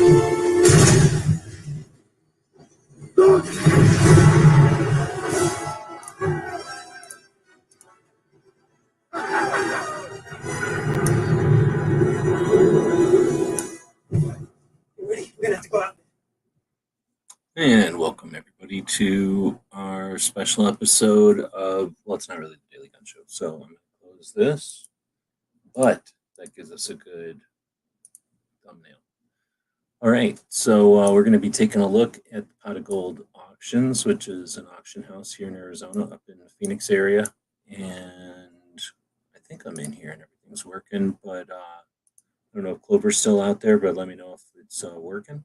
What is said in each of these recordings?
And welcome everybody to our special episode of, well, it's not really the Daily Gun Show, so I'm going to close this, but that gives us a good thumbnail. All right, so we're going to be taking a look at the Pot of Gold Auctions, which is an auction house here in Arizona, up in the Phoenix area, and I think I'm in here and everything's working, but I don't know if Clover's still out there, but let me know if it's working.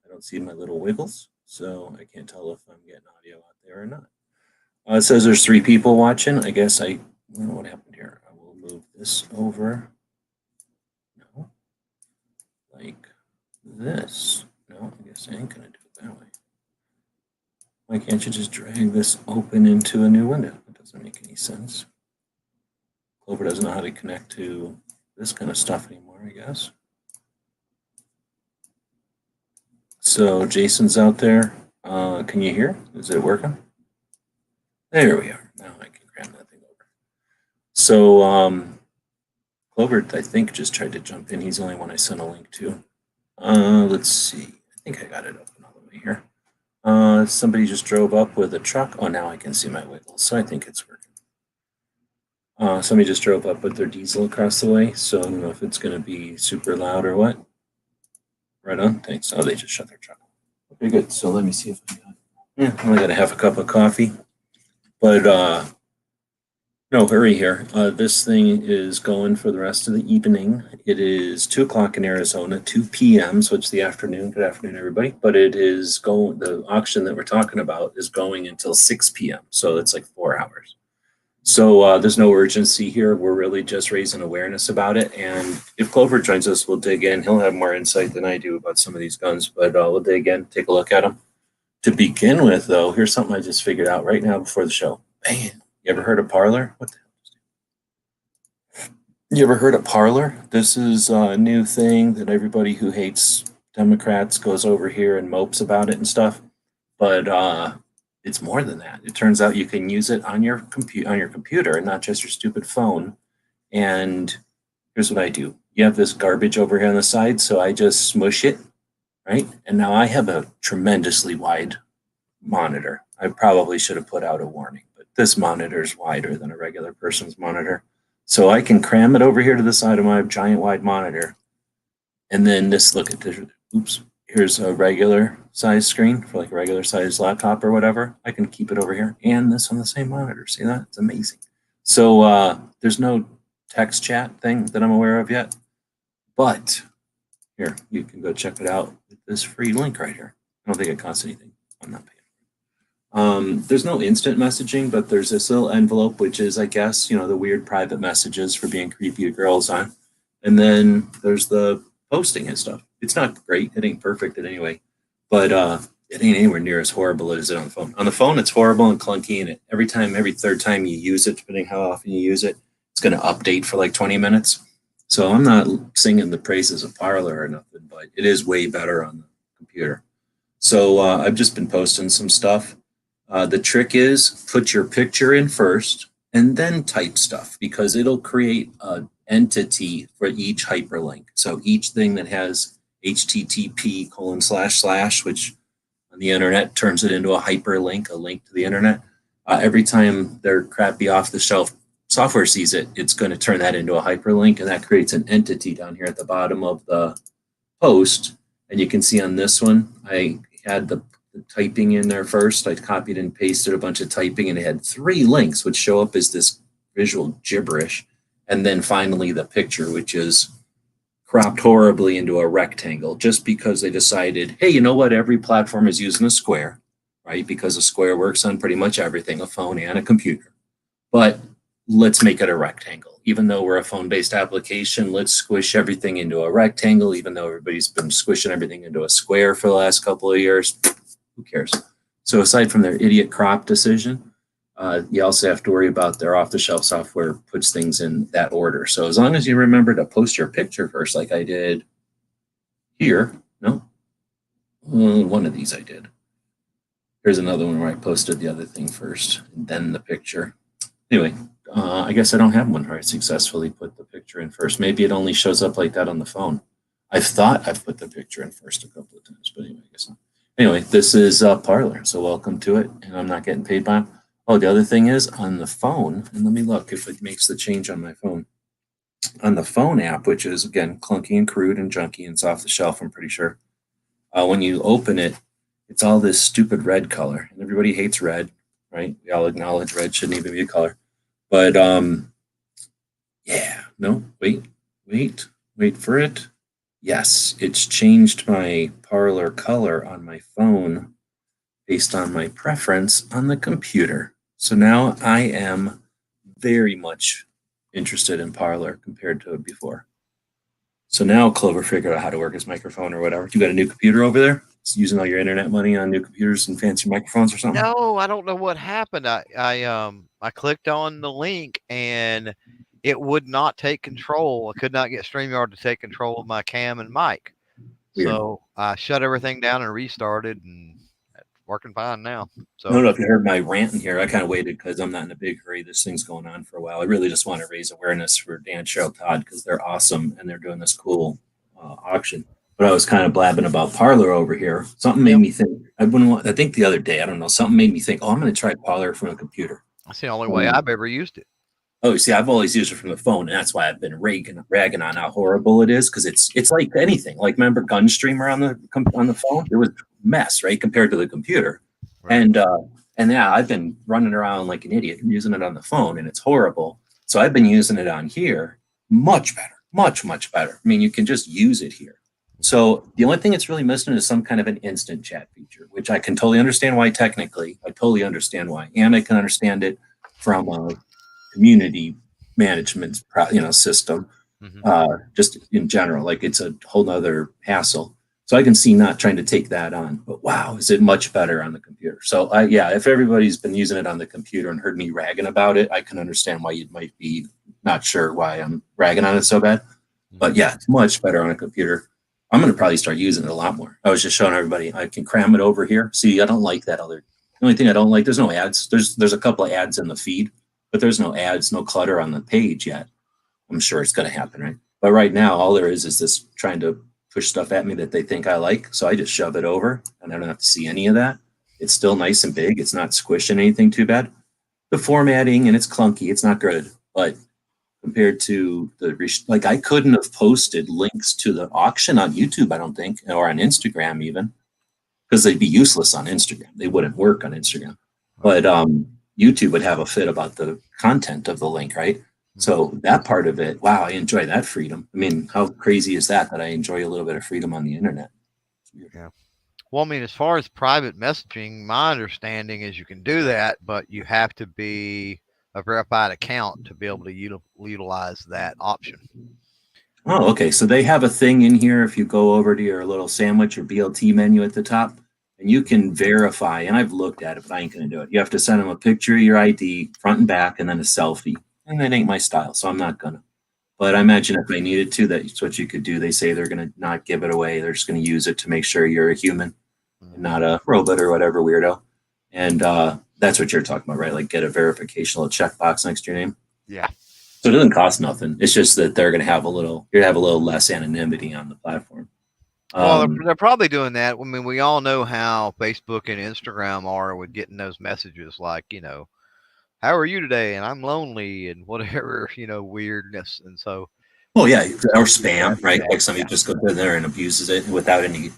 I don't see my little wiggles, so I can't tell if I'm getting audio out there or not. It says there's 3 people watching. I guess I don't know what happened here. I will move this over. No, like this. No, I guess I ain't gonna do it that way. Why can't you just drag this open into a new window? That doesn't make any sense. Clover doesn't know how to connect to this kind of stuff anymore, I guess. So Jason's out there. Can you hear? Is it working? There we are. Now I can grab that thing over. So Clover, I think, just tried to jump in. He's the only one I sent a link to. Let's see. I think I got it open all the way here. Somebody just drove up with a truck. Oh, now I can see my wiggles, so I think it's working. Somebody just drove up with their diesel across the way, so I don't know if it's going to be super loud or what. Right on. Thanks. Oh, they just shut their truck. Okay, good. So let me see if I got. Yeah, I only got to have a cup of coffee, but no hurry here. This thing is going for the rest of the evening. It is 2 o'clock in Arizona, 2 p.m. So it's the afternoon. Good afternoon, everybody. But it is going. The auction that we're talking about is going until 6 p.m. So it's like 4 hours. So there's no urgency here. We're really just raising awareness about it. And if Clover joins us, we'll dig in. He'll have more insight than I do about some of these guns, but we'll dig in, take a look at them. To begin with, though, here's something I just figured out right now before the show. Man, you ever heard of Parler? What the hell? You ever heard of Parler? This is a new thing that everybody who hates Democrats goes over here and mopes about it and stuff. But it's more than that. It turns out you can use it on your computer and not just your stupid phone. And here's what I do. You have this garbage over here on the side, so I just smush it, right? And now I have a tremendously wide monitor. I probably should have put out a warning, but this monitor is wider than a regular person's monitor. So I can cram it over here to the side of my giant wide monitor. And then this, look at this, oops. Here's a regular size screen for like a regular size laptop or whatever. I can keep it over here and this on the same monitor. See that? It's amazing. So there's no text chat thing that I'm aware of yet, but here, you can go check it out with this free link right here. I don't think it costs anything. I'm not paying. There's no instant messaging, but there's this little envelope, which is, I guess, you know, the weird private messages for being creepy to girls on. And then there's the posting and stuff. It's not great. It ain't perfect in any way, but it ain't anywhere near as horrible as it on the phone. On the phone, it's horrible and clunky, and every third time you use it, depending how often you use it, it's going to update for like 20 minutes. So I'm not singing the praises of Parler or nothing, but it is way better on the computer. So I've just been posting some stuff. The trick is put your picture in first and then type stuff, because it'll create an entity for each hyperlink. So each thing that has http://, which on the internet turns it into a hyperlink, a link to the internet. Every time their crappy off-the-shelf software sees it, it's going to turn that into a hyperlink, and that creates an entity down here at the bottom of the post. And you can see on this one, I had the typing in there first. I copied and pasted a bunch of typing, and it had 3 links, which show up as this visual gibberish. And then finally the picture, which is cropped horribly into a rectangle, just because they decided, hey, you know what? Every platform is using a square, right? Because a square works on pretty much everything, a phone and a computer. But let's make it a rectangle. Even though we're a phone-based application, let's squish everything into a rectangle, even though everybody's been squishing everything into a square for the last couple of years. Who cares? So aside from their idiot crop decision, you also have to worry about their off-the-shelf software puts things in that order. So as long as you remember to post your picture first, like I did here. No, one of these I did. Here's another one where I posted the other thing first, and then the picture. Anyway, I guess I don't have one where I successfully put the picture in first. Maybe it only shows up like that on the phone. I've thought I've put the picture in first a couple of times, but anyway, I guess not. Anyway, this is Parlor, so welcome to it, and I'm not getting paid by them. Oh, the other thing is on the phone, and let me look if it makes the change on my phone. On the phone app, which is, again, clunky and crude and junky and it's off the shelf, I'm pretty sure. When you open it, it's all this stupid red color, and everybody hates red, right? We all acknowledge red shouldn't even be a color. But yeah, no, wait for it. Yes, it's changed my Parlor color on my phone based on my preference on the computer. So now I am very much interested in Parlor compared to before. So now Clover figured out how to work his microphone or whatever. You got a new computer over there? It's using all your internet money on new computers and fancy microphones or something? No, I don't know what happened. I clicked on the link and it would not take control. I could not get StreamYard to take control of my cam and mic. Weird. So I shut everything down and restarted, and it's working fine now. I don't So know if you heard my rant in here. I kind of waited because I'm not in a big hurry. This thing's going on for a while. I really just want to raise awareness for Dan Cheryl Todd because they're awesome and they're doing this cool auction. But I was kind of blabbing about Parlor over here. Something made yep, me think. I think the other day, I don't know, something made me think, oh, I'm going to try Parlor from a computer. that's the only way Um, I've ever used it. Oh, see, I've always used it from the phone, and that's why I've been ragging on how horrible it is because it's like anything. Like remember GunStreamer on the phone? It was a mess, right, compared to the computer. Right. And yeah, I've been running around like an idiot using it on the phone, and it's horrible. So I've been using it on here, much better, much better. I mean, you can just use it here. So the only thing it's really missing is some kind of an instant chat feature, which I can totally understand why. Technically, I totally understand why, and I can understand it from a community management system, Mm-hmm. just in general. Like it's a whole nother hassle. So I can see not trying to take that on, but wow, is it much better on the computer? So yeah, if everybody's been using it on the computer and heard me ragging about it, I can understand why you might be not sure why I'm ragging on it so bad. But yeah, it's much better on a computer. I'm going to probably start using it a lot more. I was just showing everybody I can cram it over here. See, I don't like that other. The only thing I don't like, there's no ads. There's a couple of ads in the feed, but there's no ads, no clutter on the page yet. I'm sure it's going to happen, right? But right now, all there is this trying to push stuff at me that they think I like. So I just shove it over and I don't have to see any of that. It's still nice and big. It's not squishing anything too bad. The formatting and it's clunky. It's not good, but compared to like I couldn't have posted links to the auction on YouTube, I don't think, or on Instagram even, because they'd be useless on Instagram. They wouldn't work on Instagram. But YouTube would have a fit about the content of the link, right? So that part of it, wow, I enjoy that freedom. I mean, how crazy is that I enjoy a little bit of freedom on the internet? Yeah. Well, I mean, as far as private messaging, my understanding is you can do that, but you have to be a verified account to be able to utilize that option. Oh, okay. So they have a thing in here if you go over to your little sandwich or BLT menu at the top, and you can verify. And I've looked at it, but I ain't going to do it. You have to send them a picture of your ID, front and back, and then a selfie. And that ain't my style, so I'm not going to. But I imagine if they needed to, that's what you could do. They say they're going to not give it away. They're just going to use it to make sure you're a human and not a robot or whatever weirdo. And that's what you're talking about, right? Like get a verification, little checkbox next to your name. Yeah. So it doesn't cost nothing. It's just that they're going to have you're going to have a little less anonymity on the platform. Well, they're probably doing that. I mean, we all know how Facebook and Instagram are with getting those messages like, how are you today? And I'm lonely and whatever, weirdness. And so, Oh yeah, or use that spam, for right? that. Like somebody Yeah. just goes in there and abuses it without any.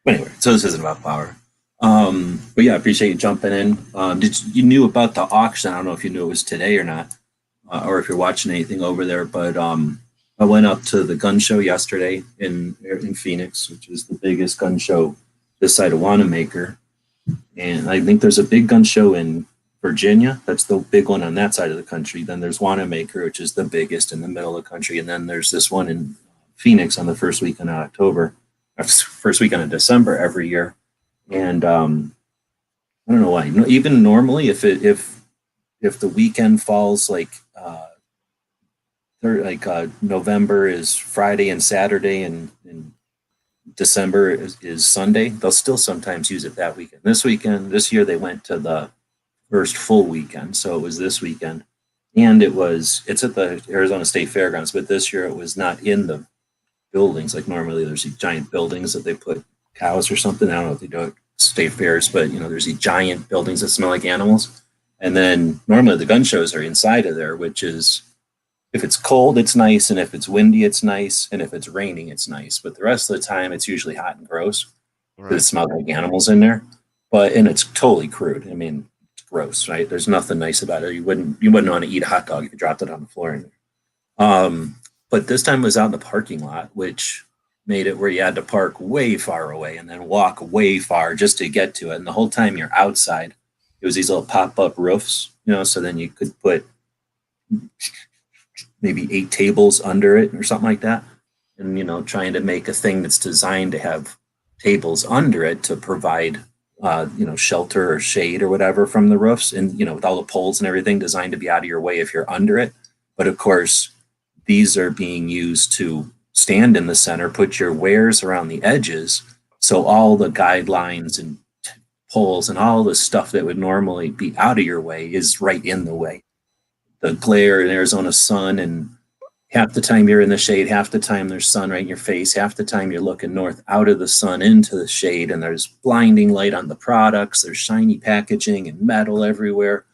But anyway, so this isn't about power. But yeah, I appreciate you jumping in. You knew about the auction? I don't know if you knew it was today or not, or if you're watching anything over there. But I went up to the gun show yesterday in Phoenix, which is the biggest gun show this side of Wanamaker, and I think there's a big gun show in Virginia. That's the big one on that side of the country. Then there's Wanamaker, which is the biggest in the middle of the country, and then there's this one in Phoenix on the first weekend of October, first weekend of December every year. And I don't know why. Even normally, if the weekend falls like November is Friday and Saturday, and December is Sunday, they'll still sometimes use it that weekend. This year, they went to the first full weekend, so it was this weekend, and it's at the Arizona State Fairgrounds. But this year, it was not in the buildings like normally. There's these giant buildings that they put cows or something. I don't know if they do it state fairs, but there's these giant buildings that smell like animals. And then normally the gun shows are inside of there, which is if it's cold, it's nice, and if it's windy, it's nice, and if it's raining, it's nice. But the rest of the time, it's usually hot and gross because it smells like animals in there. And it's totally crude. I mean, it's gross, right? There's nothing nice about it. You wouldn't want to eat a hot dog if you dropped it on the floor in there. But this time it was out in the parking lot, which made it where you had to park way far away and then walk way far just to get to it. And the whole time you're outside, it was these little pop-up roofs, so then you could put maybe 8 tables under it or something like that. And, trying to make a thing that's designed to have tables under it to provide, shelter or shade or whatever from the roofs. And, with all the poles and everything designed to be out of your way if you're under it. But of course, these are being used to stand in the center, put your wares around the edges. So all the guidelines and poles and all the stuff that would normally be out of your way is right in the way. The glare in Arizona sun, and half the time you're in the shade, half the time there's sun right in your face, half the time you're looking north out of the sun into the shade, and there's blinding light on the products, there's shiny packaging and metal everywhere.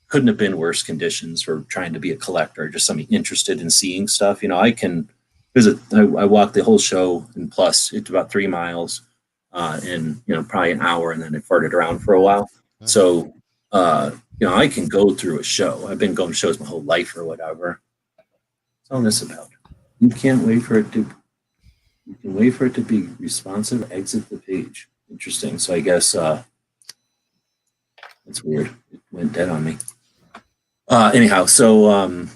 Couldn't have been worse conditions for trying to be a collector, just somebody interested in seeing stuff. I walked the whole show, and plus it's about 3 miles in probably an hour, and then I farted around for a while. So I can go through a show. I've been going to shows my whole life or whatever. What's all this about? You can wait for it to be responsive. Exit the page. Interesting. So I guess that's weird. It went dead on me. Anyhow, so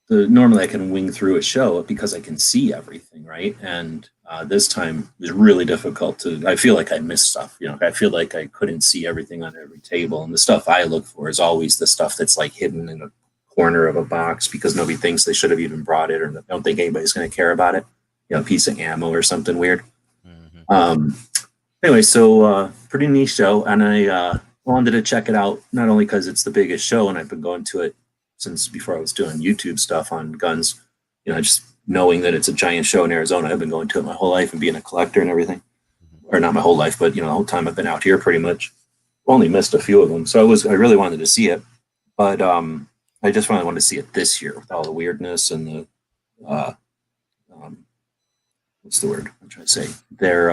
normally I can wing through a show because I can see everything, right? And this time it was really difficult I feel like I missed stuff. I feel like I couldn't see everything on every table. And the stuff I look for is always the stuff that's like hidden in a corner of a box because nobody thinks they should have even brought it, or don't think anybody's going to care about it. A piece of ammo or something weird. Anyway, so pretty neat show. And I wanted to check it out, not only because it's the biggest show and I've been going to it since before I was doing YouTube stuff on guns, just knowing that it's a giant show in Arizona. I've been going to it my whole life and being a collector and everything, or not my whole life, but the whole time I've been out here pretty much. Only missed a few of them. So I really wanted to see it, but I just really wanted to see it this year with all the weirdness and the, what's the word I'm trying to say? They're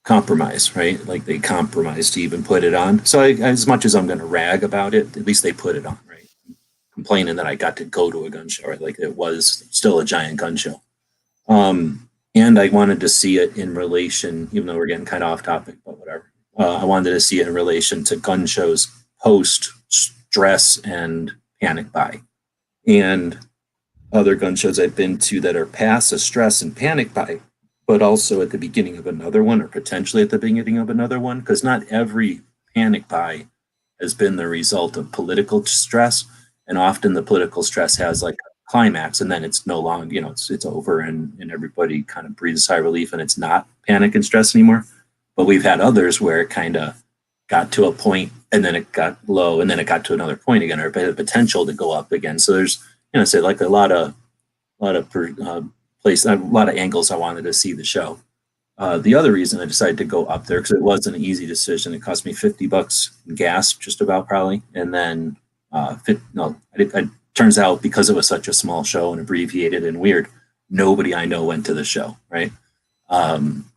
compromise, right? Like they compromised to even put it on. So as much as I'm going to rag about it, at least they put it on, right? Complaining that I got to go to a gun show, right? Like it was still a giant gun show. And I wanted to see it in relation, even though we're getting kind of off topic, but whatever. I wanted to see it in relation to gun shows post stress and panic buy, and other gun shows I've been to that are past a stress and panic buy, but also at the beginning of another one, or potentially at the beginning of another one, because not every panic buy has been the result of political stress, and often the political stress has like a climax, and then it's no longer, it's over, and everybody kind of breathes a sigh of relief, and it's not panic and stress anymore. But we've had others where it kind of got to a point, and then it got low, and then it got to another point again, or the potential to go up again. So there's, say like a lot of a lot of angles I wanted to see the show. The other reason I decided to go up there, because it wasn't an easy decision. It cost me $50 in gas, just about probably, and then it turns out because it was such a small show and abbreviated and weird, nobody I know went to the show, right?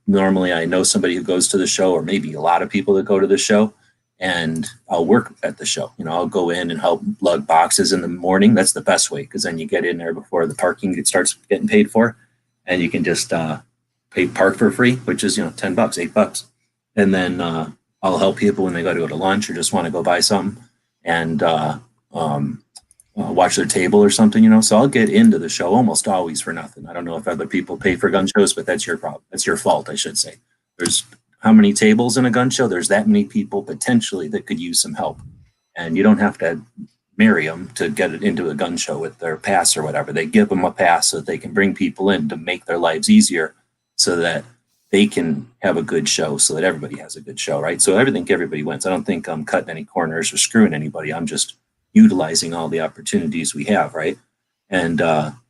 Normally I know somebody who goes to the show, or maybe a lot of people that go to the show, and I'll work at the show. I'll go in and help lug boxes in the morning. That's the best way, because then you get in there before the parking starts getting paid for, and you can just park for free, which is $10, $8, and then I'll help people when they go to lunch or just want to go buy something, and watch their table or something. So I'll get into the show almost always for nothing. I don't know if other people pay for gun shows, but that's your problem. That's your fault, I should say. There's how many tables in a gun show? There's that many people potentially that could use some help, and you don't have to marry them to get it into a gun show with their pass or whatever. They give them a pass so that they can bring people in to make their lives easier so that they can have a good show, so that everybody has a good show, right? So I think everybody wins. I don't think I'm cutting any corners or screwing anybody. I'm just utilizing all the opportunities we have, right? And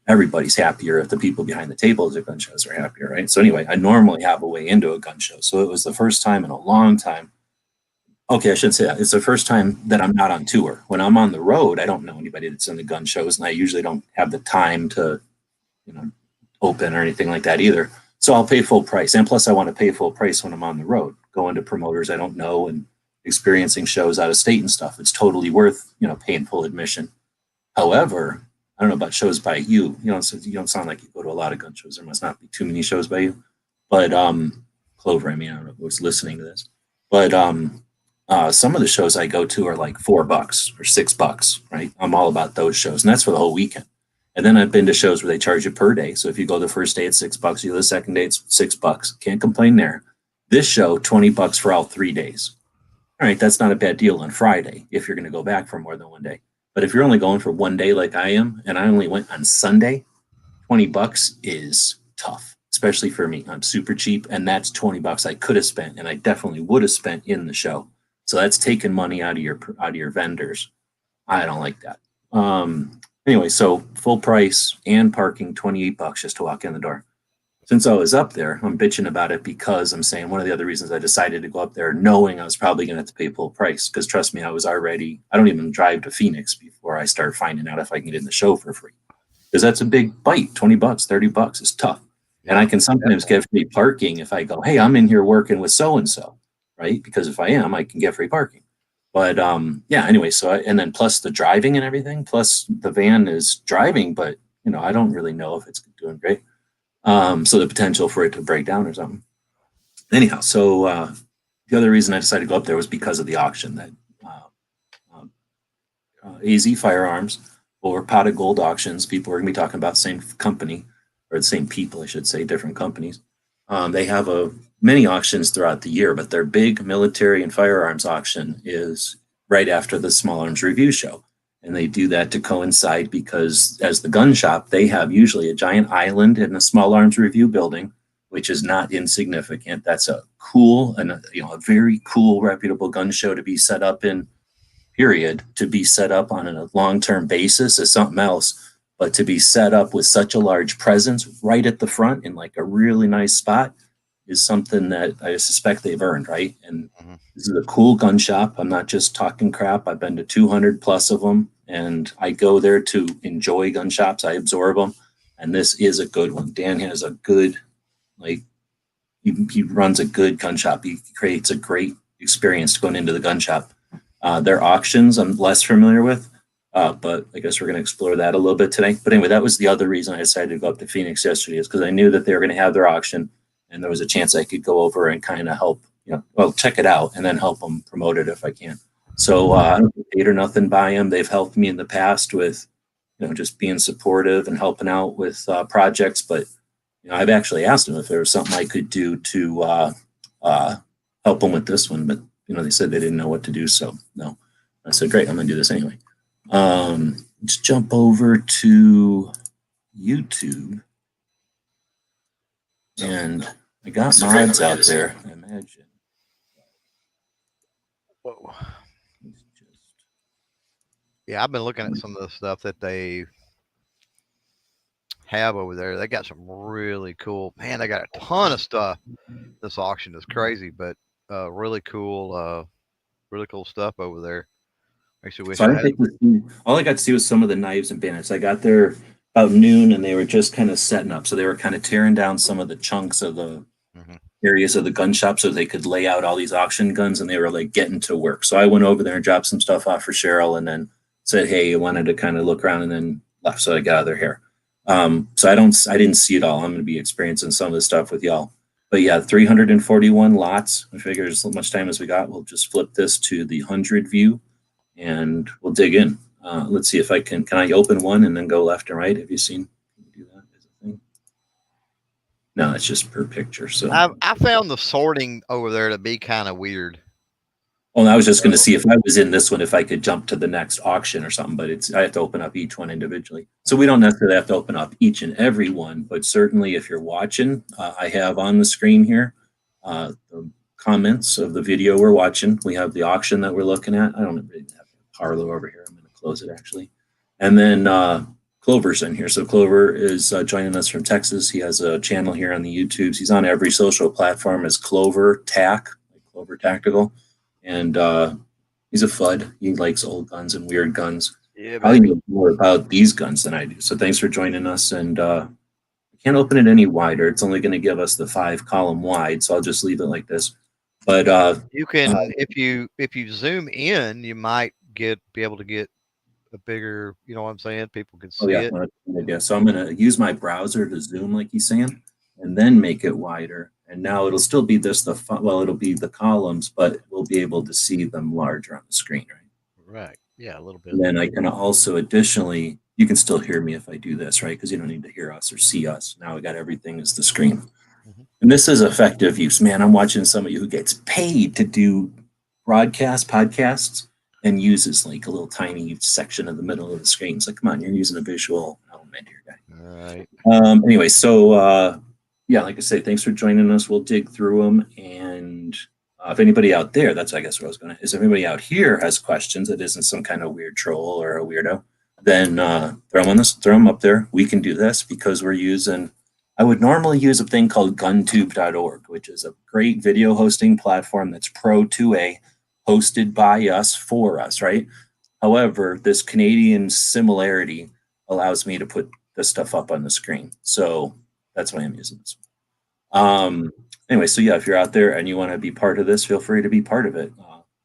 everybody's happier if the people behind the tables at gun shows are happier, right? So anyway, I normally have a way into a gun show. So it was the first time in a long time. Okay, I shouldn't say that. It's the first time that I'm not on tour. When I'm on the road, I don't know anybody that's in the gun shows, and I usually don't have the time to, open or anything like that either. So I'll pay full price. And plus I want to pay full price when I'm on the road, going to promoters I don't know and experiencing shows out of state and stuff. It's totally worth, paying full admission. However, I don't know about shows by you. So you don't sound like you go to a lot of gun shows. There must not be too many shows by you. But Clover, I don't know who's listening to this. But some of the shows I go to are like $4 or $6, right? I'm all about those shows, and that's for the whole weekend. And then I've been to shows where they charge you per day. So if you go the first day, it's $6. You go the second day, it's $6. Can't complain there. This show, $20 for all 3 days. All right, that's not a bad deal on Friday if you're going to go back for more than one day. But if you're only going for one day like I am, and I only went on Sunday, $20 is tough, especially for me. I'm super cheap, and that's $20 I could have spent, and I definitely would have spent in the show. So that's taking money out of your vendors. I don't like that. Anyway, so full price and parking, $28 just to walk in the door. Since I was up there, I'm bitching about it because I'm saying one of the other reasons I decided to go up there knowing I was probably going to have to pay full price, because trust me, I don't even drive to Phoenix before I start finding out if I can get in the show for free. Because that's a big bite. $20, $30 is tough. And I can sometimes get free parking if I go, hey, I'm in here working with so-and-so, right? Because if I am, I can get free parking. But anyway, and then plus the driving and everything, plus the van is driving, but I don't really know if it's doing great. So the potential for it to break down or something. Anyhow, so the other reason I decided to go up there was because of the auction that AZFirearms or Pot of Gold auctions. People are going to be talking about the same company, or the same people, I should say, different companies. They have many auctions throughout the year, but their big military and firearms auction is right after the Small Arms Review Show. And they do that to coincide because as the gun shop, they have usually a giant island in the Small Arms Review building, which is not insignificant. That's a cool and a very cool, reputable gun show to be set up in, period. To be set up on a long-term basis is something else. But to be set up with such a large presence right at the front in like a really nice spot is something that I suspect they've earned, right? And this is a cool gun shop. I'm not just talking crap. I've been to 200 plus of them, and I go there to enjoy gun shops. I absorb them, and this is a good one. Dan has a good, he runs a good gun shop. He creates a great experience going into the gun shop. Their auctions I'm less familiar with, but I guess we're going to explore that a little bit today. But anyway, that was the other reason I decided to go up to Phoenix yesterday, is because I knew that they were going to have their auction, and there was a chance I could go over and kind of help, check it out and then help them promote it if I can. So I don't get paid or nothing by them. They've helped me in the past with, just being supportive and helping out with projects. But I've actually asked them if there was something I could do to help them with this one. But they said they didn't know what to do. So no, I said, great, I'm gonna do this anyway. Let's jump over to YouTube. And I got mods out there, I imagine. Whoa. Yeah, I've been looking at some of the stuff that they have over there. They got some really cool, man, they got a ton of stuff. This auction is crazy, but really cool stuff over there. Actually, So all I got to see was some of the knives and bayonets. I got there about noon, and they were just kind of setting up. So they were kind of tearing down some of the chunks of the areas of the gun shop so they could lay out all these auction guns, and they were like getting to work. So I went over there and dropped some stuff off for Cheryl, and then said, hey, I wanted to kind of look around, and then left. So I got out of their hair. So I didn't see it all. I'm going to be experiencing some of the stuff with y'all. But yeah, 341 lots. I figure as much time as we got, we'll just flip this to the 100 view, and we'll dig in. Let's see if I can I open one and then go left and right? Have you seen? Can you do that as a thing? No, it's just per picture. So I found the sorting over there to be kind of weird. Oh, and I was just going to So, see if I was in this one, if I could jump to the next auction or something, but I have to open up each one individually. So we don't necessarily have to open up each and every one, but certainly if you're watching, I have on the screen here the comments of the video we're watching. We have the auction that we're looking at. I don't really have Harlow over here. I'm going to close it actually. And then Clover's in here. So Clover is joining us from Texas. He has a channel here on the YouTubes. He's on every social platform as Clover Tac, like Clover Tactical. And he's a FUD. He likes old guns and weird guns. yeah, Probably baby. knows more about these guns than I do. So thanks for joining us. And I can't open it any wider. It's only going to give us the 5-column wide. So I'll just leave it like this. But You can, if you zoom in, you might be able to get a bigger. You know what I'm saying? People can oh see yeah, it. no, that's a good idea. So I'm going to use my browser to zoom, like he's saying, and then make it wider. And now it'll still be well, it'll be the columns, but we'll be able to see them larger on the screen, right? Right. Yeah, a little bit. And then I can also additionally, you can still hear me if I do this, right? Because you don't need to hear us or see us. Now we got everything as the screen. Mhm. And this is effective use. Man, I'm watching somebody who gets paid to do podcasts and uses like a little tiny section in the middle of the screen. It's like, come on, you're using a visual element here, guy. All right. Anyway, so yeah, like I say, thanks for joining us. We'll dig through them, and if anybody out there, that's I guess what I was going to. Is if anybody out here has questions that isn't some kind of weird troll or a weirdo, then throw them up there. We can do this because we're using. I would normally use a thing called guntube.org, which is a great video hosting platform that's pro 2A, hosted by us for us, right? However, this Canadian similarity allows me to put this stuff up on the screen. So that's why I'm using this one. Anyway, so yeah, if you're out there and you want to be part of this, feel free to be part of it.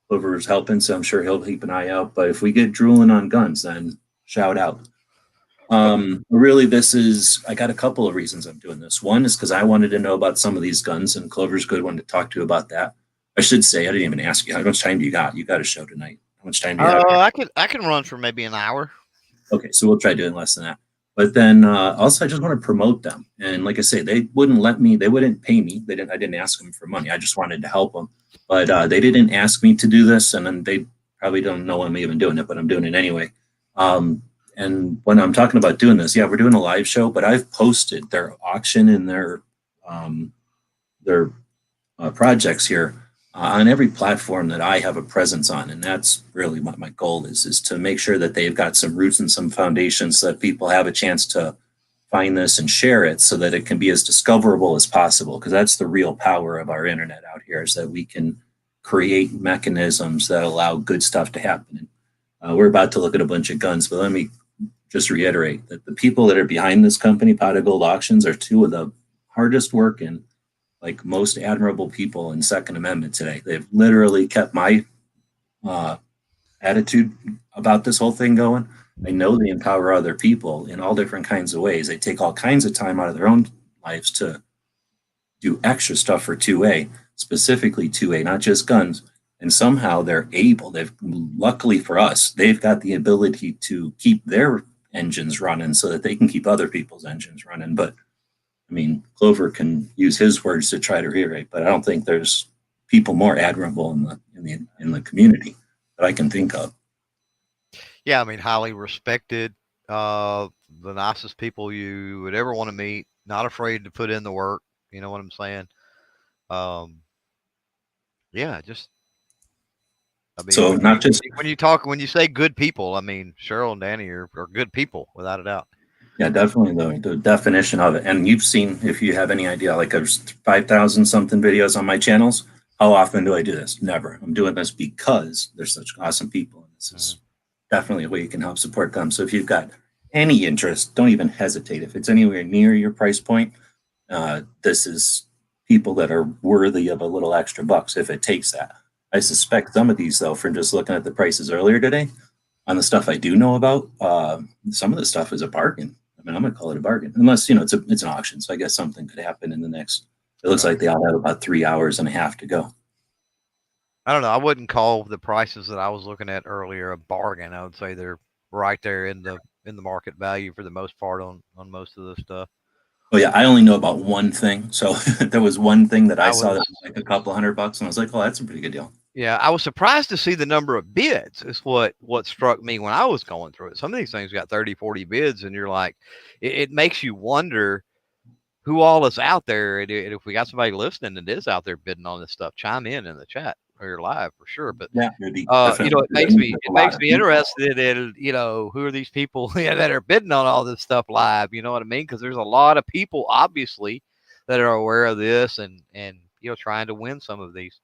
Clover's helping, so I'm sure he'll keep an eye out. But if we get drooling on guns, then shout out. Really, I got a couple of reasons I'm doing this. One is because I wanted to know about some of these guns, and Clover's a good one to talk to about that. I should say, I didn't even ask you, how much time do you got? You got a show tonight. How much time do you have here? I can run for maybe an hour. Okay, so we'll try doing less than that. But then also, I just want to promote them. And like I say, they wouldn't let me. They wouldn't pay me. They didn't. I didn't ask them for money. I just wanted to help them. But they didn't ask me to do this, and then they probably don't know I'm even doing it. But I'm doing it anyway. And when I'm talking about doing this, yeah, we're doing a live show. But I've posted their auction and their projects here on every platform that I have a presence on. And that's really what my goal is to make sure that they've got some roots and some foundations so that people have a chance to find this and share it so that it can be as discoverable as possible. Because that's the real power of our internet out here, is that we can create mechanisms that allow good stuff to happen. We're about to look at a bunch of guns, but let me just reiterate that the people that are behind this company, Pot of Gold Auctions, are two of the hardest working, like most admirable people in Second Amendment today. They've literally kept my attitude about this whole thing going. I know they empower other people in all different kinds of ways. They take all kinds of time out of their own lives to do extra stuff for 2A, specifically 2A, not just guns. And somehow luckily for us, they've got the ability to keep their engines running so that they can keep other people's engines running. But I mean, Clover can use his words to try to reiterate, but I don't think there's people more admirable in the community that I can think of. Yeah, I mean, highly respected, the nicest people you would ever want to meet. Not afraid to put in the work. You know what I'm saying? Um, yeah, just I mean, So not just when you say good people, I mean Cheryl and Danny are good people without a doubt. yeah, definitely the definition of it. And you've seen, if you have any idea, like there's 5,000 something videos on my channels. How often do I do this? Never. I'm doing this because they're such awesome people, and this is definitely a way you can help support them. So if you've got any interest, don't even hesitate. If it's anywhere near your price point, this is people that are worthy of a little extra bucks if it takes that. I suspect some of these, though, from just looking at the prices earlier today, on the stuff I do know about, some of the stuff is a bargain. I mean, I'm gonna call it a bargain, unless it's an auction. So I guess something could happen in the next. It looks like they all have about 3 hours and a half to go. I don't know. I wouldn't call the prices that I was looking at earlier a bargain. I would say they're right there in the market value for the most part on most of the stuff. Oh yeah, I only know about one thing. So there was one thing that I I saw was that was like a couple $100, and I was like, oh, that's a pretty good deal. Yeah, I was surprised to see the number of bids. Is what struck me when I was going through it. Some of these things got 30, 40 bids, and you're like, it makes you wonder who all is out there. And if we got somebody listening that is out there bidding on this stuff, chime in the chat or you're live for sure. But Yeah, it'd be you know, definitely. it makes me interested in, you know, who are these people that are bidding on all this stuff live? You know what I mean? Because there's a lot of people obviously that are aware of this and you know trying to win some of these.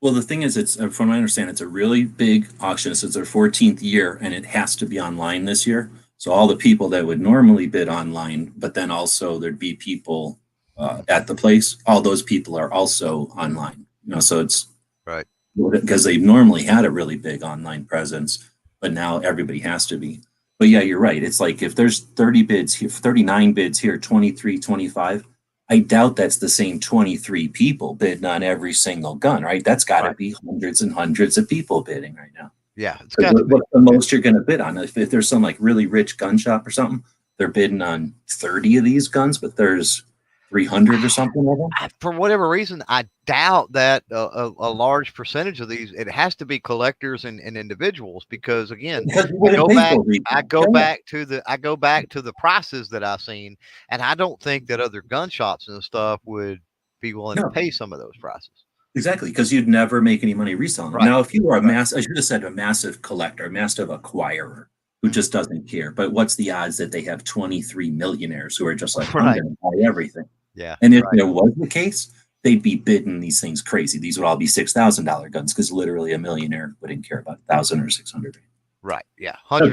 Well, the thing is, it's from what I understand, it's a really big auction. So it's their 14th year, and it has to be online this year. So all the people that would normally bid online, but then also there'd be people at the place. All those people are also online. You know, so it's Right. because they normally had a really big online presence, but now everybody has to be. But yeah, you're right. It's like if there's 30 bids here, 39 bids here, 23, 25. I doubt that's the same 23 people bidding on every single gun, right? That's got to Right. be hundreds and hundreds of people bidding right now. Yeah, it's got to be. What's the most you're going to bid on? If there's some like really rich gun shop or something, they're bidding on 30 of these guns, but there's 300 or something of them. For whatever reason, I doubt that a large percentage of these. It has to be collectors and individuals because again, Because you I wouldn't go pay back. for retail. I go Yeah. back to the prices that I've seen, and I don't think that other gun shops and stuff would be willing to No, pay some of those prices. exactly, because you'd never make any money reselling them. Right. Now, if you are a Right. I should have said a massive collector, a massive acquirer who Mhm. just doesn't care. But what's the odds that they have 23 millionaires who are just like, I'm Right. going to buy everything? Yeah. And if Right. there was the case, they'd be bidding these things crazy. These would all be $6,000 guns because literally a millionaire wouldn't care about 1,000 or 600. Right. Yeah. Okay.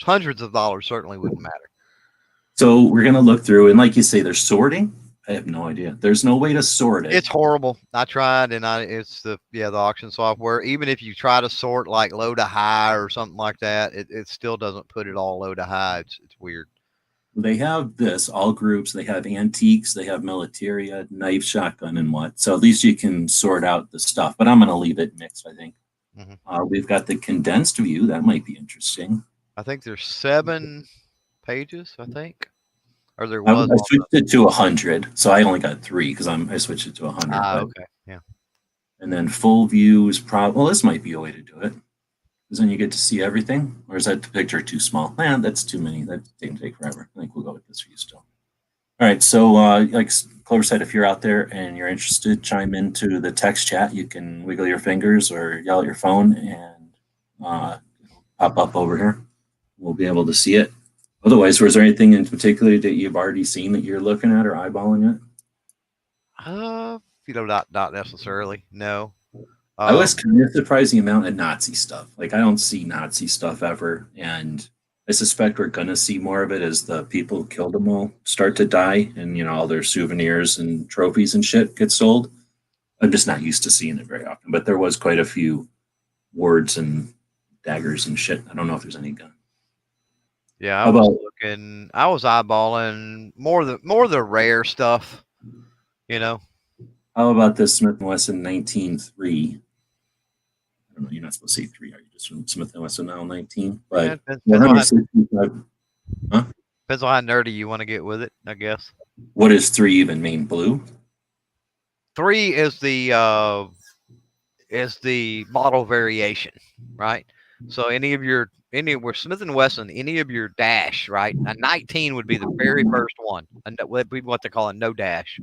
Hundreds of dollars certainly wouldn't matter. So we're going to look through, and like you say, there's sorting. I have no idea. There's no way to sort it. It's horrible. I tried, and it's the auction software. Even if you try to sort like low to high or something like that, it still doesn't put it all low to high. It's weird. They have this, all groups, they have antiques, they have militaria, knife, shotgun, and what. So at least you can sort out the stuff, but I'm going to leave it mixed, I think. Hmm. We've got the condensed view. That might be interesting. I think there's 7 pages. I think, or there I, was I on the. switched it to 100, so I only got three because I switched it to 100. Ah, But okay, yeah. and then full view is probably, well, this might be a way to do it because then you get to see everything. Or is that the picture too small? Man, that's too many. That can take forever. I think we'll go with this view still. All right. So, like Clover said, if you're out there and you're interested, chime into the text chat. You can wiggle your fingers or yell at your phone and pop up over here. We'll be able to see it. Otherwise, was there anything in particular that you've already seen that you're looking at or eyeballing it? You know, not necessarily. No. I was Um, kind of surprised the amount of Nazi stuff. Like, I don't see Nazi stuff ever. And I suspect we're going to see more of it as the people who killed them all start to die and, you know, all their souvenirs and trophies and shit get sold. I'm just not used to seeing it very often. But there was quite a few words and daggers and shit. I don't know if there's any gun. yeah, How about I was eyeballing more the rare stuff. You know. how about this Smith & Wesson 19.3? I don't know. You're not supposed to say three, are you? Just from Smith & Wesson now 19, Yeah, but depends on 165. Huh? depends on how nerdy you want to get with it, I guess. What does three even mean? Blue? 3 is the model variation, right? So any where Smith and Wesson, any of your dash, right? A 19 would be the very first one, and would be what they call a no dash,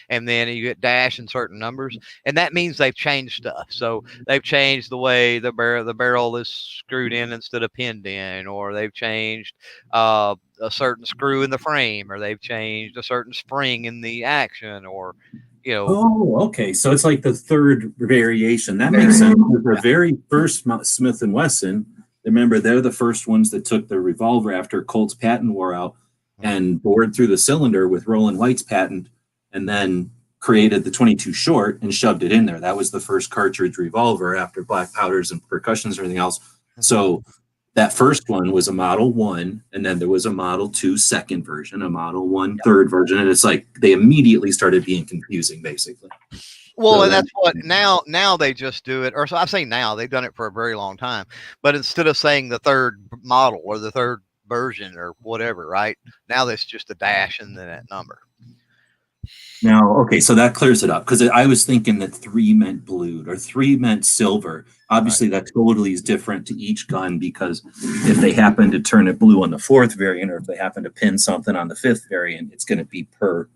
and then you get dash in certain numbers, and that means they've changed stuff. So they've changed the way the barrel is screwed in instead of pinned in, or they've changed a certain screw in the frame, or they've changed a certain spring in the action, or you know. Oh, okay. So it's like the third variation. That makes sense. The very first Smith and Wesson, remember, they're the first ones that took the revolver after Colt's patent wore out and bored through the cylinder with Roland White's patent, and then created the 22 short and shoved it in there. That was the first cartridge revolver after black powders and percussions and everything else. So that first one was a Model 1, and then there was a Model 2 second version, a Model 1 third version, and it's like they immediately started being confusing, basically. Well, So and that, that's what now they just do it, or so I say now they've done it for a very long time. But instead of saying the third model or the third version or whatever, right now that's just a dash and then that number. Now, okay, so that clears it up because I was thinking that 3 meant blued or 3 meant silver. Right. Obviously, that totally is different to each gun because if they happen to turn it blue on the 4th variant or if they happen to pin something on the 5th variant, it's going to be per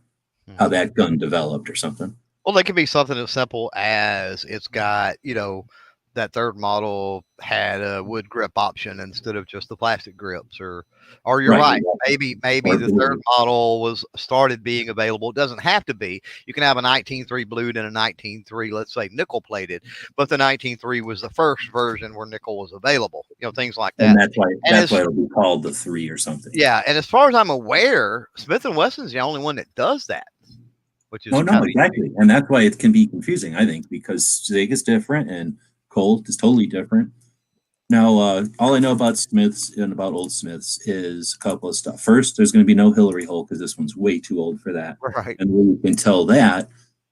how Mhm. that gun developed or something. Well, they can be something as simple as it's got, you know, that third model had a wood grip option instead of just the plastic grips, or you're Right. right. Exactly. Maybe Or the third blue. model was started being available. It doesn't have to be. You can have a 19.3 blued and a 19.3, let's say nickel plated, but the 19.3 was the first version where nickel was available. You know, things like And that. that's why And as it'll be called the 3 or something. yeah, and as far as I'm aware, Smith and Wesson's the only one that does that, which is Oh kind no, of exactly. And that's why it can be confusing, I think, because SIG is different and Colt is totally different. Now, all I know about Smiths and about old Smiths is a couple of stuff. First, there's going to be no Hillary hole because this one's way too old for that. right. And we can tell that.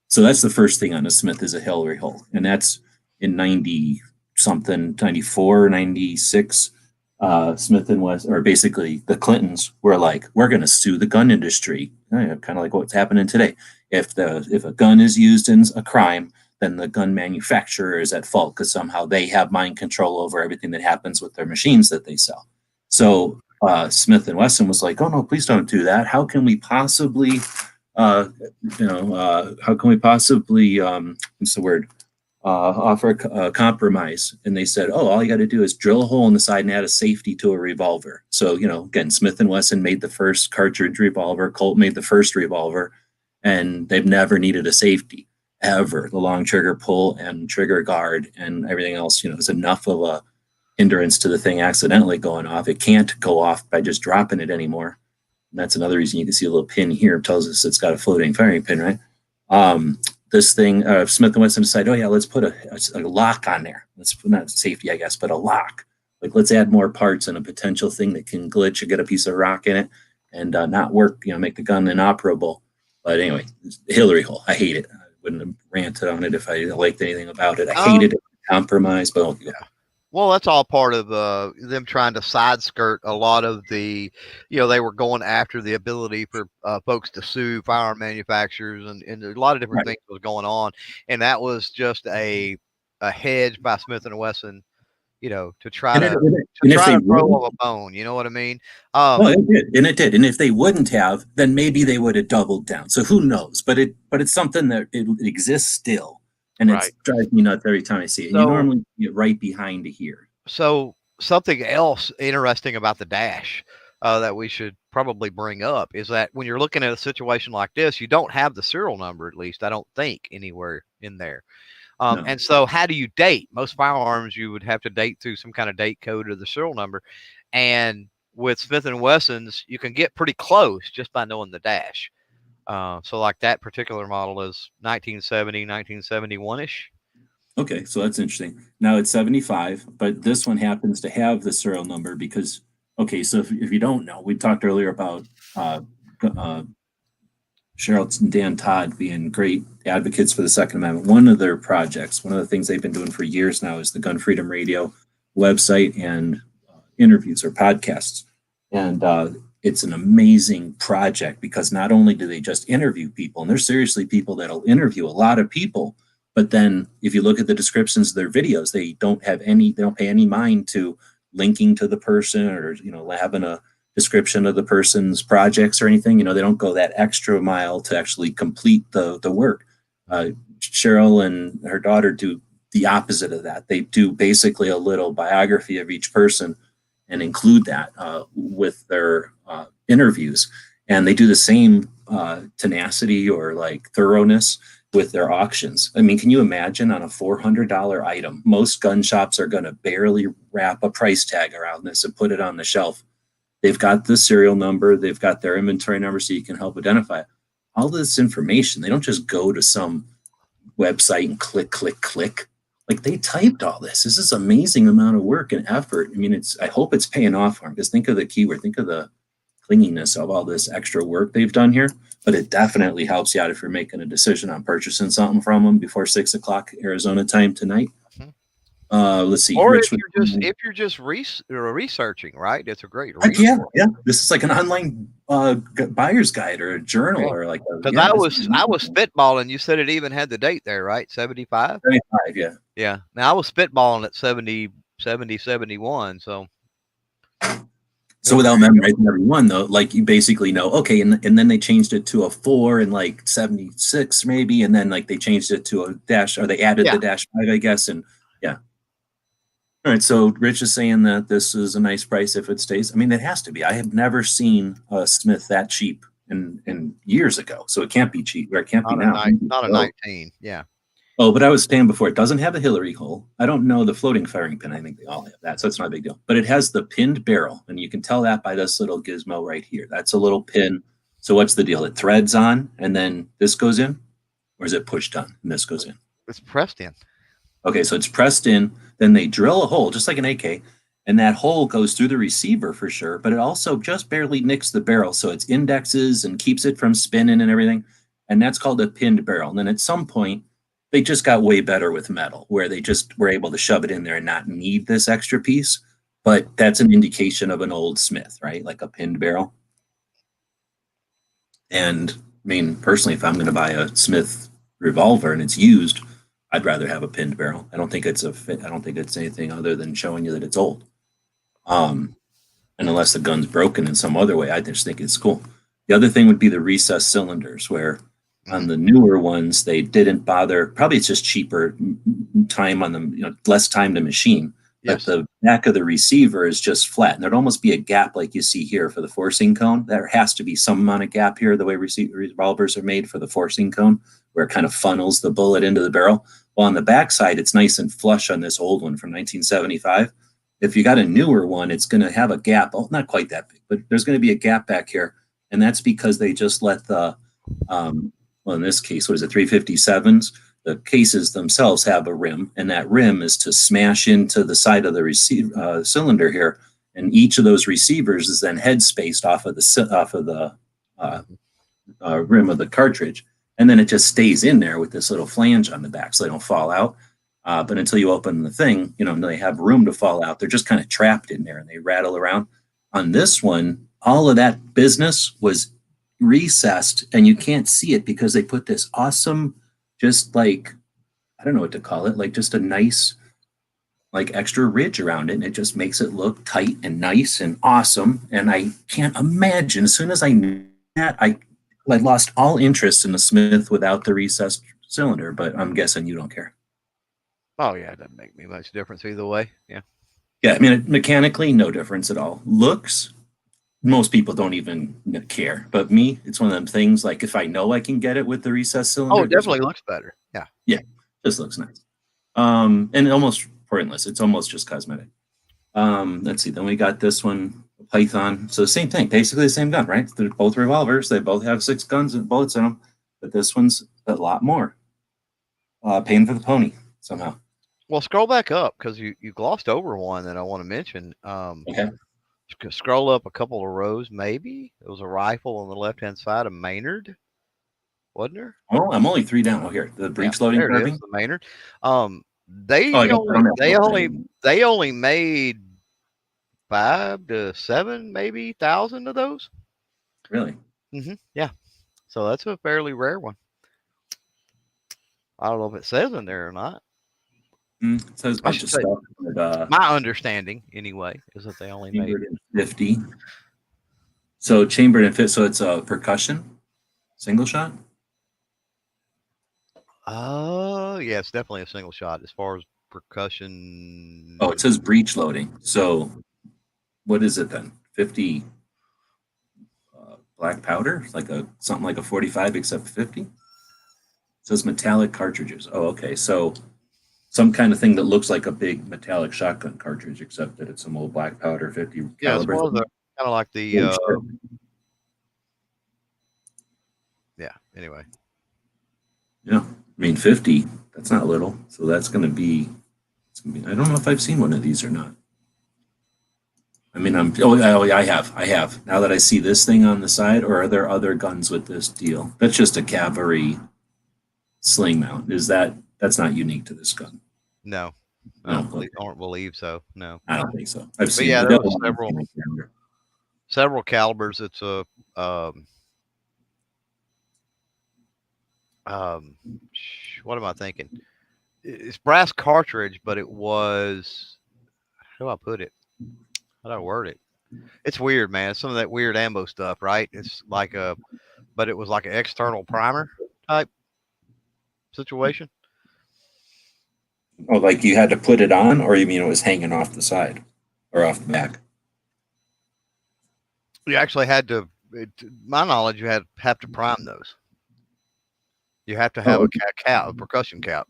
So that's the first thing on a Smith is a Hillary hole. And that's in 90 something, 94, 96. Smith and West, or basically the Clintons were like, we're going to sue the gun industry. Kind of like what's happening today. If a gun is used in a crime, then the gun manufacturer is at fault because somehow they have mind control over everything that happens with their machines that they sell. So Smith and Wesson was like, "Oh no, please don't do that. How can we possibly, uh, how can we possibly, what's the word, offer a compromise?" And they said, "Oh, all you got to do is drill a hole in the side and add a safety to a revolver." So again, Smith and Wesson made the first cartridge revolver. Colt made the first revolver, and they've never needed a safety ever. The long trigger pull and trigger guard and everything else, is enough of a hindrance to the thing accidentally going off. It can't go off by just dropping it anymore. And that's another reason you can see a little pin here. It tells us it's got a floating firing pin, right? This thing, Smith and Wesson decided, oh yeah, let's put a lock on there. Let's put not safety, I guess, but a lock. Like let's add more parts and a potential thing that can glitch or get a piece of rock in it and not work. Make the gun inoperable. But anyway, Hillary hole. I hate it. I wouldn't have ranted on it if I liked anything about it. I hated it. Compromise, but Well, that's all part of them trying to side skirt a lot of the, they were going after the ability for folks to sue firearm manufacturers, and a lot of different right. things was going on, and that was just a hedge by Smith and Wesson, to try And, to if they throw wouldn't, them a bone. You know what I mean? well, it did, and it did. And if they wouldn't have, then maybe they would have doubled down. So who knows? But it's something that it exists still, and it Right. drives me nuts every time I see it. And you So, normally get right behind to here. so something else interesting about the dash that we should probably bring up is that when you're looking at a situation like this, you don't have the serial number, at least I don't think, anywhere in there. No. And so, how do you date? Most firearms you would have to date through some kind of date code or the serial number. And with Smith and Wessons, you can get pretty close just by knowing the dash. So, like that particular model is 1970, 1971 ish. Okay, so that's interesting. Now it's 75, but this one happens to have the serial number because, okay, so if you don't know, we talked earlier about uh, Cheryl and Dan Todd being great advocates for the Second Amendment. One of their projects, one of the things they've been doing for years now is the Gun Freedom Radio website and interviews or podcasts. And it's an amazing project because not only do they just interview people, and they're seriously people that'll interview a lot of people, but then if you look at the descriptions of their videos, they don't pay any mind to linking to the person or, having a description of the person's projects or anything. They don't go that extra mile to actually complete the work. Cheryl and her daughter do the opposite of that. They do basically a little biography of each person and include that with their interviews. And they do the same tenacity or like thoroughness with their auctions. I mean, can you imagine on a $400 item, most gun shops are going to barely wrap a price tag around this and put it on the shelf. They've got the serial number, they've got their inventory number so you can help identify it. All this information, they don't just go to some website and click, click, click. Like they typed all this. This is amazing amount of work and effort. I mean, I hope it's paying off for them because think of the keyword, think of the clinginess of all this extra work they've done here. But it definitely helps you out if you're making a decision on purchasing something from them before 6 o'clock Arizona time tonight. Let's see. Or Rich was if you're just researching, right? It's a great heck yeah, resource. yeah. This is like an online buyer's guide or a journal or like a, Because yeah. I was spitballing. You said it even had the date there, right? 75. 75, yeah. Yeah. Now I was spitballing at 70, 71. So So without memorizing every one though, like you basically know, okay, and then they changed it to a 4 in like 76 maybe, and then like they changed it to a dash, or they added yeah, the dash 5, I guess, and yeah. All right, so Rich is saying that this is a nice price if it stays. I mean, it has to be. I have never seen a Smith that cheap in years ago, so it can't be cheap, or it can't be now. not a 19. Yeah. Oh, but I was saying before, it doesn't have a Hillary hole. I don't know the floating firing pin. I think they all have that, so it's not a big deal. But it has the pinned barrel, and you can tell that by this little gizmo right here. That's a little pin. So what's the deal? It threads on, and then this goes in, or is it pushed on and this goes in? It's pressed in. Okay, so it's pressed in. Then they drill a hole, just like an AK, and that hole goes through the receiver for sure. But it also just barely nicks the barrel, so it indexes and keeps it from spinning and everything. And that's called a pinned barrel. And then at some point, they just got way better with metal, where they just were able to shove it in there and not need this extra piece. But that's an indication of an old Smith, right? Like a pinned barrel. And I mean, personally, if I'm going to buy a Smith revolver and it's used, I'd rather have a pinned barrel. I don't think it's I don't think it's anything other than showing you that it's old. And unless the gun's broken in some other way, I just think it's cool. The other thing would be the recessed cylinders, where on the newer ones, they didn't bother. Probably it's just cheaper time on them, less time to machine. Yes. But the back of the receiver is just flat. And there'd almost be a gap like you see here for the forcing cone. There has to be some amount of gap here, the way revolvers are made for the forcing cone, where it kind of funnels the bullet into the barrel. Well, on the backside, it's nice and flush on this old one from 1975. If you got a newer one, it's going to have a gap. Oh, not quite that big, but there's going to be a gap back here. And that's because they just let the, well, in this case, what is it, 357s? The cases themselves have a rim, and that rim is to smash into the side of the cylinder here. And each of those receivers is then head spaced off of the rim of the cartridge. And then it just stays in there with this little flange on the back so they don't fall out. But until you open the thing, they have room to fall out. They're just kind of trapped in there and they rattle around. On this one, all of that business was recessed and you can't see it because they put this awesome, just like, I don't know what to call it, like just a nice, like extra ridge around it. And it just makes it look tight and nice and awesome. And I can't imagine, as soon as I knew that, I lost all interest in the Smith without the recessed cylinder, but I'm guessing you don't care. Oh yeah, it doesn't make me much difference either way. Yeah. Yeah, I mean, mechanically, no difference at all. Looks, most people don't even care. But me, it's one of them things, like if I know I can get it with the recessed cylinder. Oh, it definitely looks better. Yeah. Yeah, just looks nice. And almost pointless. It's almost just cosmetic. Let's see. Then we got this one, Python. So same thing, basically the same gun, right? They're both revolvers. They both have 6 guns and bullets in them, but this one's a lot more. Pain for the pony somehow. Well, scroll back up because you glossed over one that I want to mention. Okay. Scroll up a couple of rows, maybe. It was a rifle on the left-hand side of Maynard, wasn't there? Oh, I'm only 3 down. Oh, here, the breech loading there carbine. it is, the Maynard. They only made 5 to 7, maybe 1,000 of those. Really? Yeah. So that's a fairly rare one. I don't know if it says in there or not. It says a bunch of stuff. But, my understanding, anyway, is that they only made 50. So chambered and fit. So it's a percussion, single shot. Oh, yeah, it's definitely a single shot as far as percussion. Oh, it says breech loading. So what is it then? 50 black powder, like something like a 45 except 50. It says metallic cartridges. Oh, okay. So some kind of thing that looks like a big metallic shotgun cartridge, except that it's some old black powder 50 caliber. Well, kind of like the yeah. Anyway. Yeah, I mean 50. That's not little. So that's going to be. I don't know if I've seen one of these or not. I mean, I have. Now that I see this thing on the side, or are there other guns with this deal? That's just a cavalry sling mount. That's not unique to this gun? No. No, I okay. don't believe so. No. I don't think so. I've But seen yeah, it. there Got was one on my calendar. several calibers. It's a um, um, what am I thinking? It's brass cartridge, but it was, how do I put it? How do I word it? It's weird, man. It's some of that weird ammo stuff, right? It's like a, but it was like an external primer type situation. Oh, like you had to put it on, or you mean it was hanging off the side or off the back? You actually had to, to my knowledge, you had have to prime those. You have to have Oh, a okay. cap, a percussion cap.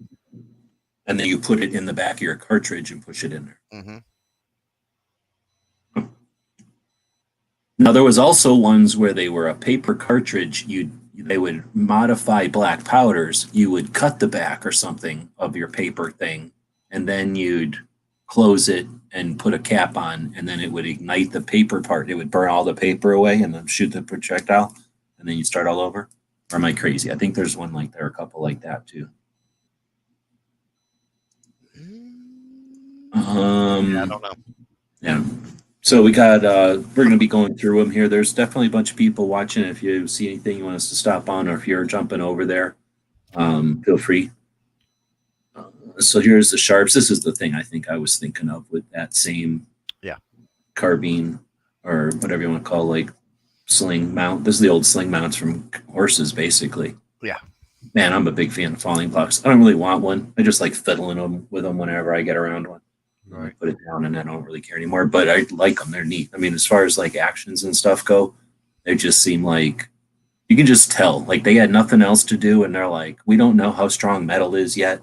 And then you put it in the back of your cartridge and push it in there. Hmm. Now there was also ones where they were a paper cartridge. They would modify black powders. You would cut the back or something of your paper thing, and then you'd close it and put a cap on, and then it would ignite the paper part. It would burn all the paper away and then shoot the projectile, and then you start all over. Or am I crazy? I think there's one like there, a couple like that too. Yeah, I Um, don't know. yeah. So we're gonna be going through them here. There's definitely a bunch of people watching. If you see anything you want us to stop on, or if you're jumping over there, feel free. So here's the sharps. This is the thing I think I was thinking of with that same Yeah. carbine or whatever you want to call like sling mount. This is the old sling mounts from horses, basically. Yeah. Man, I'm a big fan of falling blocks. I don't really want one. I just like fiddling them with them whenever I get around one. And then I Right. put it down and I don't really care anymore. But I like them. They're neat. I mean, as far as like actions and stuff go, they just seem like you can just tell like they had nothing else to do and they're like, we don't know how strong metal is yet.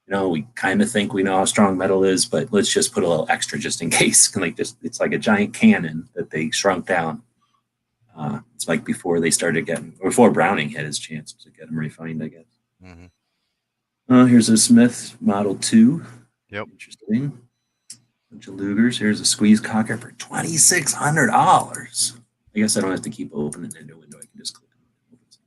We kind of think we know how strong metal is, but let's just put a little extra just in case. Like just it's like a giant cannon that they shrunk down. It's like before they started before Browning had his chance to get them refined, I guess. Hmm. Here's a Smith Model 2. Yep. Interesting. Bunch of Lugers. Here's a squeeze cocker for $2,600. I guess I don't have to keep opening the window. I can just click on it.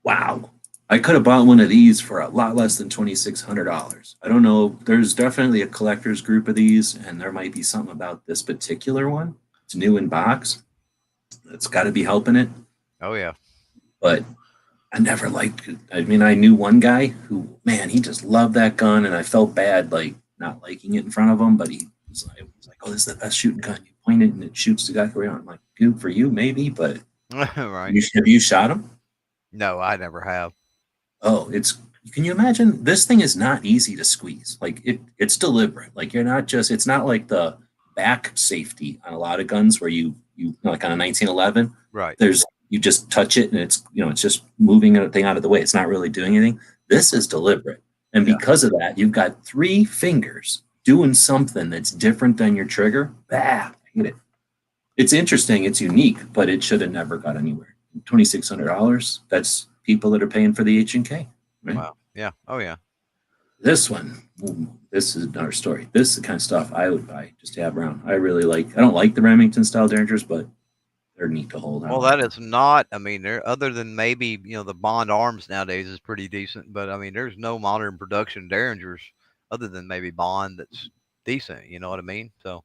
Wow. I could have bought one of these for a lot less than $2,600. I don't know. There's definitely a collector's group of these, and there might be something about this particular one. It's new in box. That's got to be helping it. Oh yeah. But I never liked it. I mean, I knew one guy who, man, he just loved that gun, and I felt bad like not liking it in front of him. But he was like, "Oh, this is the best shooting gun. You point it and it shoots exactly around." I'm like, "Good for you, maybe." But Right. have you shot him? No, I never have. Oh, it's. Can you imagine? This thing is not easy to squeeze. Like it's deliberate. Like you're not just. It's not like the back safety on a lot of guns where you like on a 1911. Right. There's you just touch it and it's just moving a thing out of the way. It's not really doing anything. This is deliberate, and Yeah. because of that, you've got three fingers doing something that's different than your trigger. I hate it. It's interesting. It's unique, but it should have never got anywhere. $2,600. That's people that are paying for the H&K. Right? Wow. Yeah. Oh yeah. This one, this is another story. This is the kind of stuff I would buy just to have around. I really like. I don't like the Remington style Derringers, but they're neat to hold. Well, that is not. I mean, there other than maybe the Bond arms nowadays is pretty decent, but I mean, there's no modern production Derringers other than maybe Bond that's decent. You know what I mean? So.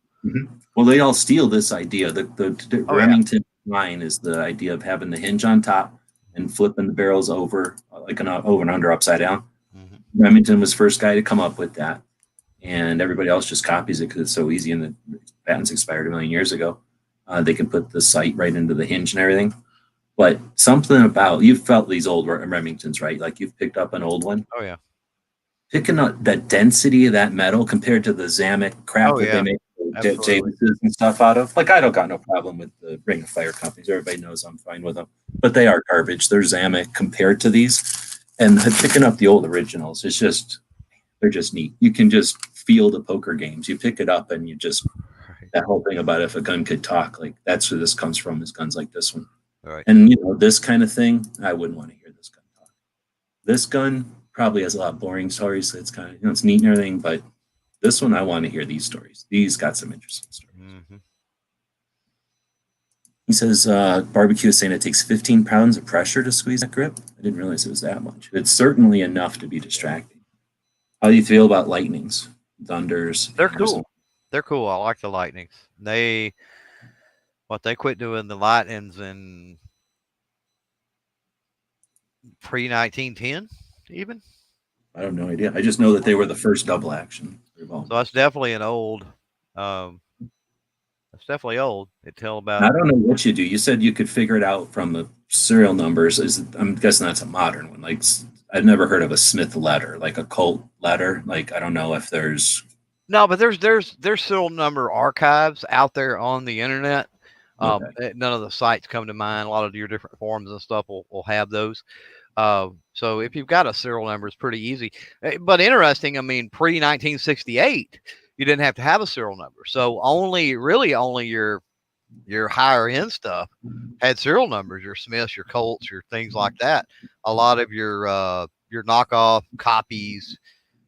Well, they all steal this idea. The Oh yeah. Remington line is the idea of having the hinge on top and flipping the barrels over like an over and under upside down. Hmm. Remington was first guy to come up with that, and everybody else just copies it because it's so easy. And the patents expired a million years ago. They can put the sight right into the hinge and everything. But something about you've felt these old Remingtons, right? Like you've picked up an old one. Oh yeah. Picking up that density of that metal compared to the Zamek crap Oh that they yeah. make Absolutely. Jameses and stuff out of. Like I don't got no problem with the Ring of Fire companies. Everybody knows I'm fine with them, but they are garbage. They're Zamek compared to these, and picking up the old originals is just they're just neat. You can just feel the poker games. You pick it up and you just Right. that whole thing about if a gun could talk. Like that's where this comes from. Is guns like this one, Right. and this kind of thing. I wouldn't want to hear this gun talk. This gun probably has a lot of boring stories. So it's kind of it's neat and everything, but this one I want to hear these stories. These got some interesting stories. Hmm. He says barbecue is saying it takes 15 pounds of pressure to squeeze that grip. I didn't realize it was that much. It's certainly enough to be distracting. How do you feel about lightnings? Thunders. They're Yeah, there's cool. They're cool. I like the lightnings. They quit doing the lightnings in pre 1910 even. I have no idea. I just know that they were the first double action revolver. So that's definitely an old. Um, that's definitely old. It tell I about. don't know what you do. You said you could figure it out from the serial numbers. I'm guessing that's a modern one. Like I've never heard of a Smith letter, like a Colt letter. Like I don't know if there's No, but there's serial number archives out there on the internet. okay. None of the sites come to mind. A lot of your different forums and stuff will have those. So if you've got a serial number, it's pretty easy. But interesting, I mean, pre 1968, you didn't have to have a serial number. So only your higher end stuff had serial numbers. Your Smiths, your Colts, your things like that. A lot of your knockoff copies,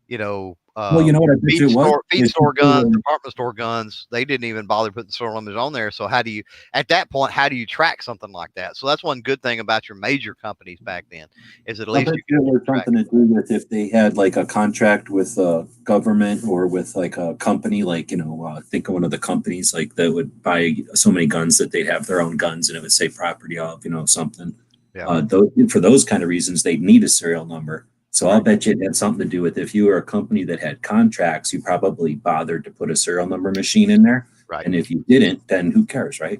you know, Well, you know what I bet you it was? feed store guns, department store guns, they didn't even bother putting serial numbers on there. So at that point, how do you track something like that? So that's one good thing about your major companies back then is at I least bet you you can it was track. something to do with if they had like a contract with a government or with like a company, like, think of one of the companies like that would buy so many guns that they'd have their own guns and it would say property of, something. Yeah. For those kind of reasons, they'd need a serial number. So I'll bet you it had something to do with if you were a company that had contracts, you probably bothered to put a serial number machine in there. Right. And if you didn't, then who cares, right?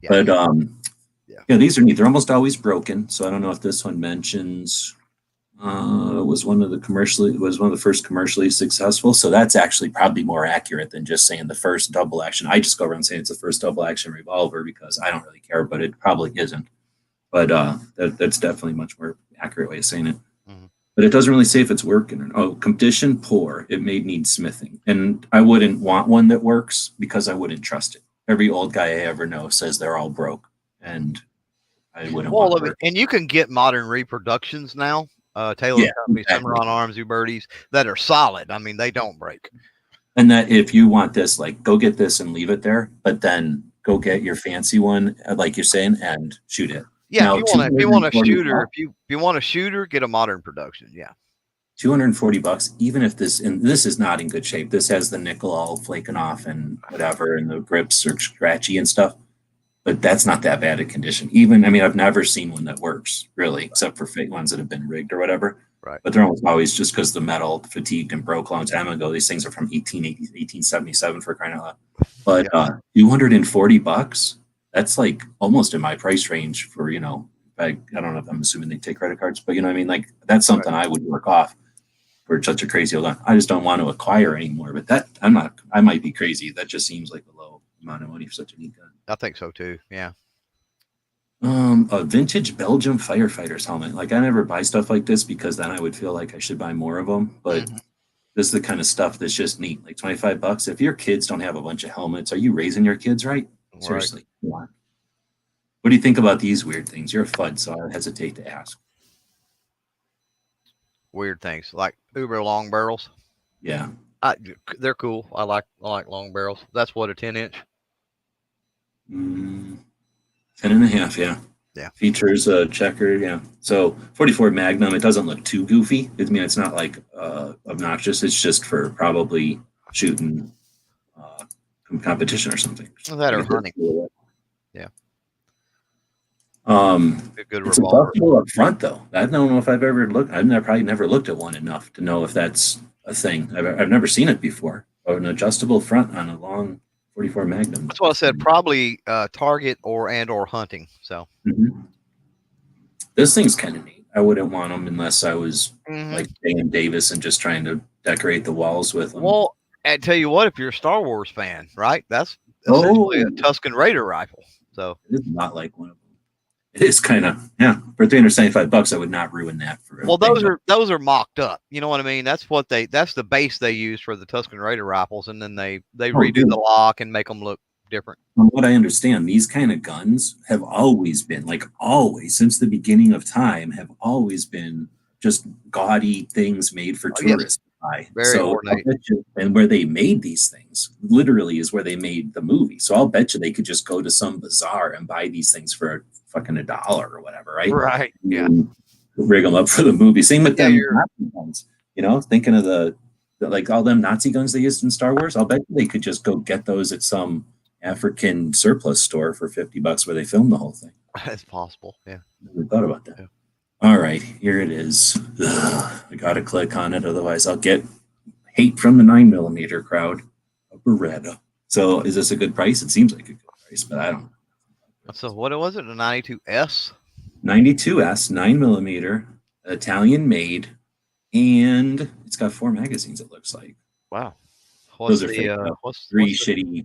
Yeah. But Yeah. these are neat. They're almost always broken. So I don't know if this one mentions was one of the first commercially successful. So that's actually probably more accurate than just saying the first double action. I just go around saying it's the first double action revolver because I don't really care, but it probably isn't. But that's definitely a much more accurate way of saying it. Mm-hmm. But it doesn't really say if it's working. Condition poor. It may need smithing, and I wouldn't want one that works because I wouldn't trust it. Every old guy I ever know says they're all broke, and I wouldn't want to work. And you can get modern reproductions now. Taylor Company, exactly. Cimarron Arms, Ubertis, that are solid. I mean, they don't break. And that if you want this, like, go get this and leave it there, but then go get your fancy one, like you're saying, and shoot it. Yeah, now, if you want a shooter, if you want a shooter, get a modern production. Yeah. $240, even if this is not in good shape. This has the nickel all flaking off and whatever, and the grips are scratchy and stuff. But that's not that bad a condition. I've never seen one that works really, except for fake ones that have been rigged or whatever. Right. But they're almost always just because the metal fatigued and broke a long time ago. These things are from 1877 for crying out loud. But $240, that's like almost in my price range for, I don't know if I'm assuming they take credit cards, but like that's something I would work off for such a crazy old gun. I just don't want to acquire anymore. But I might be crazy. That just seems like a low amount of money for such a neat gun. I think so too. Yeah. A vintage Belgium firefighter's helmet. Like I never buy stuff like this because then I would feel like I should buy more of them. But this is the kind of stuff that's just neat. Like $25. If your kids don't have a bunch of helmets, are you raising your kids right? Seriously. Come on. What do you think about these weird things? You're a FUD, so I hesitate to ask. Weird things like uber long barrels. Yeah. They're cool. I like long barrels. That's what, a 10-inch? 10 and a half, yeah. Yeah. Features a checker, yeah. So 44 Magnum, it doesn't look too goofy. It's not like obnoxious. It's just for probably shooting competition or something. That or hunting. Yeah. A good it's revolver. adjustable up front though. I don't know if I've ever looked. Probably never looked at one enough to know if that's a thing. I've never seen it before. An adjustable front on a long 44 Magnum. That's what I said. Probably target or hunting. So this thing's kind of neat. I wouldn't want them unless I was like Dan Davis and just trying to decorate the walls with them. Well, I tell you what, if you're a Star Wars fan, right? That's essentially a Tuscan Raider rifle. So it is not like one of them. It is kind of for $375. I would not ruin that for. Well, those are mocked up. You know what I mean? That's the base they use for the Tuscan Raider rifles, and then they redo the lock and make them look different. From what I understand, these kind of guns have always been since the beginning of time, have always been just gaudy things made for tourists. Very ornate. And where they made these things literally is where they made the movie. So I'll bet you they could just go to some bazaar and buy these things for fucking $1 or whatever, right? Right. Yeah. Rig them up for the movie. Same with them guns. Thinking of the like all them Nazi guns they used in Star Wars. I'll bet they could just go get those at some African surplus store for $50 where they filmed the whole thing. It's possible. Yeah. Never thought about that. Yeah. All right, here it is. Ugh, I gotta click on it, otherwise I'll get hate from the 9mm crowd. A Beretta. So is this a good price? It seems like a good price, but I don't know. So what was it? A 92S? 92S, 9mm, Italian made, and it's got 4 magazines, it looks like. Wow. Those are fake. Three what's the, shitty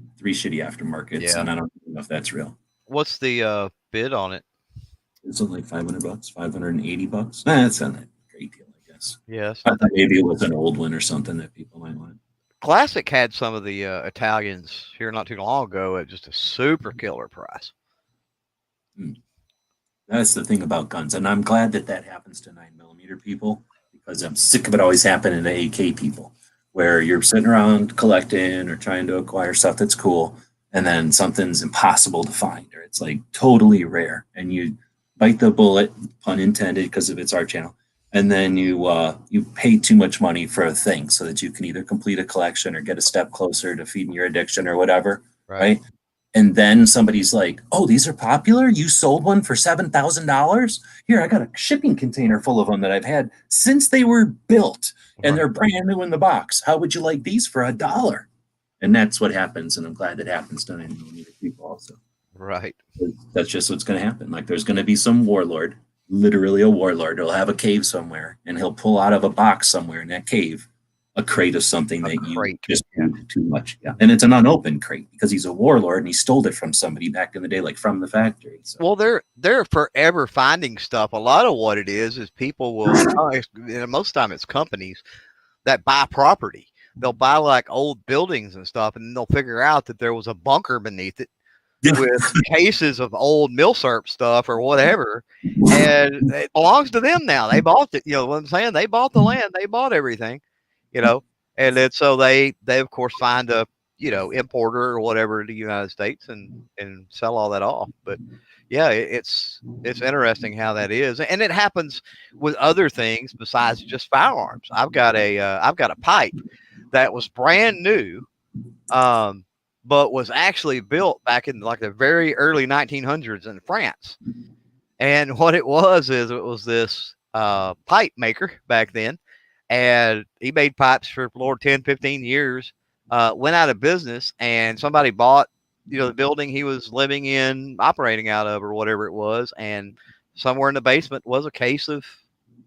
aftermarkets, Yeah. and I don't know if that's real. what's the bid on it? It's only like $500, $580. That's not a great deal, I guess. Yes. I thought maybe it was an old one or something that people might want. Classic had some of the Italians here not too long ago at just a super killer price. That's the thing about guns, and I'm glad that that happens to 9mm people, because I'm sick of it always happening to AK people, where you're sitting around collecting or trying to acquire stuff that's cool, and then something's impossible to find, or it's like totally rare, and you bite the bullet, pun intended, because of it's our channel, and then you pay too much money for a thing so that you can either complete a collection or get a step closer to feeding your addiction or whatever, right? And then somebody's like, "Oh, these are popular. You sold one for $7,000. Here, I got a shipping container full of them that I've had since they were built, and they're brand new in the box. How would you like these for $1?" And that's what happens, and I'm glad that happens to 9mm people also. Right. That's just what's going to happen. Like, there's going to be some warlord, literally a warlord, who'll have a cave somewhere, and he'll pull out of a box somewhere in that cave a crate of something that you just do too much. Yeah. And it's an unopened crate because he's a warlord and he stole it from somebody back in the day, like from the factory. So. Well, they're forever finding stuff. A lot of what it is people will, most of the time it's companies that buy property. They'll buy like old buildings and stuff, and then they'll figure out that there was a bunker beneath it with cases of old milsurp stuff or whatever, and it belongs to them now. They bought it. You know what I'm saying? They bought the land. They bought everything. And then so they of course find a importer or whatever in the United States and sell all that off. But yeah, it's interesting how that is, and it happens with other things besides just firearms. I've got a pipe that was brand new, but was actually built back in like the very early 1900s in France. And what it was is it was this pipe maker back then. And he made pipes for Lord 10, 15 years, went out of business, and somebody bought, the building he was living in, operating out of, or whatever it was. And somewhere in the basement was a case of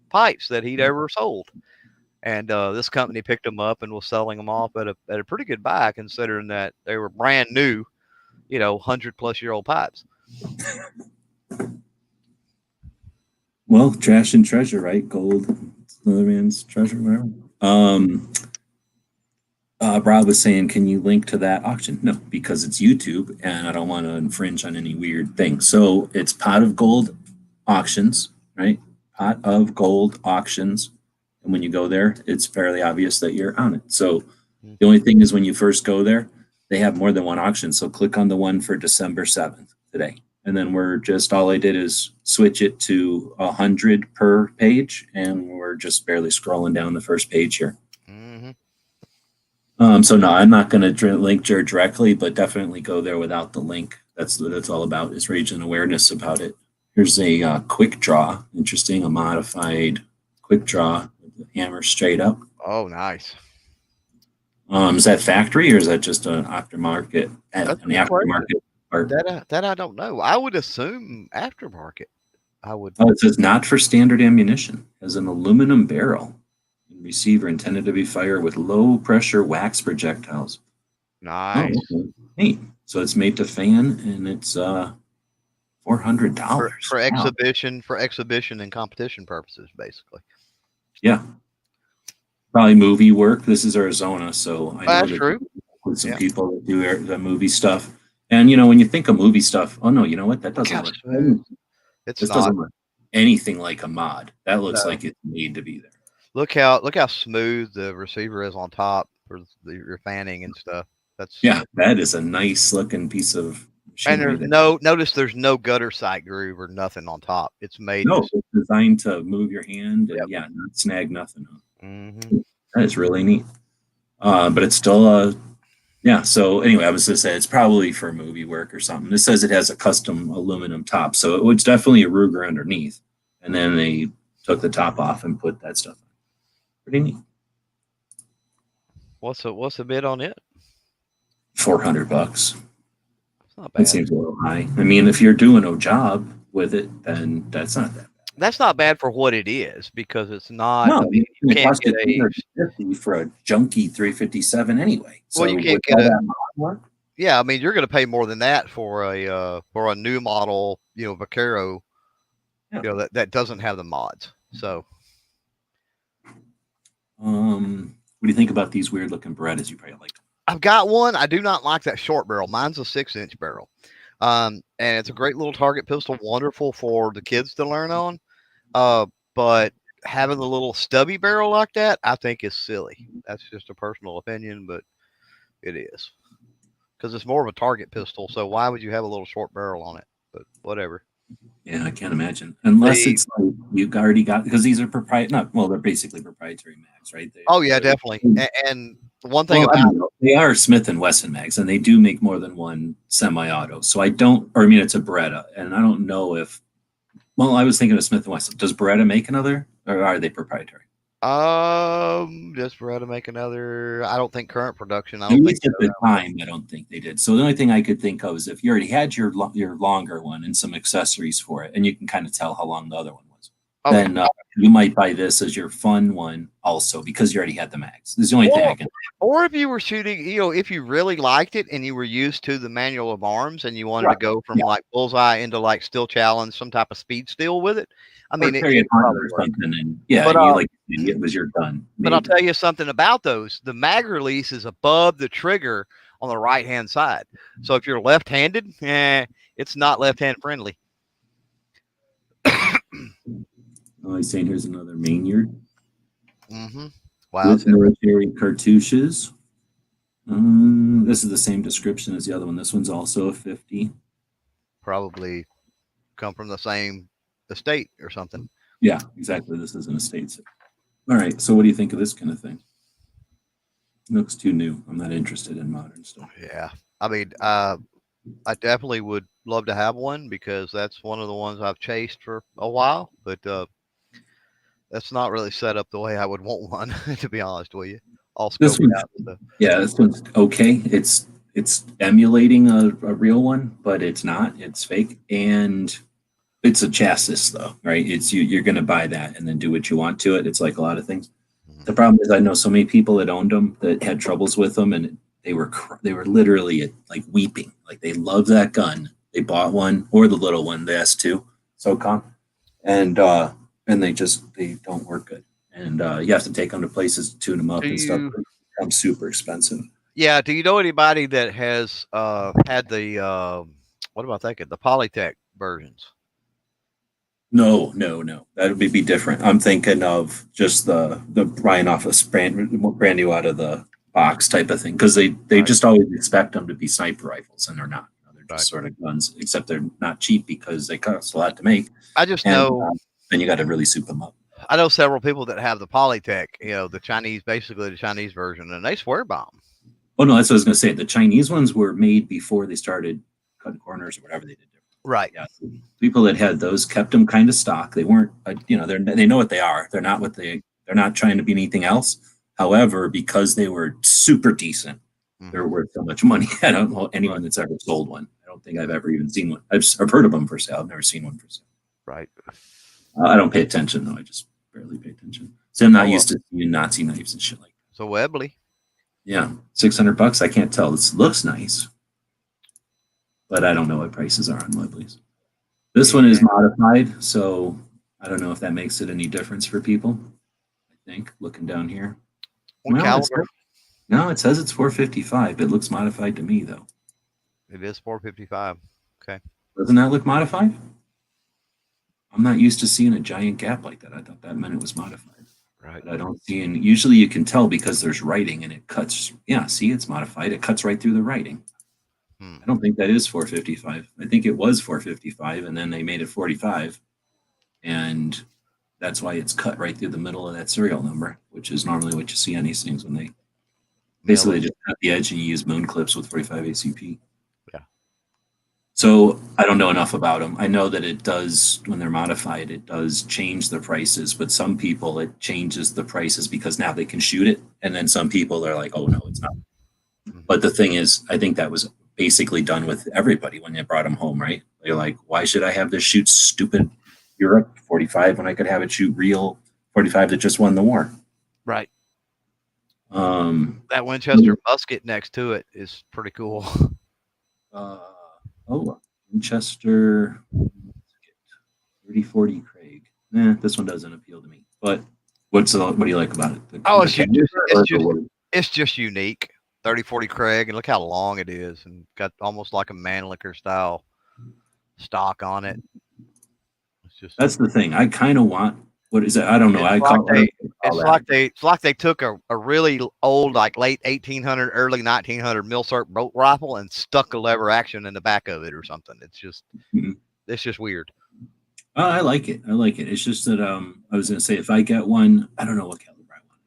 pipes that he'd ever sold. And this company picked them up and was selling them off at a pretty good buy, considering that they were brand new, 100-plus-year-old pipes. Well, trash and treasure, right? Gold, another man's treasure, whatever. Rob was saying, can you link to that auction? No, because it's YouTube, and I don't want to infringe on any weird thing. So it's Pot of Gold Auctions, right? Pot of Gold Auctions. And when you go there, it's fairly obvious that you're on it. So the only thing is when you first go there, they have more than one auction. So click on the one for December 7th today. And then all I did is switch it to 100 per page. And we're just barely scrolling down the first page here. Mm-hmm. So no, I'm not going to link directly, but definitely go there without the link. That's what it's all about, is raising awareness about it. Here's a quick draw. Interesting, a modified quick draw with the hammer straight up. Oh, nice. Is that factory or is that just an aftermarket? Part? That I don't know. I would assume aftermarket. It says not for standard ammunition. Has an aluminum barrel and receiver intended to be fired with low pressure wax projectiles. Nice. Oh, okay. Neat. So it's made to fan, and it's $400 for exhibition and competition purposes, basically. Yeah. Probably movie work. This is Arizona, so I know that's true. With some people that do the movie stuff. And when you think of movie stuff, oh no, you know what? That doesn't look. Doesn't look anything like a mod. That looks like it's made to be there. Look how smooth the receiver is on top for your fanning and stuff. That is a nice looking piece of machinery. And notice there's no gutter sight groove or nothing on top. It's made. No, it's designed to move your hand and not snag nothing up. Mm-hmm. That is really neat. But it's still yeah. So anyway, I was gonna say it's probably for movie work or something. This says it has a custom aluminum top, so it was definitely a Ruger underneath, and then they took the top off and put that stuff on. Pretty neat. What's the bid on it? $400. It's not That bad. seems a little high. I mean, if you're doing a job with it, then that's not that bad. That's not bad for what it is because it's not. No, I mean, you it can't cost get you a 250 for a junky 357 anyway. well, So you with can't get all a that mod work, yeah. I mean, you're going to pay more than that for a new model, Vaquero, yeah. that doesn't have the mods. So What do you think about these weird looking Berettas? You probably like them. I've got one. I do not like that short barrel. Mine's a 6-inch barrel. And it's a great little target pistol, wonderful for the kids to learn on. But having the little stubby barrel like that, I think is silly. That's just a personal opinion, but it is because it's more of a target pistol. So why would you have a little short barrel on it? But whatever. Yeah, I can't imagine. Unless The it's like you've already got, because these are proprietary, not, well, they're basically proprietary mags, right? oh yeah, They're, definitely. And the one thing well, I about don't know. They are Smith and Wesson mags, and they do make more than one semi-auto. So I don't, or I mean, it's a Beretta, and I don't know if, well, I was thinking of Smith and Wesson. Does Beretta make another, or are they proprietary? just for how to make another. I don't think current production. I At don't think least at so. the time, I don't think they did. So the only thing I could think of is if you already had your longer one and some accessories for it, and you can kind of tell how long the other one was, Okay. then you might buy this as your fun one also because you already had the mags. This is the only thing I can. Or if you were shooting, if you really liked it and you were used to the manual of arms and you wanted to Right. go from Yeah. like bullseye into like still challenge, some type of speed still with it, I Or mean, carry a it hunter probably or work. something, and yeah, But and you like it was your gun. but I'll Maybe. tell you something about those. The mag release is above the trigger on the right hand side. So if you're left handed, it's not left hand friendly. Oh, he's saying here's another Maynard Mm-hmm. Wow, with military cartouches. This is the same description as the other one. This one's also a 50. probably come from the same estate or something. Yeah, exactly. This is an estate. All right. So what do you think of this kind of thing? It looks too new. I'm not interested in modern stuff. Yeah. I mean, I definitely would love to have one because that's one of the ones I've chased for a while, but that's not really set up the way I would want one, to be honest with you. All This scoped one, out. So. yeah, this one's okay. It's emulating a real one, but it's not. It's fake, and it's a chassis though, right? It's you're going to buy that and then do what you want to it. It's like a lot of things. The problem is I know so many people that owned them that had troubles with them, and they were literally like weeping, like they love that gun. They bought one or the little one, the S2 SOCOM, and they don't work good, and you have to take them to places to tune them up Do and stuff. you? It becomes super expensive. Yeah. Do you know anybody that has had the what am I thinking? The Polytech versions. No, no, no. That would be different. I'm thinking of just the Ryan office brand new out of the box type of thing because they Right. just always expect them to be sniper rifles and they're not. They're just Right. sort of guns, except they're not cheap because they cost a lot to make, I just and know. then you got to really soup them up. I know several people that have the Polytech, the Chinese, basically the Chinese version, and they swear by them. Oh no, that's what I was going to say. The Chinese ones were made before they started cutting corners or whatever they did. Right. Yeah, people that had those kept them kind of stock. They weren't, they know what they are. They're not they're not trying to be anything else. However, because they were super decent, they're worth so much money. I don't know anyone that's ever sold one. I don't think I've ever even seen one. I've heard of them for sale. I've never seen one for sale. Right. I don't pay attention though. I just barely pay attention. So I'm not used to seeing Nazi knives and shit like that. So Webley. Yeah, $600. I can't tell. This looks nice, but I don't know what prices are on Webley's. This one is modified, so I don't know if that makes it any difference for people. I think looking down here. What caliber? No, it says it's 455. It looks modified to me though. It is 455. Okay. Doesn't that look modified? I'm not used to seeing a giant gap like that. I thought that meant it was modified. Right. But I don't see, and usually you can tell because there's writing and it cuts. Yeah, see, it's modified. It cuts right through the writing. I don't think that is 455. I think it was 455, and then they made it 45, and that's why it's cut right through the middle of that serial number, which is normally what you see on these things when they Basically, just cut the edge and you use moon clips with 45 ACP. Yeah. So I don't know enough about them. I know that it does, when they're modified, it does change the prices, but some people it changes the prices because now they can shoot it. And then some people are like, oh no, it's not. But the thing is, I think that was basically done with everybody when they brought them home, right? They're like, why should I have this shoot stupid Europe 45 when I could have it shoot real 45 that just won the war? Right. Um, That Winchester musket next to it is pretty cool. Winchester 3040 Craig. This one doesn't appeal to me. But what do you like about it? It's just unique. 3040 Craig, and look how long it is, and got almost like a Mannlicher style stock on it. That's the thing. I kind of want. What is it? I don't know. It's like they took a really old, like late 1800, early 1900 Milsurp bolt rifle and stuck a lever action in the back of it or something. It's just weird. I like it. It's just that I was going to say if I get one, I don't know what caliber I want,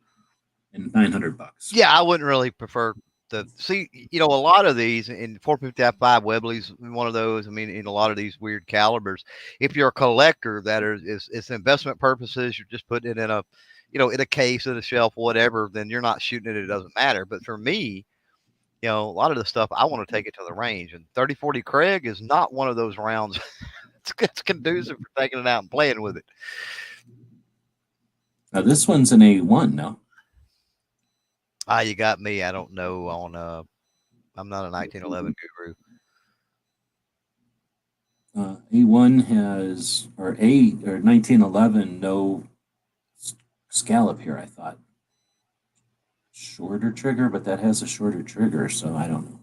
and $900. Yeah, I wouldn't really prefer to see. A lot of these in 450-5 Webley's one of those. I mean, in a lot of these weird calibers, if you're a collector that it's investment purposes, you're just putting it in a, in a case, in a shelf, whatever. Then you're not shooting it. It doesn't matter. But for me, a lot of the stuff I want to take it to the range, and 3040 Craig is not one of those rounds. It's conducive for taking it out and playing with it. Now this one's an A1, no? You got me. I don't know on I'm not a 1911 guru. A1 has or 1911 no scallop here, I thought. Shorter trigger, but that has a shorter trigger, so I don't know.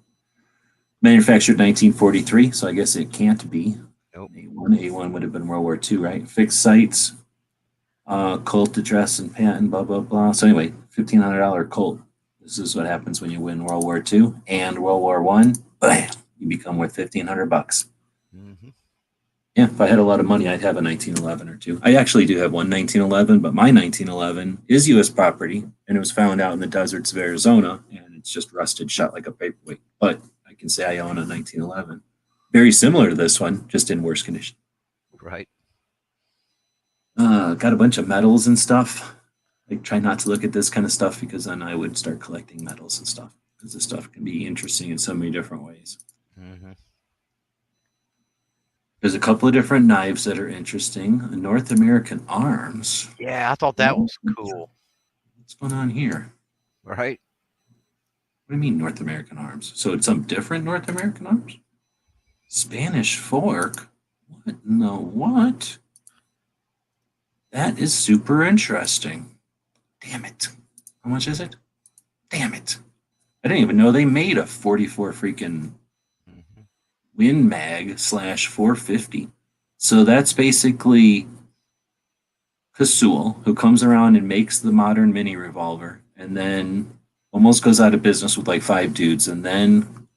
Manufactured 1943, so I guess it can't be. Nope. A1 would have been World War II, right? Fixed sights, Colt address and patent, blah, blah, blah. So anyway, $1,500 Colt. This is what happens when you win World War II and World War I. Bam, you become worth $1,500. Mm-hmm. Yeah, if I had a lot of money, I'd have a 1911 or two. I actually do have one 1911, but my 1911 is U.S. property, and it was found out in the deserts of Arizona, and it's just rusted shut like a paperweight. But I can say I own a 1911. Very similar to this one, just in worse condition. Right. Got a bunch of medals and stuff. I try not to look at this kind of stuff because then I would start collecting medals and stuff because this stuff can be interesting in so many different ways. Mm-hmm. There's a couple of different knives that are interesting. North American Arms. Yeah, I thought that was cool. What's going on here? Right. What do you mean North American Arms? So it's some different North American Arms? Spanish fork? What? No, what? That is super interesting. Damn it. How much is it? Damn it. I didn't even know they made a 44 freaking Win Mag /450. So that's basically Kasul, who comes around and makes the modern mini revolver and then almost goes out of business with like 5 dudes. And then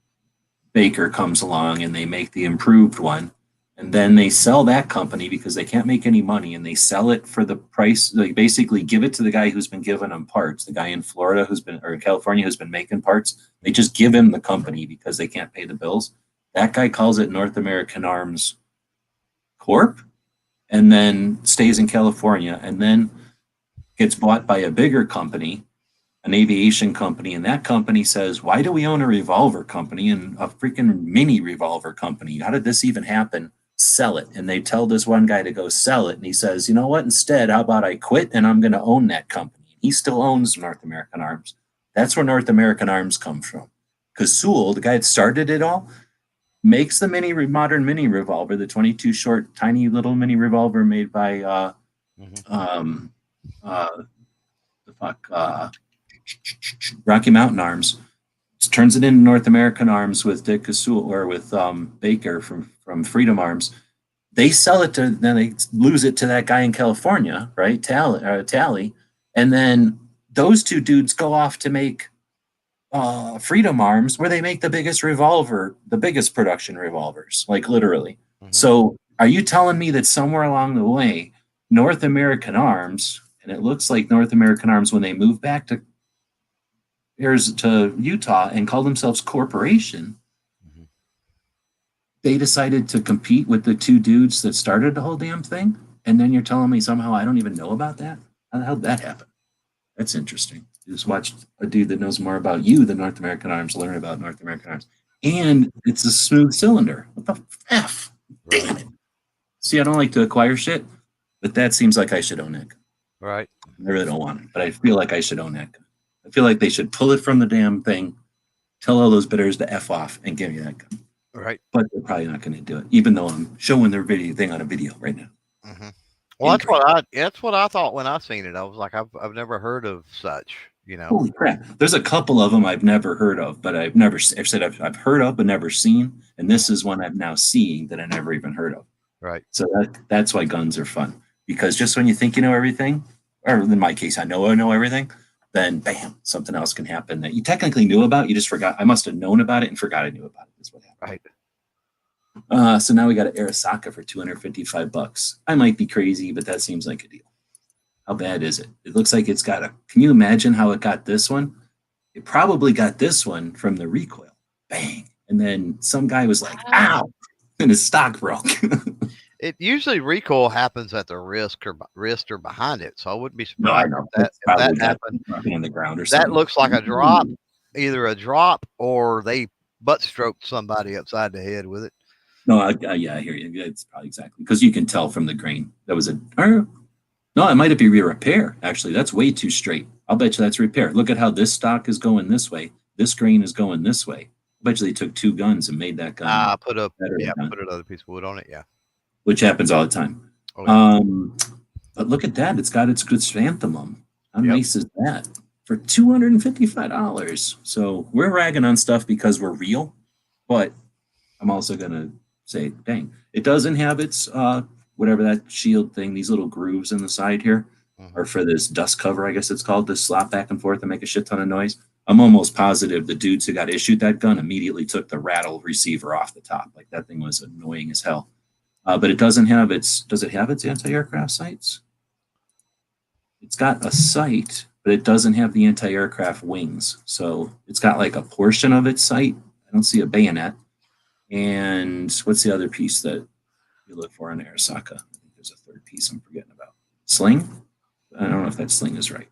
Baker comes along and they make the improved one. And then they sell that company because they can't make any money, and they sell it for the price. They basically give it to the guy who's been giving them parts, the guy in Florida or in California who's been making parts. They just give him the company because they can't pay the bills. That guy calls it North American Arms Corp, and then stays in California, and then gets bought by a bigger company, an aviation company, and that company says, why do we own a revolver company and a freaking mini revolver company? How did this even happen? Sell it. And they tell this one guy to go sell it, and he says, you know what, instead, how about I quit and I'm going to own that company? He still owns North American Arms. That's where North American Arms comes from. Kasul, the guy that started it all, makes the modern mini revolver, the 22 short, tiny little mini revolver made by Rocky Mountain Arms. Turns it into North American Arms with Dick Kasul or with Baker from Freedom Arms. They sell it to, then they lose it to that guy in California, right? Tally. And then those two dudes go off to make Freedom Arms, where they make the biggest production revolvers, like literally. Mm-hmm. So are you telling me that somewhere along the way, North American Arms, and it looks like North American Arms, when they move back to to Utah and call themselves corporation. Mhm. They decided to compete with the two dudes that started the whole damn thing. And then you're telling me somehow I don't even know about that? How the hell did that happen? That's interesting. You just watched a dude that knows more about you than North American Arms learn about North American Arms. And it's a smooth cylinder. What the F? Damn it. See, I don't like to acquire shit, but that seems like I should own it. Right. I really don't want it, but I feel like I should own it. I feel like they should pull it from the damn thing, tell all those bidders to F off and give me that gun. Right. But they're probably not going to do it, even though I'm showing their video thing on a video right now. Mm-hmm. Well, that's what I thought when I seen it. I was like, I've never heard of such. You know. Holy crap! There's a couple of them I've never heard of, but I've heard of but never seen, and this is one I'm now seeing that I never even heard of. Right. So that's why guns are fun, because just when you think you know everything, or in my case, I know everything, then bam, something else can happen that you technically knew about. You just forgot. I must have known about it and forgot I knew about it. Is what happened. Right. So now we got an Arasaka for $255. I might be crazy, but that seems like a deal. How bad is it? It looks like it's got a. Can you imagine how it got this one? It probably got this one from the recoil. Bang. And then some guy was like, ow, and his stock broke. It usually recoil happens at the wrist or behind it, so I wouldn't be No, I surprised know. if that got happened. on the ground or That something. looks like a drop, either a drop or they butt stroked somebody upside the head with it. No, yeah, I hear you. It's probably exactly because you can tell from the grain. That was no, it might be a repair. Actually, that's way too straight. I'll bet you that's repair. Look at how this stock is going this way. This grain is going this way. I bet you they took two guns and made that gun Put better another piece of wood on it. Yeah. which happens all the time. Oh, yeah. But look at that. It's got its good xanthamum. How nice is that? For $255. So we're ragging on stuff because we're real, but I'm also going to say, dang, it doesn't have its, whatever that shield thing, these little grooves in the side here, or for this dust cover, I guess it's called, this slap back and forth and make a shit ton of noise. I'm almost positive the dudes who got issued that gun immediately took the rattle receiver off the top. Like that thing was annoying as hell. But it doesn't have its, does it have its anti-aircraft sights? It's got a sight, but it doesn't have the anti-aircraft wings. So it's got like a portion of its sight. I don't see a bayonet. And what's the other piece that you look for on Arasaka? I think there's a third piece I'm forgetting about. Sling? I don't know if that sling is right.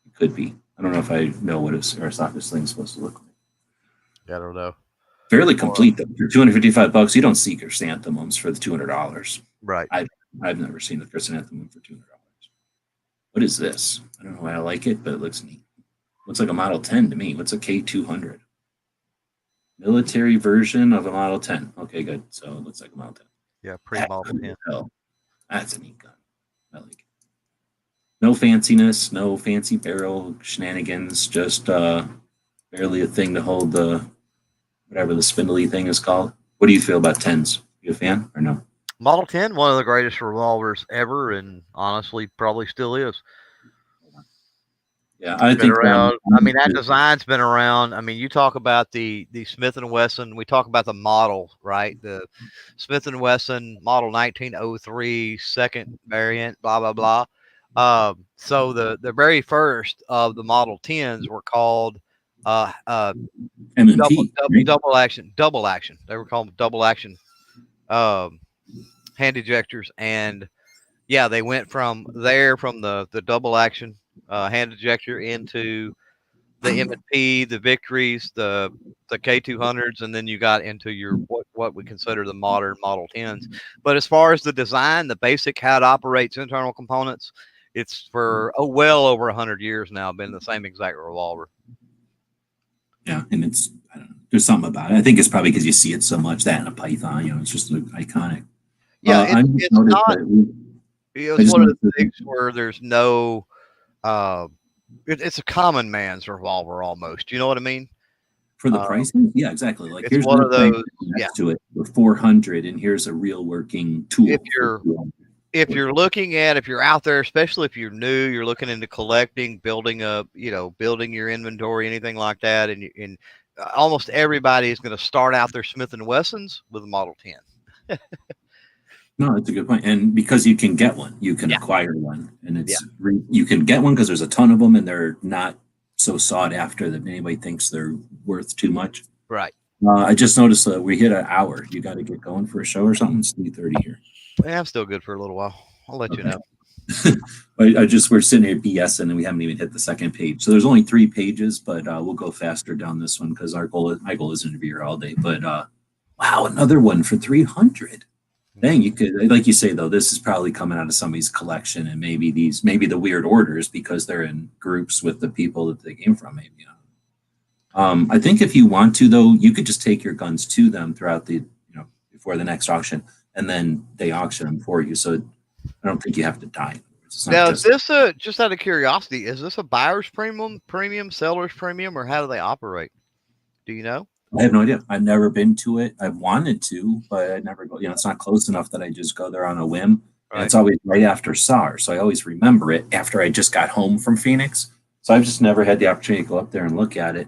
It could be. I don't know if I know what a Arasaka sling is supposed to look like. Yeah, I don't know. Fairly complete though. For $255, you don't see chrysanthemums for the $200. Right. I've never seen a chrysanthemum for $200. What is this? I don't know why I like it, but it looks neat. Looks like a Model 10 to me. What's a K200? Military version of a Model 10. Okay, good. So it looks like a Model 10. Yeah, pre-Model 10. That's a neat gun. I like it. No fanciness, no fancy barrel shenanigans, just barely a thing to hold the whatever the spindly thing is called. What do you feel about 10s? You a fan or no? Model 10, one of the greatest revolvers ever, and honestly, probably still is. Yeah, I think around. I mean, that design's been around. I mean, you talk about the Smith and Wesson. We talk about the model, right? The Smith and Wesson Model 1903 second variant. Blah blah blah. So the very first of the Model 10s were called M&P, double action. They were called double action hand ejectors, and yeah, they went from the double action hand ejector into the M&P, the Victories, the K200s, and then you got into your what we consider the modern Model 10s. But as far as the design, the basic how it operates internal components, it's for well over 100 years now been the same exact revolver. Yeah, and it's I don't know, there's something about it. I think it's probably because you see it so much. That and a Python, it's just iconic. Yeah, it's not. It's one of the things where there's no. It's a common man's revolver almost. You know what I mean? For the pricing, yeah, exactly. Like here's one of those next to it for 400, and here's a real working tool. If you're out there, especially if you're new, you're looking into collecting, building your inventory, anything like that, and almost everybody is going to start out their Smith and Wessons with a Model 10. No, that's a good point. And because you can get one, you can acquire one, and you can get one because there's a ton of them, and they're not so sought after that anybody thinks they're worth too much. Right. I just noticed that we hit an hour. You got to get going for a show or something. It's 3:30 here. Yeah, I'm still good for a little while. I'll let you Okay. know. We're sitting here BSing and we haven't even hit the second page. So there's only 3 pages, but we'll go faster down this one because my goal isn't to be here all day. But wow, another one for 300. Dang, you could, like you say though, this is probably coming out of somebody's collection, and maybe the weird orders because they're in groups with the people that they came from. Maybe. I think if you want to though, you could just take your guns to them throughout before the next auction, and then they auction them for you. So I don't think you have to die. It's not Now, just is this just out of curiosity? Is this a buyer's premium, seller's premium, or how do they operate? Do you know? I have no idea. I've never been to it. I've wanted to, but I never go. It's not close enough that I just go there on a whim. And Right. it's always right after SAR, so I always remember it after I just got home from Phoenix. So I've just never had the opportunity to go up there and look at it.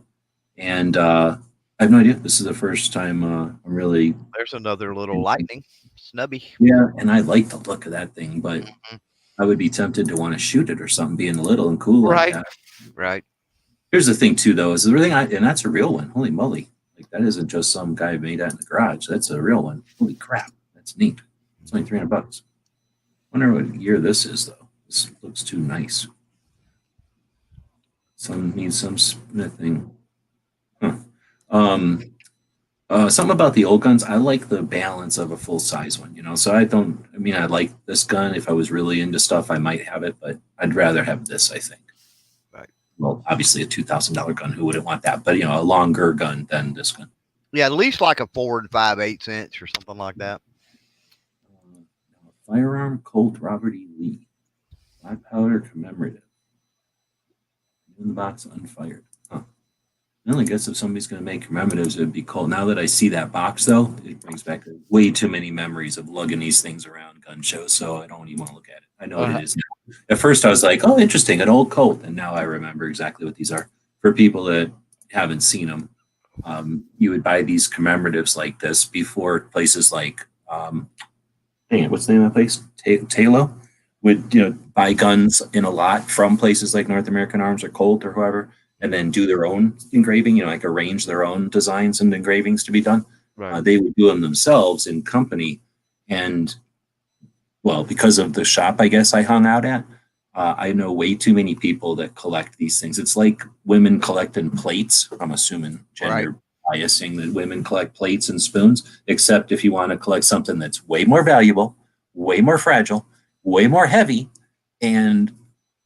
And I have no idea. This is the first time I'm really. There's another little lightning snubby. Yeah, and I like the look of that thing, but Mhm. I would be tempted to want to shoot it or something, being little and cool like Right. that. Right. Here's the thing too, though, is the thing, and that's a real one. Holy moly! Like that isn't just some guy made that in the garage. That's a real one. Holy crap! That's neat. It's only $300. Wonder what year this is, though. This looks too nice. Some needs some smithing. Huh. Something about the old guns. I like the balance of a full size one. So I don't. I mean, I like this gun. If I was really into stuff, I might have it, but I'd rather have this. I think. Right. Well, obviously a $2,000 gun. Who wouldn't want that? But a longer gun than this gun. Yeah, at least like a 4 5/8 inch or something like that. Firearm Colt Robert E. Lee. Black powder commemorative. In the box unfired. Huh. I only guess if somebody's going to make commemoratives, it'd be cool. Now that I see that box, though, it brings back way too many memories of lugging these things around gun shows, so I don't even want to look at it. I know what it is now. At first, I was like, oh, interesting, an old Colt, and now I remember exactly what these are. For people that haven't seen them, you would buy these commemoratives like this before places like, dang it, what's the name of that place? Talo would buy guns in a lot from places like North American Arms or Colt or whoever, and then do their own engraving, like arrange their own designs and engravings to be done. Right. They would do them themselves in company. And, well, because of the shop, I guess, I hung out at, I know way too many people that collect these things. It's like women collecting plates. I'm assuming gender biasing that women collect plates and spoons, except if you want to collect something that's way more valuable, way more fragile, way more heavy, and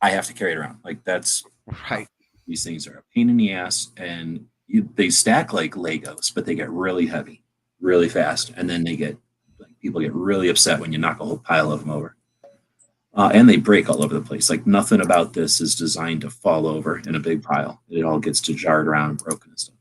I have to carry it around. Like that's Right. These things are a pain in the ass, and they stack like Legos, but they get really heavy, really fast, and then people get really upset when you knock a whole pile of them over. And they break all over the place. Like nothing about this is designed to fall over in a big pile. It all gets to jarred around and broken and stuff.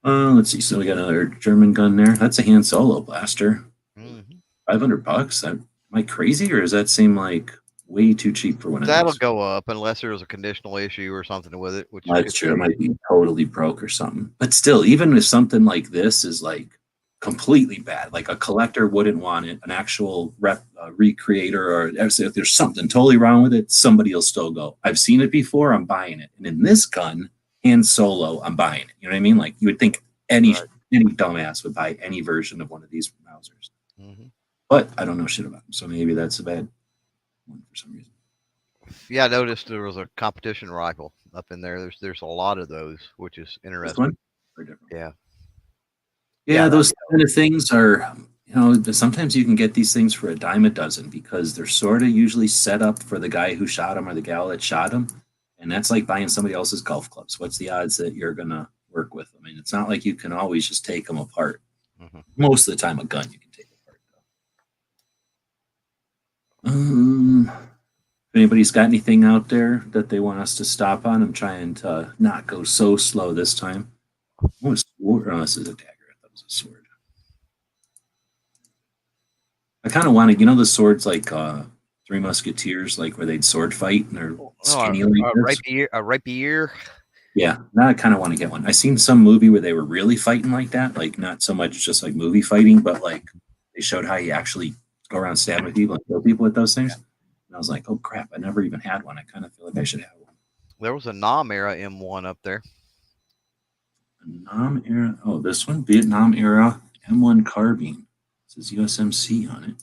Let's see. So we got another German gun there. That's a hand solo blaster. Mhm. $500. Am I crazy, or does that seem like way too cheap for one of That'll these? go up unless there's a conditional issue or something with it. Which That's true. It might be totally broke or something. But still, even if something like this is like completely bad, like a collector wouldn't want it, an actual recreator, or if there's something totally wrong with it, somebody will still go, I've seen it before, I'm buying it. And in this gun, hand solo, I'm buying it. You know what I mean? Like you would think any dumbass would buy any version of one of these Mausers. Mhm. But I don't know shit about them, so maybe that's a bad one for some reason. Yeah, I noticed there was a competition rifle up in there. There's a lot of those, which is This interesting. one? Or different? Yeah. Yeah, those kind of things are, sometimes you can get these things for a dime a dozen because they're sort of usually set up for the guy who shot him or the gal that shot him. And that's like buying somebody else's golf clubs. What's the odds that you're going to work with them? I mean, it's not like you can always just take them apart. Mhm. Most of the time, a gun you can take apart. If anybody's got anything out there that they want us to stop on, I'm trying to not go so slow this time. Oh, a sword. Oh, this is a dagger. I thought it was a sword. I kind of want to, the swords like Three Musketeers, like where they'd sword fight and they're skinny like this. A rapier. Yeah, now I kind of want to get one. I seen some movie where they were really fighting like that, like not so much just like movie fighting, but like they showed how you actually go around stabbing people and kill people with those things. And I was like, oh crap, I never even had one. I kind of feel like I should have one. There was a Nam era M1 up there. Vietnam era. Oh, this one, Vietnam era M1 carbine. It says USMC on it.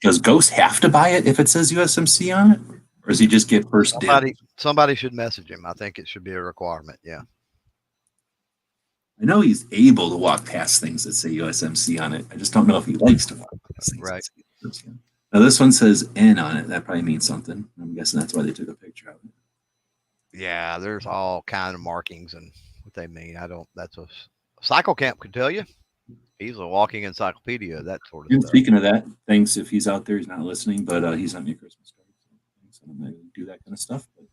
Does Ghost have to buy it if it says USMC on it, or does he just get first dibs? Somebody should message him. I think it should be a requirement. Yeah. I know he's able to walk past things that say USMC on it. I just don't know if he likes to walk past things Right. that say USMC on it. Now this one says N on it. That probably means something. I'm guessing that's why they took a picture of it. Yeah, there's all kind of markings and what they mean. I don't. That's a Cycle Camp could tell you. He's a walking encyclopedia, that sort of And stuff. speaking of that, thanks if he's out there, he's not listening, but he sent me a Christmas card. So thanks, I don't do that kind of stuff. But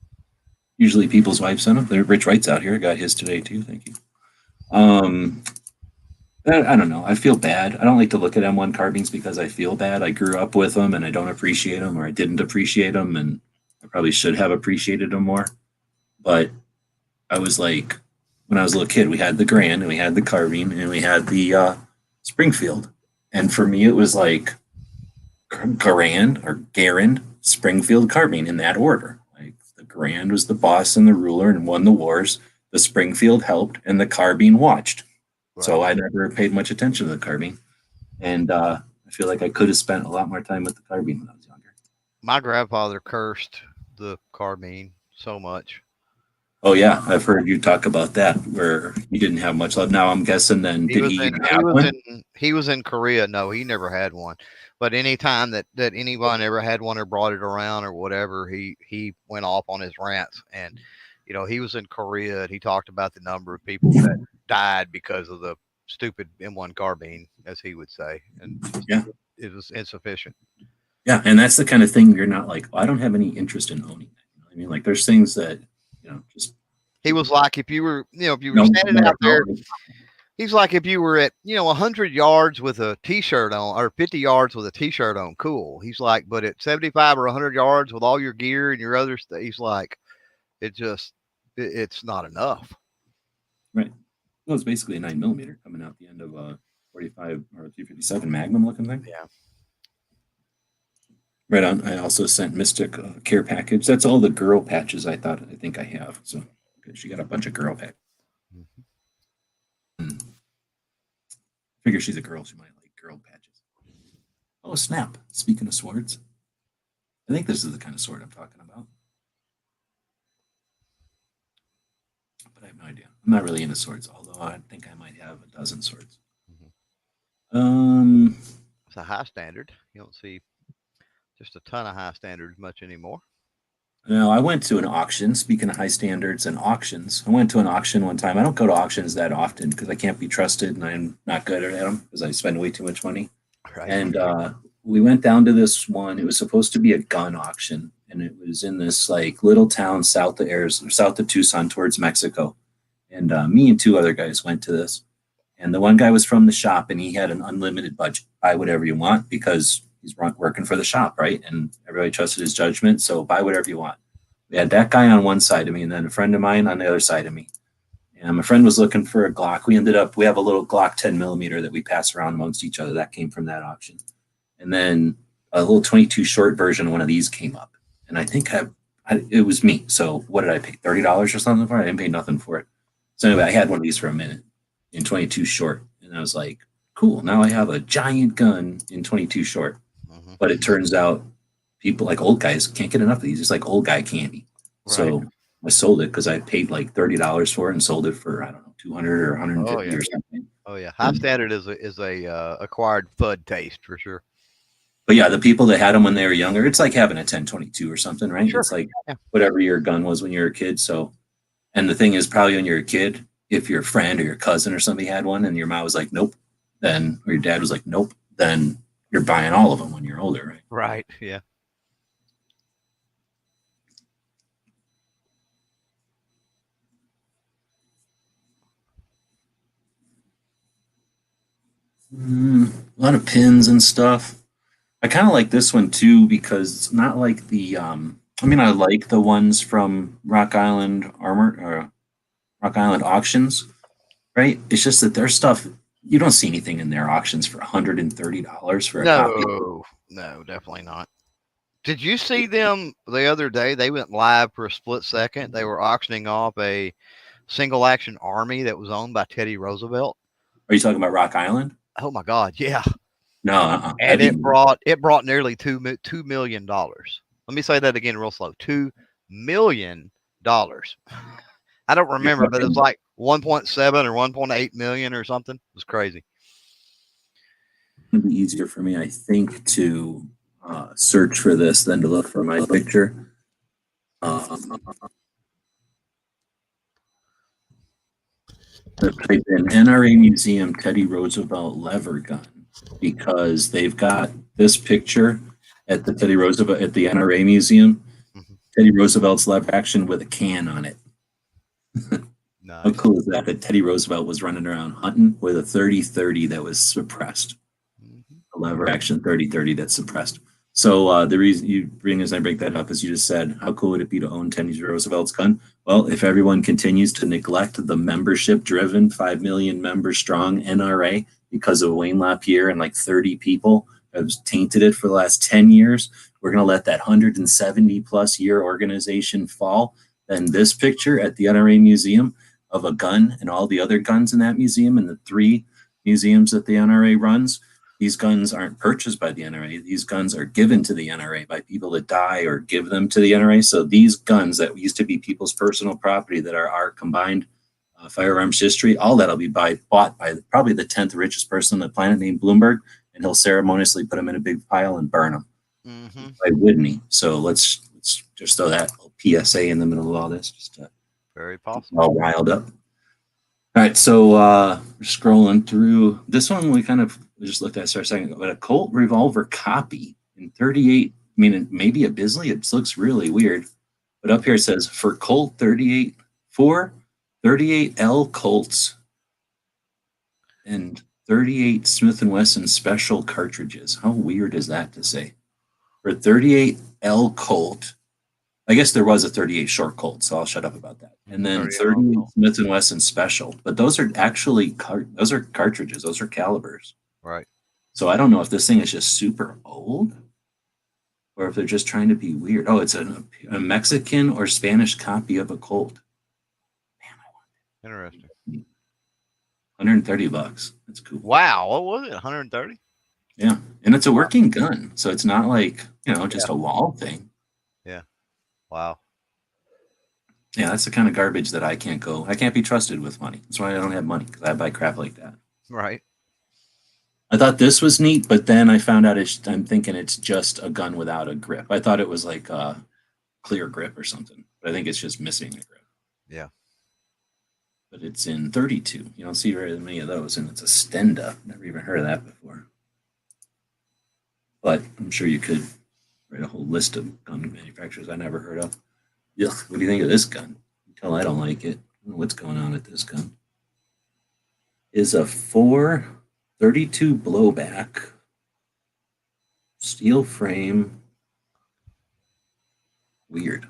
usually people's wives send them. There, Rich Wright's out here. Got his today too. Thank you. I don't know. I feel bad. I don't like to look at M1 carbines because I feel bad. I grew up with them and I don't appreciate them, or I didn't appreciate them, and I probably should have appreciated them more. But I was like, when I was a little kid, we had the Grand and we had the carbine and we had the Springfield. And for me, it was like Garand or Garand, Springfield, carbine in that order. Like the Grand was the boss and the ruler and won the wars. The Springfield helped, and the carbine watched. Right. So I never paid much attention to the carbine, and I feel like I could have spent a lot more time with the carbine when I was younger. My grandfather cursed the carbine so much. Oh yeah, I've heard you talk about that where you didn't have much love. Now I'm guessing then did he even have one? He was in Korea. No, he never had one. But anytime that anyone ever had one or brought it around or whatever, he went off on his rants. And he was in Korea and he talked about the number of people that died because of the stupid M1 carbine, as he would say, and Yeah, it was insufficient. yeah, and that's the kind of thing you're not like, I don't have any interest in owning that. You know what I mean, like there's things that just He was like, if you were no, standing out there, no. he's like, if you were at 100 yards with a t-shirt on or 50 yards with a t-shirt on, cool. He's like, but at 75 or 100 yards with all your gear and your other stuff, he's like, it's not enough. Right. Well, it's basically a 9mm coming out the end of a 45 or 357 Magnum looking thing. Yeah. Right on. I also sent Mystic a care package. That's all the girl patches I think I have. So okay, she got a bunch of girl packs. Mm-hmm. Figure she's a girl. She might like girl patches. Oh, snap. Speaking of swords, I think this is the kind of sword I'm talking about. But I have no idea. I'm not really into swords, although I think I might have a dozen swords. Mm-hmm. It's a high standard. You don't see just a ton of high standards much anymore. No, I went to an auction. Speaking of high standards and auctions, I went to an auction one time. I don't go to auctions that often because I can't be trusted and I'm not good at them because I spend way too much money. Right. And we went down to this one. It was supposed to be a gun auction, and it was in this like little town south of Tucson towards Mexico. And me and two other guys went to this. And the one guy was from the shop, and he had an unlimited budget. Buy whatever you want because he's working for the shop, right? And everybody trusted his judgment, so buy whatever you want. We had that guy on one side of me, and then a friend of mine on the other side of me. And my friend was looking for a Glock. We have a little Glock 10mm that we pass around amongst each other. That came from that auction. And then a little 22 short version of one of these came up. And I think it was me. So what did I pay? $30 or something for it? I didn't pay nothing for it. So anyway, I had one of these for a minute in 22 short. And I was like, cool. Now I have a giant gun in 22 short. Mm-hmm. But it turns out people like old guys can't get enough of these. It's like old guy candy. Right. So I sold it because I paid like $30 for it and sold it for, I don't know, 200 or 150 or something. Oh yeah. High standard is a acquired FUD taste for sure. But yeah, the people that had them when they were younger, it's like having a 1022 or something, right? Sure. It's like whatever your gun was when you were a kid. So, and the thing is, probably when you're a kid, if your friend or your cousin or somebody had one and your mom was like, nope, then, or your dad was like, nope, then you're buying all of them when you're older, right? Right. Yeah. A lot of pins and stuff. I kind of like this one too because it's not like the. I like the ones from Rock Island Rock Island auctions, right? It's just that their stuff you don't see anything in their auctions for $130 for a copy. No, definitely not. Did you see them the other day? They went live for a split second. They were auctioning off a single action army that was owned by Teddy Roosevelt. Are you talking about Rock Island? Oh my God, yeah. No, And it brought nearly $2 million. Let me say that again real slow. $2 million. I don't you're remember, but it was fucking, like 1.7 or 1.8 million or something. It was crazy. it'd be easier for me, I think, to search for this than to look for my picture. Type in NRA Museum Teddy Roosevelt lever gun because they've got this picture at the NRA Museum. Mhm. Teddy Roosevelt's lever action with a can on it. How Nice. cool is that? That Teddy Roosevelt was running around hunting with a 30-30 that was suppressed. Mhm. A lever action 30-30 that's suppressed. So the reason I break that up is you just said, how cool would it be to own Teddy Roosevelt's gun? Well, if everyone continues to neglect the membership-driven 5 million member strong NRA because of Wayne LaPierre and like 30 people have tainted it for the last 10 years, we're going to let that 170 plus year organization fall. Then this picture at the NRA Museum of a gun and all the other guns in that museum and the 3 museums that the NRA runs, these guns aren't purchased by the NRA. These guns are given to the NRA by people that die or give them to the NRA. So these guns that used to be people's personal property that are our combined firearms history, all that'll be bought by probably the 10th richest person on the planet named Bloomberg, and he'll ceremoniously put them in a big pile and burn them. Mm-hmm. Why wouldn't he? So let's just throw that PSA in the middle of all this, just to Very keep possible. all riled up. All right, so we're scrolling through this one. We just looked at for a second ago, but a Colt revolver copy in 38. I mean, maybe a Bisley. It looks really weird, but up here it says for Colt 38 for 38L Colts and 38 Smith and Wesson special cartridges. How weird is that to say? For 38L Colt, I guess there was a 38 short Colt, so I'll shut up about that. And then 38 Smith and Wesson special, but those are actually those are cartridges, those are calibers. Right. So I don't know if this thing is just super old or if they're just trying to be weird. Oh, it's a Mexican or Spanish copy of a Colt. Interesting. $130. That's cool. Wow. What was it? 130? Yeah. And it's a working gun. So it's not like, just a wall thing. Yeah. Wow. Yeah, that's the kind of garbage that I can't be trusted with money. That's why I don't have money, because I buy crap like that. Right. I thought this was neat, but then I found out I'm thinking it's just a gun without a grip. I thought it was like a clear grip or something, but I think it's just missing a grip. Yeah. But it's in 32. You don't see very many of those, and it's a Stenda. Never even heard of that before. But I'm sure you could write a whole list of gun manufacturers I never heard of. Yeah, what do you think of this gun? Until I don't like it. I don't know what's going on with this gun. Is a 432 blowback, steel frame. Weird.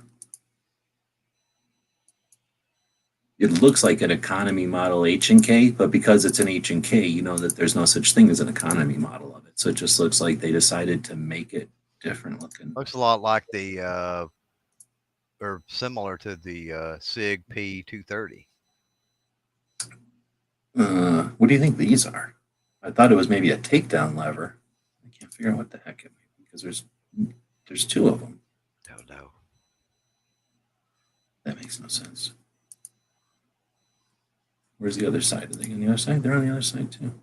It looks like an economy model H&K, but because it's an H&K, you know that there's no such thing as an economy model of it. So it just looks like they decided to make it different looking. Looks a lot like the or similar to the SIG P230. What do you think these are? I thought it was maybe a takedown lever. I can't figure out what the heck it may be because there's 2 of them. Don't know. That makes no sense. Where's the other side? Are they on the other side? They're on the other side too.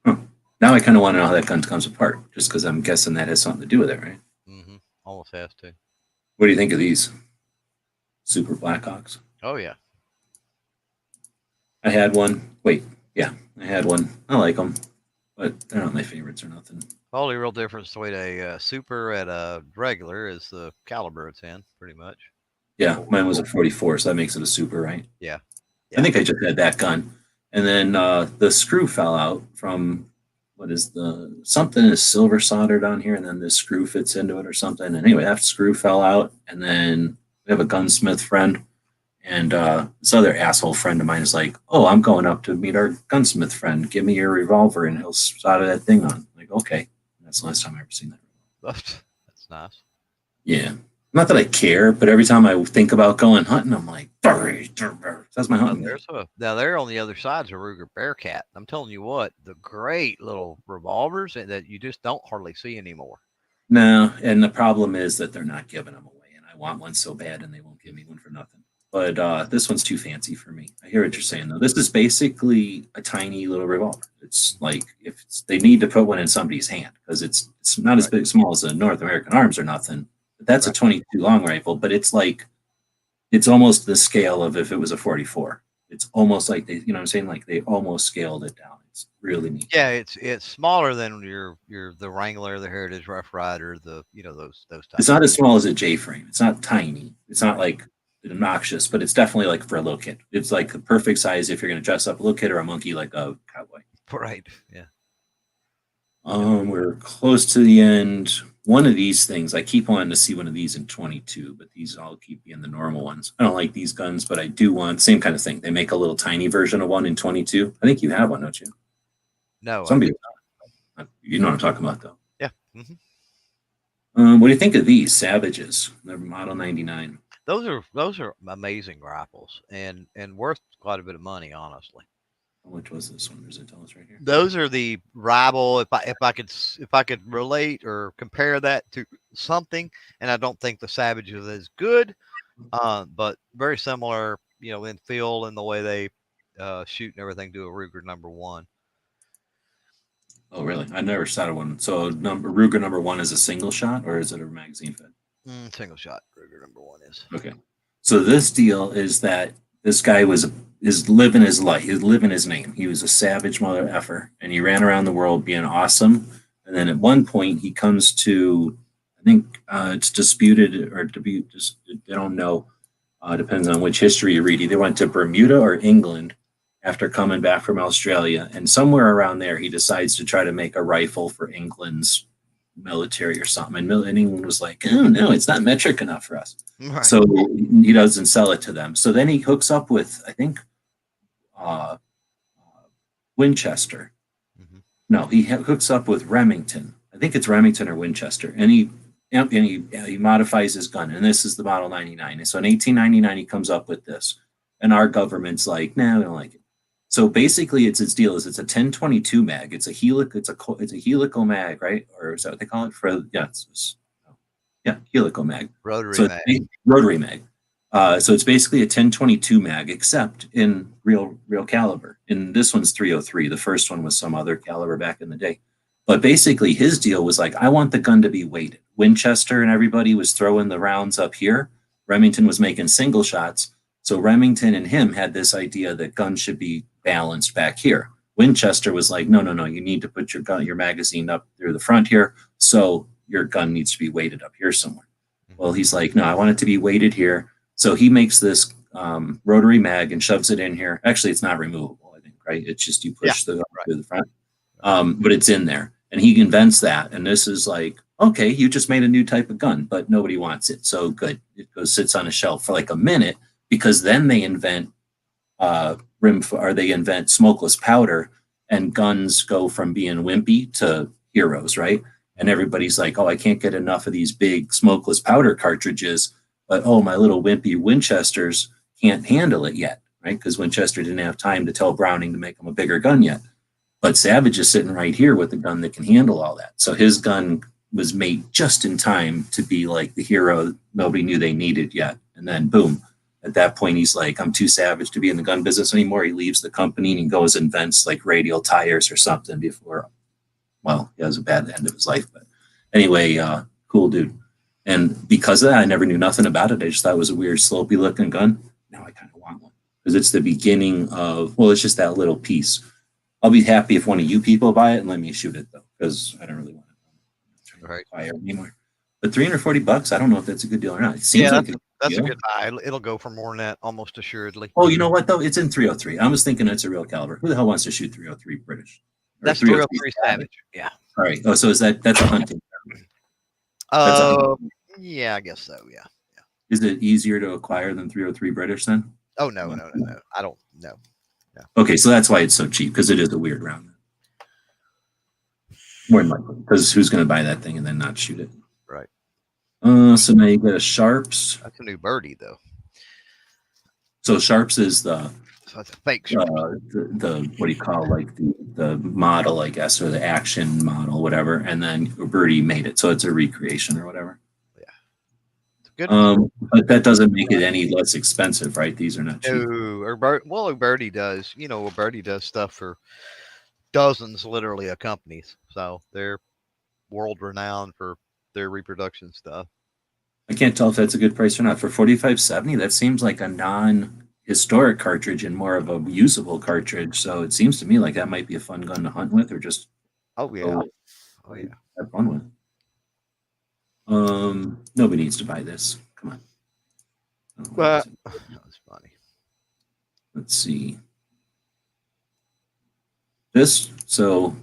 Huh. Now I kind of want to know how that gun comes apart, just because I'm guessing that has something to do with it, right? Mm-hmm. Almost has to. What do you think of these? Super Blackhawks? Oh yeah. I had one. Wait, yeah, I had one. I like them, but they're not my favorites or nothing. Only real difference between a super and a regular is the caliber it's in, pretty much. Yeah, mine was a 44, so that makes it a super, right? Yeah. I think I just had that gun. And then the screw fell out from something is silver soldered on here, and then this screw fits into it or something. And anyway, that screw fell out. And then we have a gunsmith friend, and this other asshole friend of mine is like, "Oh, I'm going up to meet our gunsmith friend. Give me your revolver, and he'll solder that thing on." I'm like, okay, that's the last time I ever seen that. That's nice. Yeah. Not that I care, but every time I think about going hunting, I'm like, that's my hunting gun. Now there on the other side's a Ruger Bearcat. I'm telling you what, the great little revolvers that you just don't hardly see anymore. No, and the problem is that they're not giving them away, and I want one so bad, and they won't give me one for nothing. But this one's too fancy for me. I hear what you're saying, though. This is basically a tiny little revolver. It's like if they need to put one in somebody's hand because it's not as big small as a North American Arms or nothing. But that's a 22 long rifle, but it's like it's almost the scale of if it was a 44. It's almost like they, you know what I'm saying? Like they almost scaled it down. It's really neat. Yeah, it's smaller than your the Wrangler, the Heritage Rough Rider, the those types. It's not as small as a J frame. It's not tiny. It's not like obnoxious, but it's definitely like for a little kid. It's like the perfect size if you're going to dress up a little kid or a monkey like a cowboy. Right. Yeah. We're close to the end. One of these things, I keep wanting to see one of these in 22, but these all keep being the normal ones. I don't like these guns, but I do want same kind of thing. They make a little tiny version of one in 22. I think you have one, don't you? No. Somebody, you know what I'm talking about, though. Yeah. Mm-hmm. What do you think of these Savages? They're Model 99. Those are amazing rifles and worth quite a bit of money, honestly. Which was this one? Does it tell us right here? Those are the rival. If I could relate or compare that to something, and I don't think the Savage is as good, but very similar, in feel and the way they shoot and everything to a Ruger number one. Oh, really? I never shot one. So Ruger number one is a single shot, or is it a magazine fed? Single shot Ruger number one is. Okay. So this deal is that this guy is living his life. He's living his name. He was a savage mother effer, and he ran around the world being awesome. And then at one point, he comes to, I think it's disputed or just I don't know. Depends on which history you read. Either went to Bermuda or England after coming back from Australia, and somewhere around there, he decides to try to make a rifle for England's military or something. And England was like, oh no, it's not metric enough for us. Right. So he doesn't sell it to them. So then he hooks up with, I think, Winchester. Mm-hmm. No, he hooks up with Remington. I think it's Remington or Winchester, and he modifies his gun. And this is the Model 99. And so in 1899, he comes up with this, and our government's like, nah, we don't like it. So basically, its deal is it's a 1022 mag. It's a helical mag, right? Or is that what they call it? Helical mag. Rotary mag. Rotary mag. So it's basically a 1022 mag, except in real caliber. And this one's 303. The first one was some other caliber back in the day. But basically, his deal was like, I want the gun to be weighted. Winchester and everybody was throwing the rounds up here. Remington was making single shots. So Remington and him had this idea that guns should be balanced back here. Winchester was like, no, you need to put your magazine up through the front here. So your gun needs to be weighted up here somewhere. Well, he's like, no, I want it to be weighted here. So he makes this rotary mag and shoves it in here. Actually, it's not removable, I think, right? It's just you push the gun through the front. But it's in there. And he invents that. And this is like, okay, you just made a new type of gun, but nobody wants it. So good. It sits on a shelf for like a minute, because then they invent they invent smokeless powder, and guns go from being wimpy to heroes, right? And everybody's like, oh, I can't get enough of these big smokeless powder cartridges, but oh, my little wimpy Winchesters can't handle it yet, right? Because Winchester didn't have time to tell Browning to make him a bigger gun yet. But Savage is sitting right here with a gun that can handle all that. So his gun was made just in time to be like the hero nobody knew they needed yet. And then boom, at that point, he's like, I'm too savage to be in the gun business anymore. He leaves the company and he goes and invents like radial tires or something before, well, he has a bad end of his life. But anyway, cool dude. And because of that, I never knew nothing about it. I just thought it was a weird, slopey looking gun. Now I kind of want one because it's the beginning of, well, it's just that little piece. I'll be happy if one of you people buy it and let me shoot it, though, because I don't really want to buy it anymore. But $340, I don't know if that's a good deal or not. It seems like that's a good buy. It'll go for more than that, almost assuredly. Oh, you know what, though? It's in 303. I was thinking it's a real caliber. Who the hell wants to shoot 303 British? That's 303 Savage. Yeah. All right. Oh, so that's a hunting. Yeah, I guess so. Yeah. Is it easier to acquire than 303 British then? Oh, no. I don't know. No. Okay, so that's why it's so cheap, because it is a weird round. More than likely, because who's going to buy that thing and then not shoot it? Right. So now you got a Sharps. That's a new birdie though. So Sharps is So that's a fake sharp. the what do you call, like the model, I guess, or the action model, whatever. And then Birdie made it, so it's a recreation or whatever. Yeah, it's a good one. But that doesn't make it any less expensive, right? These are not cheap. No, or well, Birdie does. You know, Birdie does stuff for dozens, literally, of companies. So they're world renowned for their reproduction stuff. I can't tell if that's a good price or not. For 4570, that seems like a non-historic cartridge and more of a usable cartridge. So it seems to me like that might be a fun gun to hunt with or just Oh yeah, go oh yeah. have fun with. Nobody needs to buy this. Come on. But that's funny. Let's see. This, so,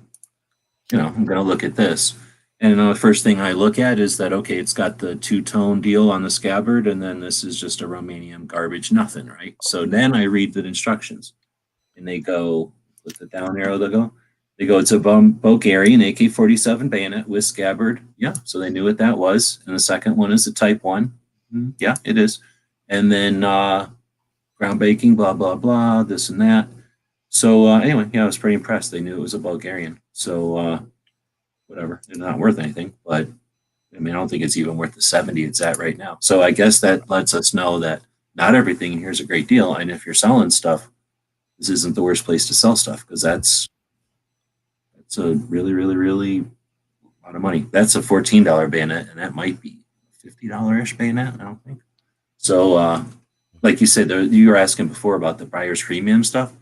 I'm going to look at this. And the first thing I look at is that, okay, it's got the two-tone deal on the scabbard, and then this is just a Romanian garbage, nothing, right? So then I read the instructions, and they go, with the down arrow, they go, it's a Bulgarian AK-47 bayonet with scabbard. Yeah, so they knew what that was. And the second one is a Type 1. Yeah, it is. And then ground baking, blah, blah, blah, this and that. So anyway, yeah, I was pretty impressed. They knew it was a Bulgarian. So whatever, it's not worth anything, but I mean, I don't think it's even worth the 70 it's at right now. So I guess that lets us know that not everything in here is a great deal. And if you're selling stuff, this isn't the worst place to sell stuff, because that's a really, really, really lot of money. That's a $14 bayonet, and that might be a $50-ish bayonet, I don't think. So like you said, you were asking before about the buyer's premium stuff.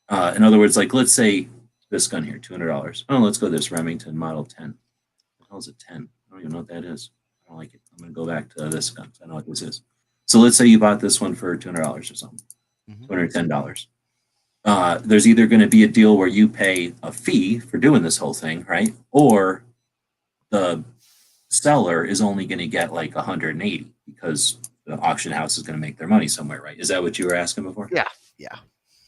In other words, like, let's say this gun here, $200. Oh, let's go this Remington Model 10. What the hell is a 10? I don't even know what that is. I don't like it. I'm going to go back to this gun. I know what this is. So let's say you bought this one for $200 or something, $210. There's either going to be a deal where you pay a fee for doing this whole thing, right? Or the seller is only going to get like 180 because the auction house is going to make their money somewhere, right? Is that what you were asking before? Yeah, yeah.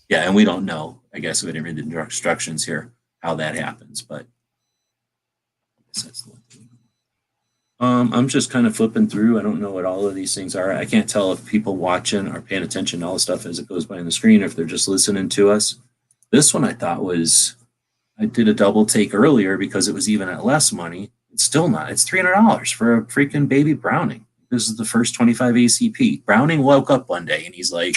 Yeah, and we don't know. I guess we didn't read the instructions here how that happens, but I guess that's the one thing. I'm just kind of flipping through. I don't know what all of these things are. I can't tell if people watching are paying attention to all the stuff as it goes by on the screen, or if they're just listening to us. This one I thought was, I did a double take earlier because it was even at less money. It's still not. It's $300 for a freaking baby Browning. This is the first 25 ACP. Browning woke up one day and he's like,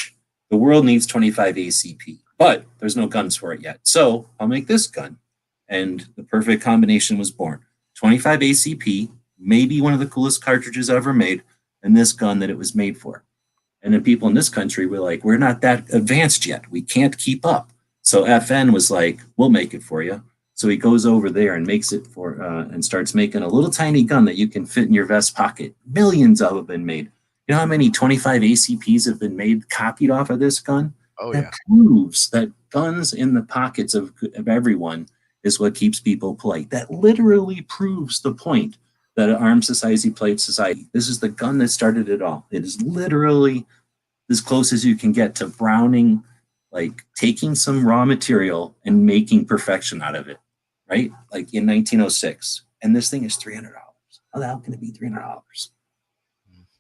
the world needs 25 ACP, but there's no guns for it yet. So I'll make this gun. And the perfect combination was born. 25 ACP, maybe one of the coolest cartridges ever made, and this gun that it was made for. And then people in this country were like, we're not that advanced yet. We can't keep up. So FN was like, we'll make it for you. So he goes over there and makes it for, and starts making a little tiny gun that you can fit in your vest pocket. Millions of them have been made. You know how many 25 ACPs have been made, copied off of this gun? Oh, that yeah. proves that guns in the pockets of everyone is what keeps people polite. That literally proves the point that an armed society, polite society. This is the gun that started it all. It is literally as close as you can get to Browning, like taking some raw material and making perfection out of it, right? Like in 1906. And this thing is $300. How the hell can it be $300?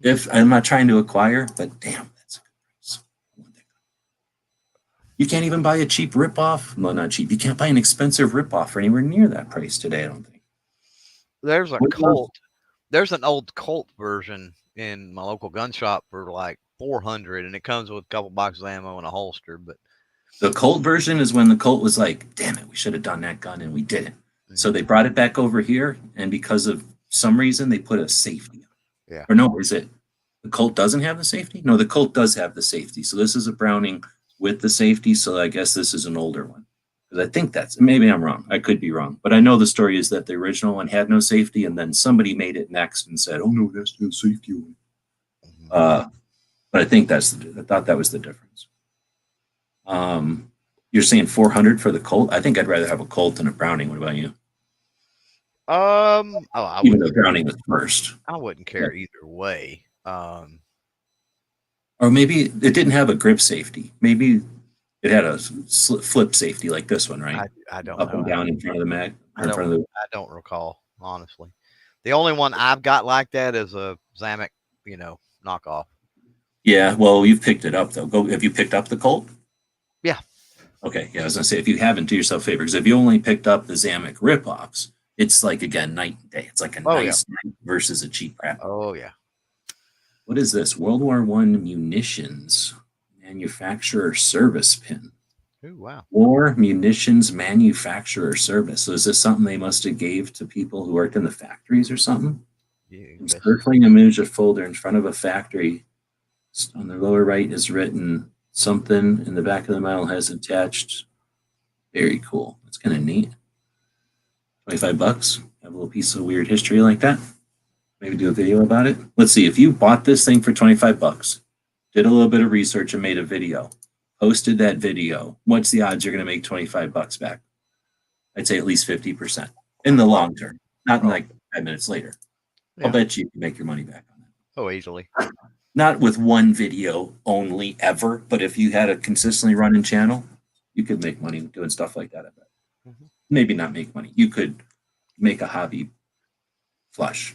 If I'm not trying to acquire, but damn, that's a good price. You can't even buy a cheap ripoff. Well, not cheap. You can't buy an expensive ripoff for anywhere near that price today, I don't think. There's a Colt. There's an old Colt version in my local gun shop for like 400, and it comes with a couple boxes of ammo and a holster. But the Colt version is when the Colt was like, damn it, we should have done that gun, and we didn't. So they brought it back over here, and because of some reason, they put a safety on it. Yeah. Or no, is it the Colt doesn't have the safety? No, the Colt does have the safety. So this is a Browning with the safety. So I guess this is an older one. Because I think maybe I'm wrong. I could be wrong. But I know the story is that the original one had no safety, and then somebody made it next and said, oh, no, that's the safety one. But I think I thought that was the difference. You're saying 400 for the Colt? I think I'd rather have a Colt than a Browning. What about you? Even though Browning was first. I wouldn't care either way. Or maybe it didn't have a grip safety. Maybe it had a flip safety like this one, right? I don't Up know. and down in front of the mag. I don't recall, honestly. The only one I've got like that is a Zamek, knockoff. Yeah, well, you've picked it up though. Have you picked up the Colt? Yeah. Okay, yeah, I was gonna say if you haven't, do yourself a favor because if you only picked up the Zamek ripoffs, it's like again night and day. It's like a Oh, yeah. nice night versus a cheap crap. Oh, yeah. What is this? World War One munitions manufacturer service pin. Ooh, wow. War munitions manufacturer service. So is this something they must have gave to people who worked in the factories or something? Yeah, Encircling image of folder in front of a factory. On the lower right is written something. In the back of the medal has attached. Very cool. That's kind of neat. $25. Have a little piece of weird history like that. Maybe do a video about it. Let's see. If you bought this thing for $25, did a little bit of research and made a video, posted that video, what's the odds you're going to make $25 back? I'd say at least 50% in the long term, not in like 5 minutes later. Yeah. I'll bet you can make your money back on that. Oh, easily. Not with one video only ever, but if you had a consistently running channel, you could make money doing stuff like that. I bet. Mm-hmm. Maybe not make money. You could make a hobby flush.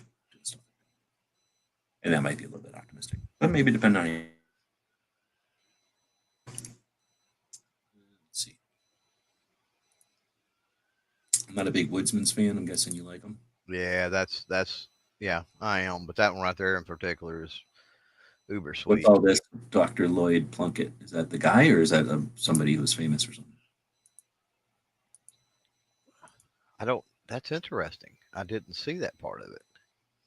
And that might be a little bit optimistic, but maybe depend on you. Let's see. I'm not a big Woodsman's fan. I'm guessing you like them. Yeah, yeah, I am. But that one right there in particular is uber sweet. What's all this, Dr. Lloyd Plunkett? Is that the guy, or is that somebody who's famous or something? That's interesting. I didn't see that part of it.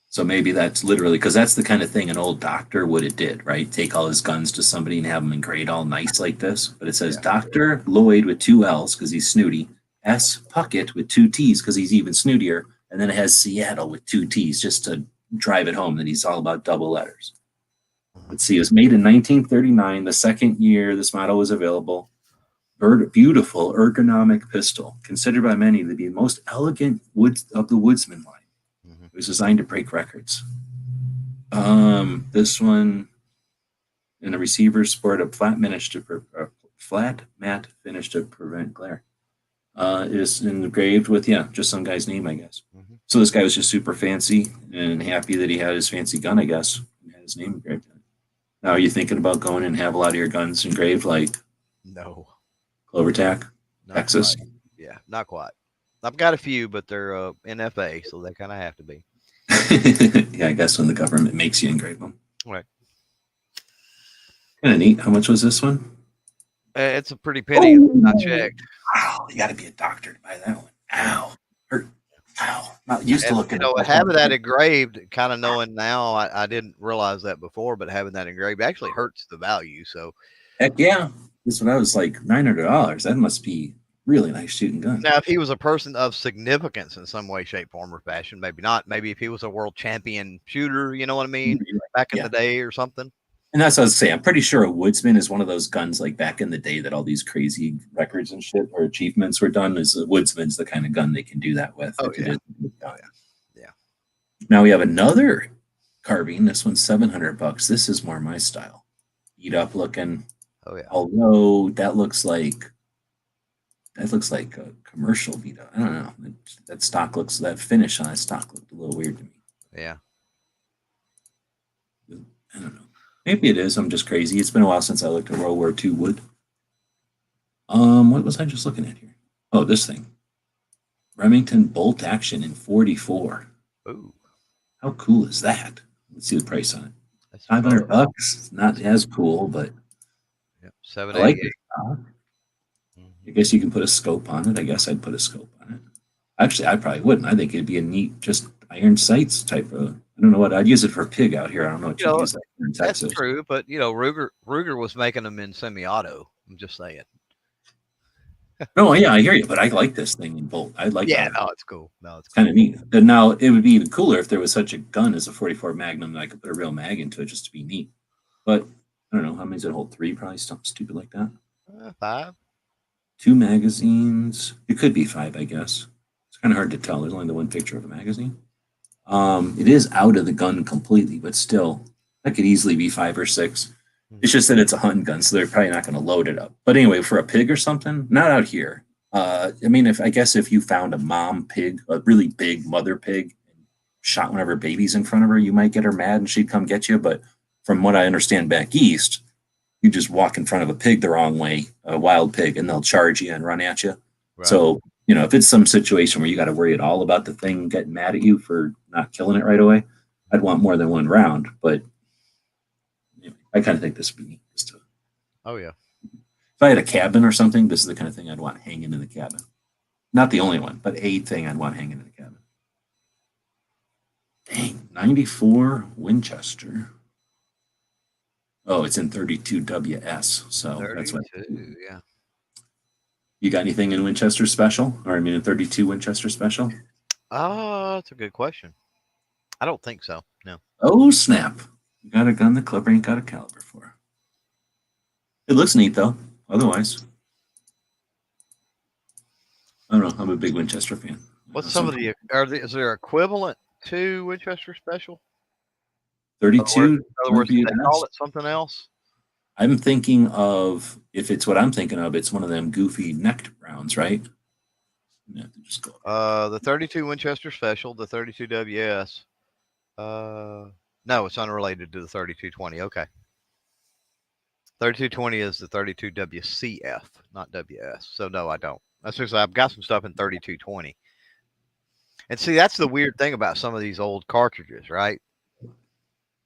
So maybe that's literally because that's the kind of thing an old doctor would have did, right? Take all his guns to somebody and have them engraved all nice like this. But it says Dr. Lloyd with 2 L's because he's snooty, S. Puckett with 2 T's because he's even snootier, and then it has Seattle with 2 T's just to drive it home that he's all about double letters. Let's see, it was made in 1939, the second year this model was available. Beautiful ergonomic pistol, considered by many to be the most elegant of the Woodsman line. It was designed to break records. This one in the receiver sport a flat matte finish to prevent glare. It is engraved with just some guy's name, I guess. Mm-hmm. So this guy was just super fancy and happy that he had his fancy gun, I guess, and had his name engraved on it. Now, are you thinking about going and have a lot of your guns engraved like? No. Clovertac, Texas. Quite. Yeah, not quite. I've got a few, but they're NFA, so they kind of have to be. Yeah, I guess when the government makes you engrave them. Right. Kind of neat. How much was this one? It's a pretty penny. I checked. Wow, you got to be a doctor to buy that one. Ow, hurt. Ow. Not used to looking. Having that engraved, kind of knowing now, I didn't realize that before, but having that engraved actually hurts the value. So. Heck yeah. This one I was like $900. That must be really nice shooting gun. Now, if he was a person of significance in some way, shape, form, or fashion, maybe not. Maybe if he was a world champion shooter, you know what I mean? Back in the day or something. And that's what I was saying. I'm pretty sure a Woodsman is one of those guns like back in the day that all these crazy records and shit or achievements were done. Is a Woodsman's the kind of gun they can do that with. Oh, yeah. Yeah. Now we have another carbine. This one's $700. This is more my style. Eat up looking. Oh, yeah. Although that looks like a commercial Vita. I don't know. That finish on that stock looked a little weird to me. Yeah. I don't know. Maybe it is. I'm just crazy. It's been a while since I looked at World War II wood. What was I just looking at here? Oh, this thing. Remington bolt action in 44. Ooh. How cool is that? Let's see the price on it. That's $500. Not as cool, but I like it. I guess you can put a scope on it. I guess I'd put a scope on it. Actually, I probably wouldn't. I think it'd be a neat, just iron sights type of. I don't know what I'd use it for a pig out here. I don't know what you'd use that for in Texas. That's true, but Ruger was making them in semi-auto. I'm just saying. No, yeah, I hear you, but I like this thing in bolt. I like. Yeah, no, it's cool. No, it's kind of neat. And now it would be even cooler if there was such a gun as a 44 Magnum that I could put a real mag into it just to be neat. But I don't know how many does it hold? 3, probably something stupid like that. 5. 2 magazines. It could be 5, I guess. It's kind of hard to tell. There's only the one picture of a magazine. It is out of the gun completely, but still, that could easily be 5 or 6. It's just that it's a hunting gun, so they're probably not going to load it up. But anyway, for a pig or something, not out here. I mean, if you found a mom pig, a really big mother pig, and shot one of her babies in front of her, you might get her mad and she'd come get you. But from what I understand back east, you just walk in front of a pig the wrong way, a wild pig, and they'll charge you and run at you. Right. So, you know, if it's some situation where you got to worry at all about the thing getting mad at you for not killing it right away, I'd want more than one round. But anyway, I kind of think this would be neat. Oh, yeah. If I had a cabin or something, this is the kind of thing I'd want hanging in the cabin. Not the only one, but a thing I'd want hanging in the cabin. Dang, 94 Winchester. Oh, it's in 32 WS. So 32, that's what. yeah. You got anything in Winchester special? Or I mean, in 32 Winchester special? That's a good question. I don't think so. No. Oh, snap. You got a gun the clipper ain't got a caliber for. It looks neat, though. Otherwise, I don't know. I'm a big Winchester fan. What's some of the, is there equivalent to Winchester Special? 32? In other words, they call it something else? I'm thinking of, if it's what I'm thinking of, it's one of them goofy necked rounds, right? Just go. The 32 Winchester Special, the 32 WS. No, it's unrelated to the 3220. Okay. 3220 is the 32 WCF, not WS. So no, I don't. That's just, I've got some stuff in 3220. And see, that's the weird thing about some of these old cartridges, right?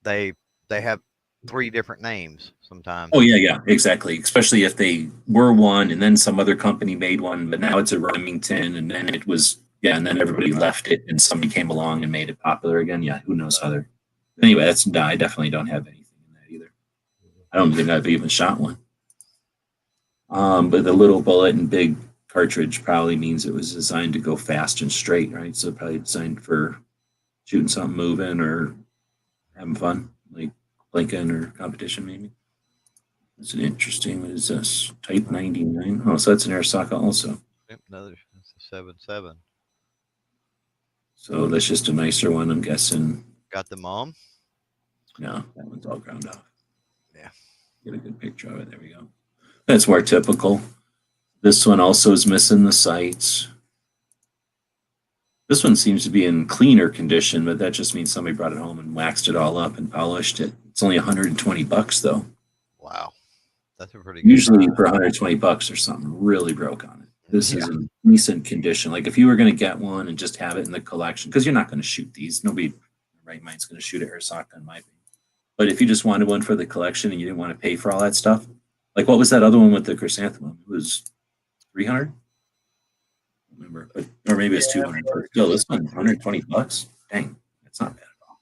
They have 3 different names sometimes. Oh yeah, exactly. Especially if they were one and then some other company made one, but now it's a Remington, and then it was and then everybody left it and somebody came along and made it popular again. Yeah, who knows how they're. Anyway, I definitely don't have anything in that either. I don't think I've even shot one. But the little bullet and big cartridge probably means it was designed to go fast and straight, right? So probably designed for shooting something moving or having fun, like blinking or competition maybe. That's an interesting. What is this? Type 99. Oh, so that's an airsocket also. Yep, that's a 7.7. So that's just a nicer one, I'm guessing. Got the mom? No, that one's all ground off. Yeah. Get a good picture of it. There we go. That's more typical. This one also is missing the sights. This one seems to be in cleaner condition, but that just means somebody brought it home and waxed it all up and polished it. It's only $120 though. Wow. That's a pretty good Usually for $120 there's something really broke on it. This is in decent condition. Like if you were going to get one and just have it in the collection, because you're not going to shoot these. Nobody in their right mind's going to shoot an airsoft gun, in my opinion. But if you just wanted one for the collection and you didn't want to pay for all that stuff, like what was that other one with the chrysanthemum? It was 300. Remember, or maybe it's 200. Still, this one $120. Dang, that's not bad at all.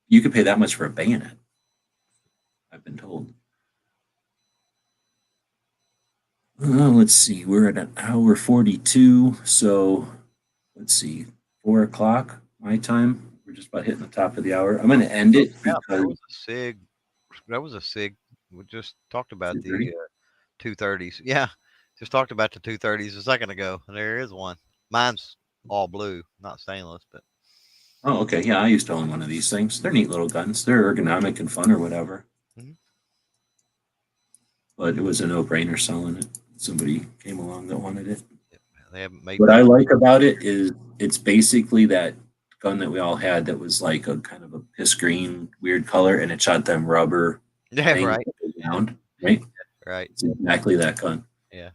You could pay that much for a bayonet, I've been told. Let's see, we're at an hour 42, so let's see, 4 o'clock my time. We're just about hitting the top of the hour. I'm going to end it because that was a SIG. We just talked about the 230s. Yeah, just talked about the 230s a second ago, and there is one. Mine's all blue, not stainless, but. Oh, okay. Yeah, I used to own one of these things. They're neat little guns. They're ergonomic and fun or whatever. Mm-hmm. But it was a no-brainer selling it. Somebody came along that wanted it. They haven't made. What I like about it is it's basically that gun that we all had that was like a kind of a piss green, weird color, and it shot them rubber. Yeah, right. Down, right. Right. It's exactly that gun. Yeah.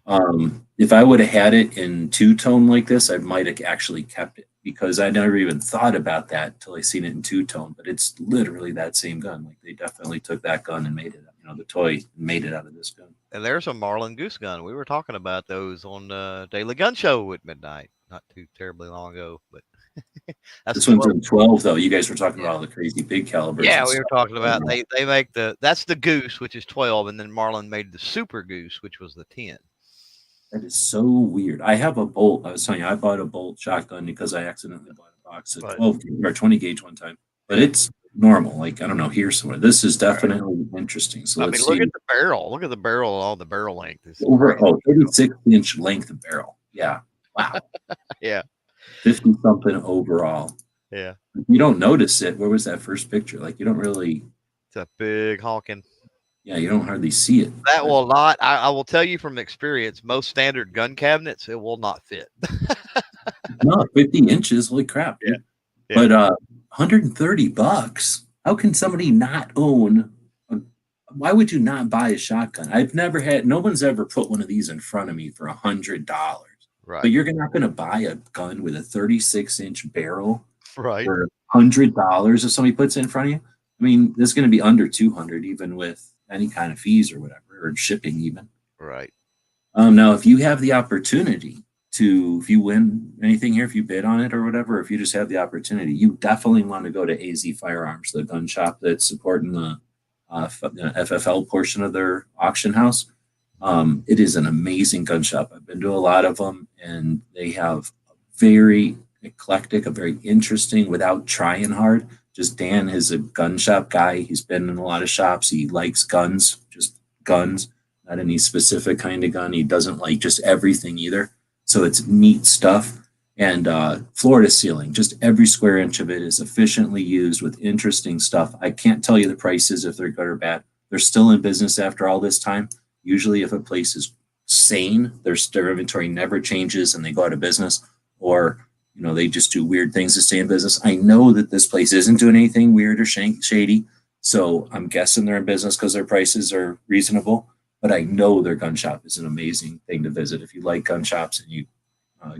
If I would have had it in two-tone like this, I might have actually kept it because I never even thought about that until I seen it in two-tone. But it's literally that same gun. Like they definitely took that gun and made it, the toy, and made it out of this gun. And there's a Marlin Goose gun. We were talking about those on the Daily Gun Show at midnight, not too terribly long ago. But that's this one's in 12, though. You guys were talking about all the crazy big calibers. Yeah, we were talking about they make that's the Goose, which is 12, and then Marlin made the Super Goose, which was the 10. That is so weird. I have a Bolt. I was telling you, I bought a Bolt shotgun because I accidentally bought a box of 12 or 20 gauge one time. But it's normal. Like, I don't know, here somewhere. This is definitely interesting. So let's see. Look at the barrel. Look at the barrel. All the barrel length is over 36-inch length of barrel. Yeah. Wow. Yeah. 50 something overall. Yeah. You don't notice it. Where was that first picture? Like, you don't really. It's a big honking. Yeah, you don't hardly see it. That will not. I will tell you from experience, most standard gun cabinets, it will not fit. No, 50 inches. Holy crap. Yeah. But $130. How can somebody not own why would you not buy a shotgun? I've never had, no one's ever put one of these in front of me for $100. But Right. you're not going to buy a gun with a 36-inch barrel Right. for $100 if somebody puts it in front of you. I mean, this is going to be under 200 even with any kind of fees or whatever, or shipping even. Right. Now, if you have the opportunity to, if you win anything here, if you bid on it or whatever, if you just have the opportunity, you definitely want to go to AZFirearms, the gun shop that's supporting the FFL portion of their auction house. It is an amazing gun shop. I've been to a lot of them, and they have a very eclectic, a very interesting, without trying hard. Just Dan is a gun shop guy. He's been in a lot of shops. He likes guns, just guns, not any specific kind of gun. He doesn't like just everything either. So it's neat stuff. And floor to ceiling, just every square inch of it is efficiently used with interesting stuff. I can't tell you the prices if they're good or bad. They're still in business after all this time. Usually, if a place is sane, their inventory never changes and they go out of business, or they just do weird things to stay in business. I know that this place isn't doing anything weird or shady, so I'm guessing they're in business because their prices are reasonable. But I know their gun shop is an amazing thing to visit if you like gun shops and you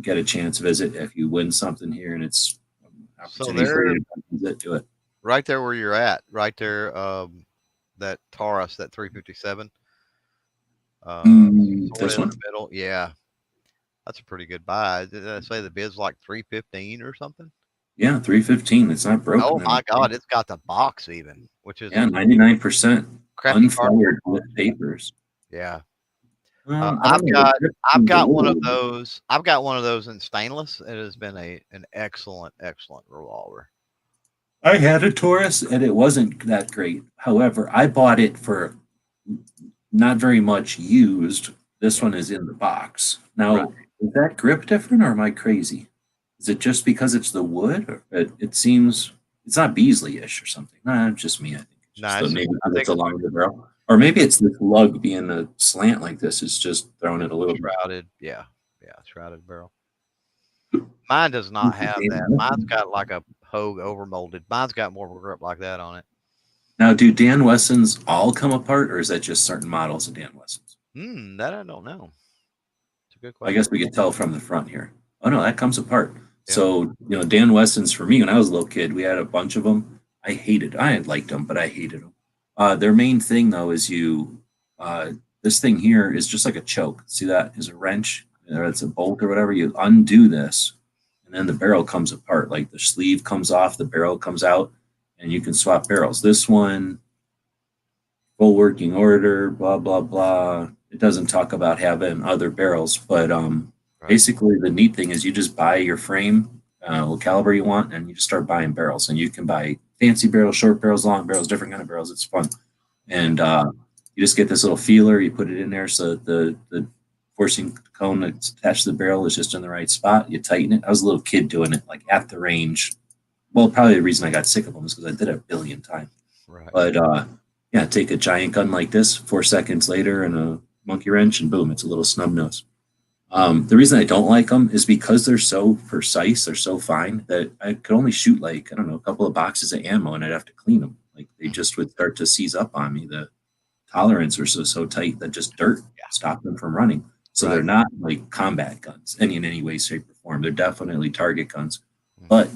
get a chance to visit. If you win something here and it's an So opportunity for they're you to visit, do it. right there where you're at, right there. That Taurus, that 357, sort This of in one, the middle. Yeah, that's a pretty good buy. Did I say the bid's like 315 or something? yeah, 315. It's not Oh broken. my God, it's got the box even, which is Yeah, a 99% crappy cardboard unfired box. with papers. Yeah. I don't know. I've got one of Ooh, those. I've got one of those in stainless. It has been an excellent revolver. I had a Taurus and it wasn't that great. However, I bought it for not very much used. This Yeah. one is in the box. Right. Now, is that grip different or am I crazy? Is it just because it's the wood? Or it seems it's not Beasley-ish or something. Nah, just me. I think it's just Nice. maybe I because think it's a longer barrel, or maybe it's this lug being a slant like this is just throwing it a little bit. shrouded. Yeah. Yeah. Shrouded barrel. Mine does not have that. Mine's got like a Hogue overmolded. Mine's got more of a grip like that on it. Now, do Dan Wessons all come apart, or is that just certain models of Dan Wessons? That I don't know. It's a good I question. guess we could tell from the front here. Oh no, that comes apart. Yeah. So Dan Wessons for me when I was a little kid, we had a bunch of them. I had liked them, but I hated them. Their main thing though is this thing here is just like a choke. See that is a wrench or it's a bolt or whatever. You undo this, and then the barrel comes apart. Like the sleeve comes off, the barrel comes out, and you can swap barrels. This one full working order, blah blah blah. It doesn't talk about having other barrels, but Right. basically the neat thing is you just buy your frame, what caliber you want, and you just start buying barrels. And you can buy fancy barrels, short barrels, long barrels, different kind of barrels. It's fun, Yeah. and you just get this little feeler. You put it in there so that the forcing cone that's attached to the barrel is just in the right spot. You tighten it. I was a little kid doing it like at the range. Well, probably the reason I got sick of them is because I did it a billion times. Right. But yeah, take a giant gun like this, 4 seconds later, and a monkey wrench, and boom, it's a little snub nose. The reason I don't like them is because they're so precise, they're so fine that I could only shoot like, I don't know, a couple of boxes of ammo and I'd have to clean them. Like they just would start to seize up on me. The tolerance are so tight that just dirt stopped them from running. So Right. they're not like combat guns in any way, shape, or form. They're definitely target guns. Mhm. But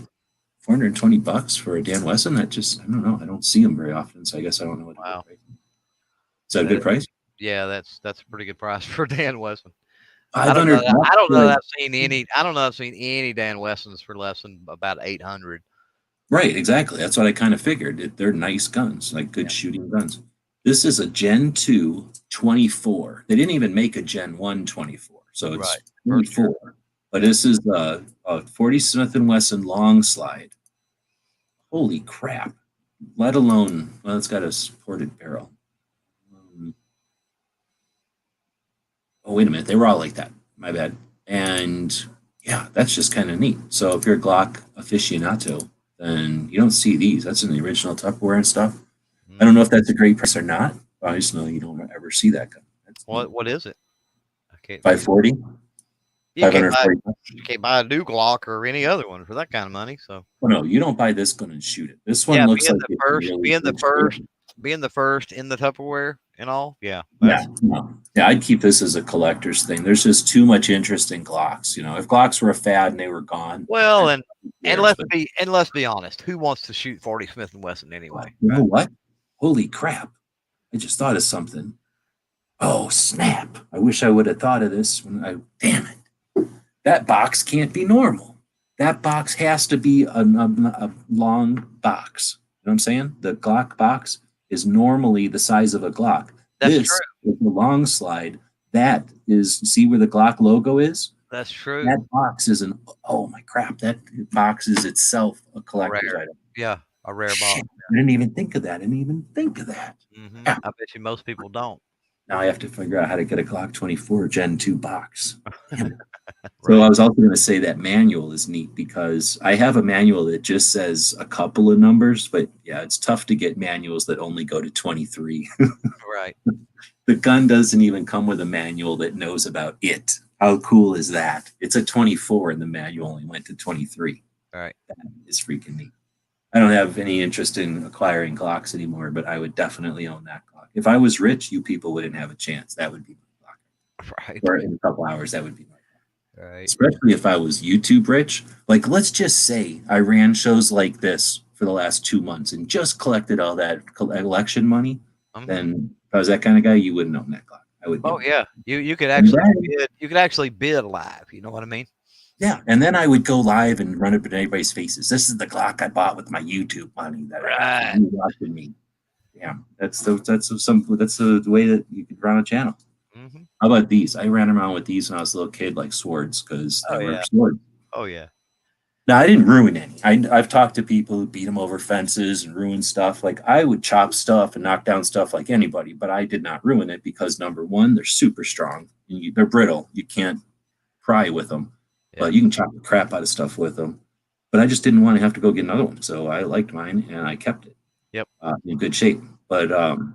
$420 for a Dan Wesson, that just, I don't know. I don't see them very often. So I guess I don't know what to Wow. do. Right? Is that a good price? Yeah, that's a pretty good price for Dan Wesson. I don't know. 500 bucks I don't know for that I've seen any. I don't know. I've seen any Dan Wessons for less than about 800. right, exactly. That's what I kind of figured. They're nice guns, like good Yeah. shooting guns. This is a Gen 2 24. They didn't even make a Gen 1 24. So it's Right. First year. 24. But Yeah. this is a 40 Smith & Wesson long slide. Holy crap. Let alone, well, it's got a supported barrel. Oh, wait a minute. They were all like that. My bad. And yeah, that's just kind of neat. So if you're a Glock aficionado, then you don't see these. That's in the original Tupperware and stuff. I don't know if that's a great price or not. But I just know you don't ever see that gun. That's What is it? I can't. 540. You can't buy 540. you can't buy a new Glock or any other one for that kind of money. So Oh, no, you don't buy this gun and shoot it. This one yeah, looks like it's in really good shape. being the first in the Tupperware and all. Yeah, Yeah, that's no. Yeah, I'd keep this as a collector's thing. There's just too much interest in Glocks. If Glocks were a fad and they were gone, well, I'd and theirs. But let's be honest. Who wants to shoot 40 Smith and Wesson oh, anyway? you know Right? what? Holy crap! I just thought of something. Oh snap! I wish I would have thought of this when I. Damn it! That box can't be normal. That box has to be a long box. You know what I'm saying? The Glock box is normally the size of a Glock. That's true. This is the long slide. That is, see where the Glock logo is? That's true. That box is oh my crap, that box is itself a collector's Rare. item. Yeah, a rare box. Shit, I didn't even think of that. I didn't even think of that. Yeah. I bet you most people don't. Now I have to figure out how to get a Glock 24 Gen 2 box. Damn it. So Right. I was also going to say that manual is neat because I have a manual that just says a couple of numbers, but yeah, it's tough to get manuals that only go to 23. Right. The gun doesn't even come with a manual that knows about it. How cool is that? It's a 24 and the manual only went to 23. Right. That is freaking neat. I don't have any interest in acquiring Glocks anymore, but I would definitely own that Glock. If I was rich, you people wouldn't have a chance. That would be my Glock. Right. Or in a couple hours, that would be my Glock. Right. Especially if I was YouTube rich. Like, let's just say I ran shows like this for the last 2 months and just collected all that election money. Then if I was that kind of guy, you wouldn't own that Glock. I would. Oh yeah, you could And actually then, you could actually bid live. You know what I mean? yeah, and then I would go live and run up in everybody's faces. This is the Glock I bought with my YouTube money that Right. you watching me. Yeah, that's the way that you could run a channel. Mm-hmm. How about these? I ran around with these when I was a little kid, like swords, because Oh they were yeah. swords. Oh yeah. Now, I didn't ruin any. I've talked to people who beat them over fences and ruin stuff. Like, I would chop stuff and knock down stuff like anybody, but I did not ruin it because, number one, they're super strong. And they're brittle. You can't pry with them, Yeah. but you can chop the crap out of stuff with them. But I just didn't want to have to go get another one. So I liked mine and I kept it. Yep. In good shape. But man,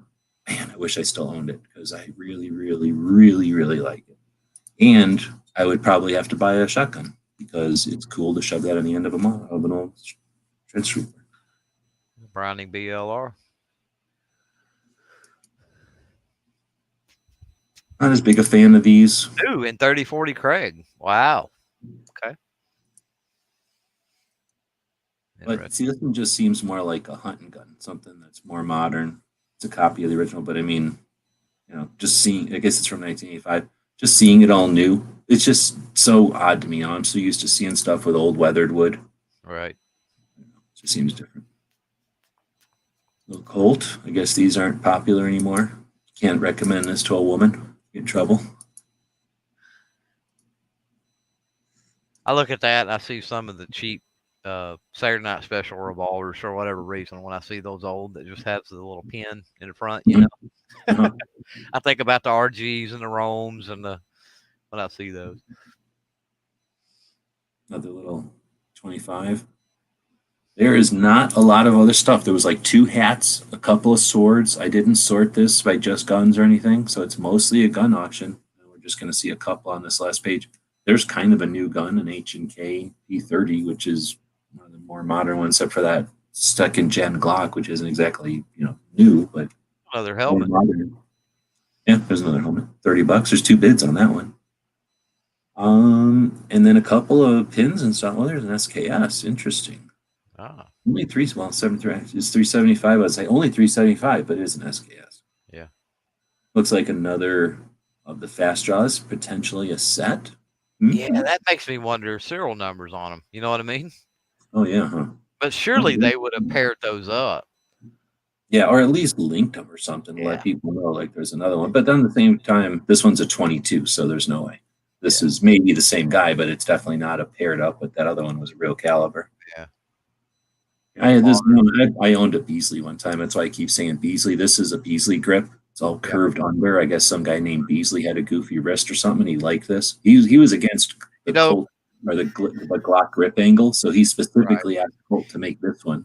I wish I still owned it because I really, really, really, really like it. And I would probably have to buy a shotgun because it's cool to shove that on the end of an old trench trooper. Browning BLR. Not as big a fan of these. Ooh, in 3040 Craig. Wow. Okay. But see, this one just seems more like a hunting gun, something that's more modern. It's a copy of the original, but I mean, just seeing, I guess it's from 1985, just seeing it all new, it's just so odd to me. I'm so used to seeing stuff with old weathered wood. Right. It just seems different. Little Colt, I guess these aren't popular anymore. Can't recommend this to a woman. Get in trouble. I look at that and I see some of the cheap Saturday Night Special revolvers for whatever reason. When I see those old that just has the little pin in the front, Uh-huh. I think about the RGs and the Romes and when I see those. Another little 25. There is not a lot of other stuff. There was like 2 hats, a couple of swords. I didn't sort this by just guns or anything, so it's mostly a gun auction. We're just going to see a couple on this last page. There's kind of a new gun, an H&K P30, which is one of the more modern ones, except for that second gen Glock, which isn't exactly new, but Another helmet. modern. Yeah, there's another helmet. $30. There's 2 bids on that one. And then a couple of pins and stuff. Well, there's an SKS. Interesting. Only 73. It's 375. I'd say only 375, but it is an SKS. Yeah. Looks like another of the fast draws, potentially a set. Yeah, that makes me wonder serial numbers on them. You know what I mean? Oh yeah, huh? But surely they would have paired those up. Yeah, or at least linked them or something to let people know like there's another one. But then at the same time, this one's a 22, so there's no way. This is maybe the same guy, but it's definitely not a paired up with that other one was a real caliber. Yeah. I had this one. I owned a Beasley one time. That's why I keep saying Beasley. This is a Beasley grip. It's all curved under. I guess some guy named Beasley had a goofy wrist or something. And he liked this. He was against the Colt or the Glock grip angle, so he specifically asked Colt to make this one.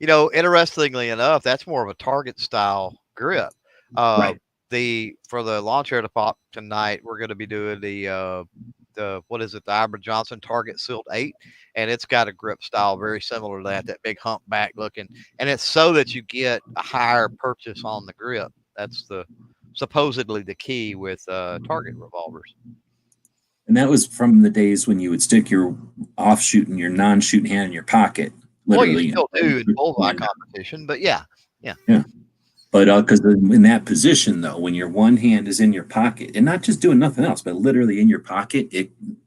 Interestingly enough, that's more of a target style grip. Right. For the launch air to pop tonight, we're going to be doing the what is it, the Iber Johnson Target Silt 8, and it's got a grip style very similar to that big humpback looking, and it's so that you get a higher purchase on the grip. That's the supposedly the key with target revolvers. And that was from the days when you would stick your off-shooting, your non-shooting hand in your pocket, literally. Well, you still do in bullseye competition, but yeah. But because in that position, though, when your one hand is in your pocket and not just doing nothing else, but literally in your pocket,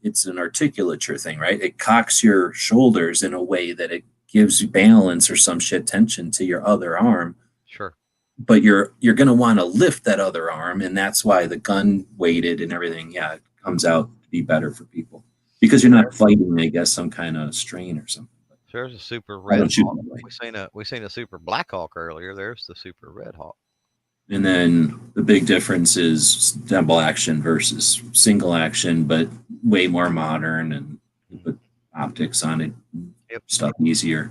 it's an articulature thing, right? It cocks your shoulders in a way that it gives you balance or some shit tension to your other arm. Sure. But you're going to want to lift that other arm, and that's why the gun weighted and everything, it comes out to be better for people because you're not fighting, I guess, some kind of strain or something. There's a super red hawk. We seen a super black hawk earlier. There's the super red hawk. And then the big difference is double action versus single action, but way more modern and put optics on it, stuff easier.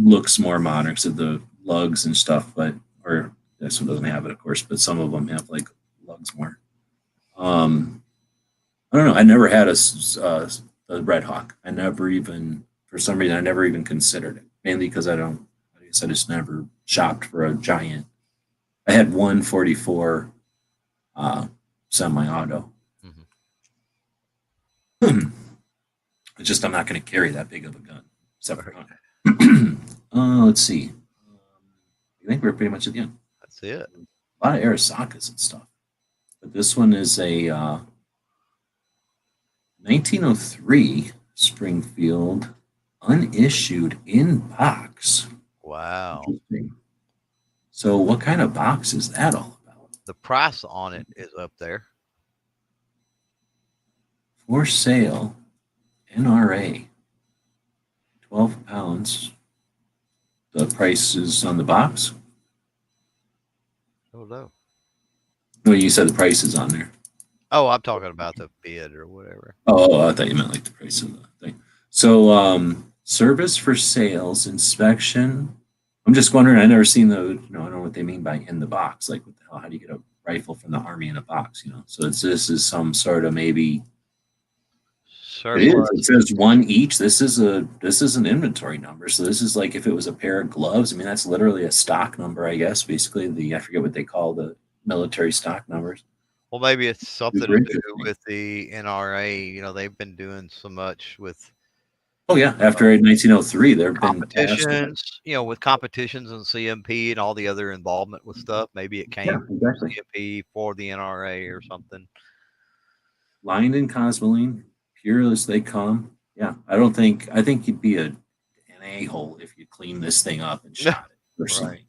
Looks more modern because of the lugs and stuff, or this one doesn't have it, of course, but some of them have like lugs more. I don't know. I never had a Red Hawk. For some reason, I never even considered it, mainly because I just never shopped for a giant. I had one 44 semi-auto. Mm-hmm. It's just I'm not going to carry that big of a gun. Let's see. I think we're pretty much at the end. That's it. A lot of Arisakas and stuff. But this one is a 1903 Springfield unissued in box. Wow. So what kind of box is that all about? The price on it is up there. For sale, NRA, 12 pounds. The price is on the box? Oh, no. Well, you said the price is on there. Oh, I'm talking about the bid or whatever. Oh, I thought you meant like the price of the thing. So, service for sales, inspection. I'm just wondering, I've never seen I don't know what they mean by in the box. Like, what the hell, how do you get a rifle from the Army in a box, So this is some sort of maybe. It says one each. This is an inventory number. So this is like if it was a pair of gloves. I mean, that's literally a stock number, I guess. Basically, I forget what they call the military stock numbers. Well, maybe it's something to do with the NRA. They've been doing so much with. Oh yeah, after 1903, there have been competitions. With competitions and CMP and all the other involvement with stuff. Maybe it came from CMP for the NRA or something. Lined in Cosmoline, pure as they come. Yeah, I think you'd be an a-hole if you cleaned this thing up and shot it. Personally,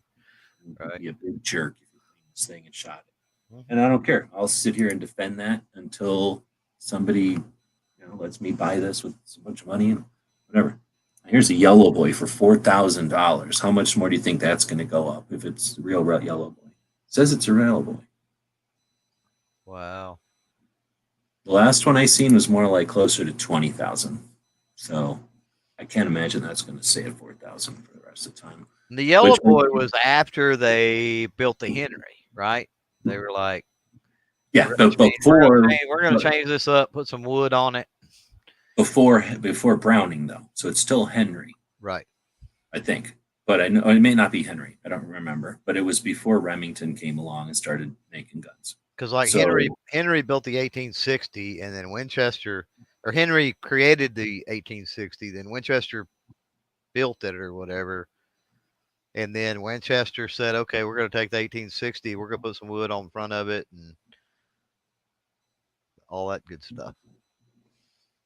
right. You'd be a big jerk if you cleaned this thing and shot it. And I don't care. I'll sit here and defend that until somebody, lets me buy this with a bunch of money and whatever. Here's a yellow boy for $4,000. How much more do you think that's going to go up if it's a real yellow boy? It says it's a yellow boy. Wow. The last one I seen was more like closer to 20,000. So I can't imagine that's going to stay at 4,000 for the rest of the time. The yellow boy was after they built the Henry, right? They were like, yeah, we're going to change this up, put some wood on it. Before Browning, though. So it's still Henry. Right. I think. But I know it may not be Henry. I don't remember. But it was before Remington came along and started making guns. Because Henry built the 1860, and then Henry created the 1860, then Winchester built it or whatever. And then Winchester said, okay, we're going to take the 1860. We're going to put some wood on front of it and all that good stuff.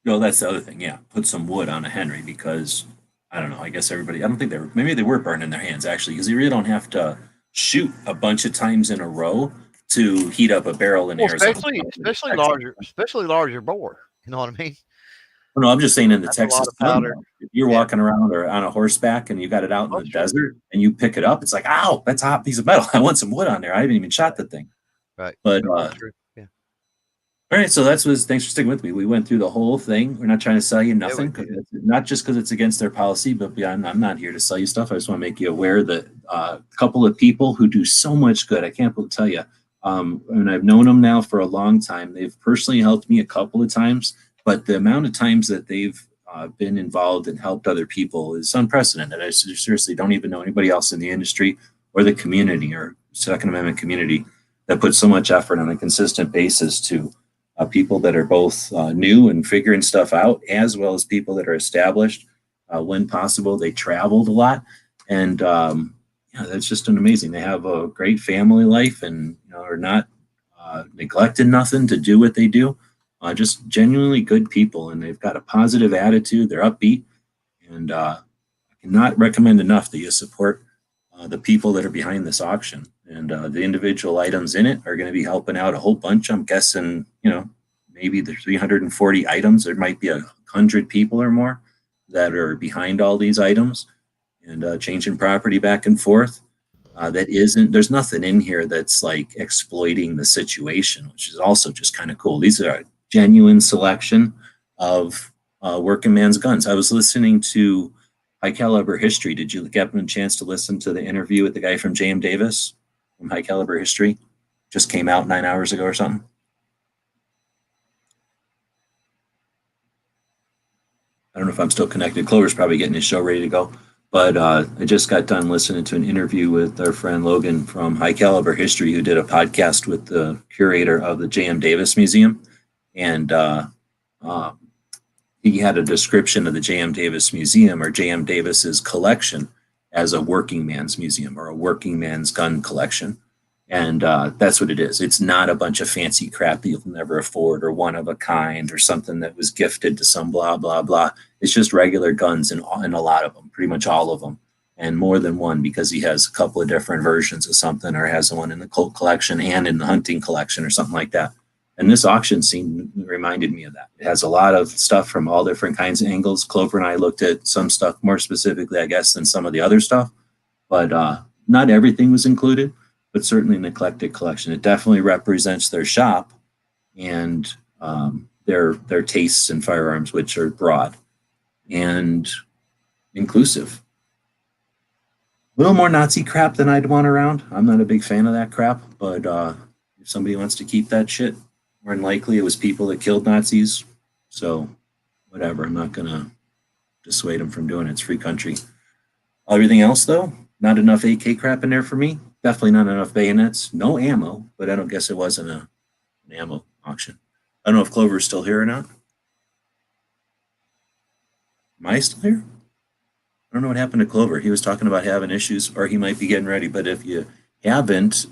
No, that's the other thing. Yeah. Put some wood on a Henry because, I don't know, I guess everybody, I don't think maybe they were burning their hands actually because you really don't have to shoot a bunch of times in a row to heat up a barrel in Arizona. Especially larger bore. You know what I mean? No, I'm just saying in the Texas powder. If you're walking around or on a horseback and you got it out in the desert and you pick it up, it's like, ow, that's a hot piece of metal. I want some wood on there. I haven't even shot the thing. Right. But yeah. All right, so thanks for sticking with me. We went through the whole thing. We're not trying to sell you nothing, not just because it's against their policy, but I'm not here to sell you stuff. I just want to make you aware that a couple of people who do so much good. I can't tell you And I've known them now for a long time. They've personally helped me a couple of times, but the amount of times that they've been involved and helped other people is unprecedented. I seriously don't even know anybody else in the industry or the community or Second Amendment community that puts so much effort on a consistent basis to people that are both new and figuring stuff out, as well as people that are established. When possible, they traveled a lot, and yeah, that's just an amazing. They have a great family life, and are not neglecting nothing to do what they do. Just genuinely good people, and they've got a positive attitude. They're upbeat, and I cannot recommend enough that you support the people that are behind this auction. And the individual items in it are going to be helping out a whole bunch. I'm guessing, maybe the 340 items. There might be 100 people or more that are behind all these items and changing property back and forth. There's nothing in here that's like exploiting the situation, which is also just kind of cool. These are a genuine selection of working man's guns. I was listening to High Caliber History. Did you get a chance to listen to the interview with the guy from JM Davis from High Caliber History? Just came out 9 hours ago or something. I don't know if I'm still connected. Clover's probably getting his show ready to go. But I just got done listening to an interview with our friend Logan from High Caliber History, who did a podcast with the curator of the J.M. Davis Museum. And uh, he had a description of the J.M. Davis Museum or J.M. Davis's collection as a working man's museum or a working man's gun collection. And that's what it is. It's not a bunch of fancy crap that you'll never afford or one of a kind or something that was gifted to some blah, blah, blah. It's just regular guns and a lot of them, pretty much all of them, and more than one because he has a couple of different versions of something or has one in the Colt collection and in the hunting collection or something like that. And this auction scene reminded me of that. It has a lot of stuff from all different kinds of angles. Clover and I looked at some stuff more specifically, I guess, than some of the other stuff, but not everything was included, but certainly an eclectic collection. It definitely represents their shop and their tastes in firearms, which are broad and inclusive. A little more Nazi crap than I'd want around. I'm not a big fan of that crap, but if somebody wants to keep that shit, more than likely it was people that killed Nazis. So whatever, I'm not gonna dissuade them from doing it. It's free country. Everything else though, not enough AK crap in there for me. Definitely not enough bayonets. No ammo, but I don't guess it wasn't an ammo auction. I don't know if Clover's still here or not. Am I still here? I don't know what happened to Clover. He was talking about having issues, or he might be getting ready. But if you haven't,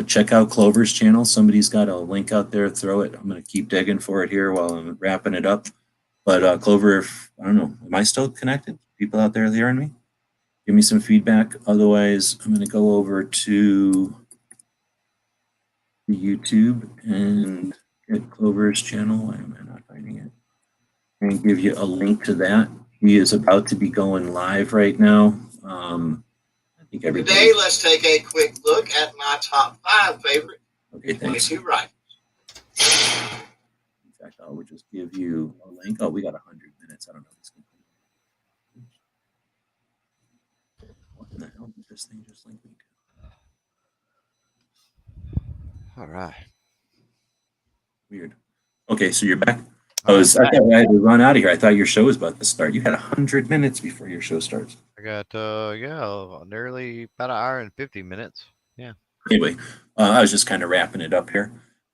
check out Clover's channel. Somebody's got a link out there. Throw it. I'm going to keep digging for it here while I'm wrapping it up. But Clover, I don't know, am I still connected? People out there hearing me? Give me some feedback. Otherwise, I'm going to go over to YouTube and get Clover's channel. Why am I not finding it? I'm going to give you a link to that. He is about to be going live right now. I think everybody. Today, let's take a quick look at my top 5 favorite 22 rifles. In fact, I will just give you a link. Oh, we got 100 minutes. I don't know if it's going to. What in the hell did this thing just link me All right. Weird. Okay, so you're back. I thought I had to run out of here. I thought your show was about to start. You had 100 minutes before your show starts. I got nearly about an hour and 50 minutes. Yeah. Anyway, I was just kind of wrapping it up here.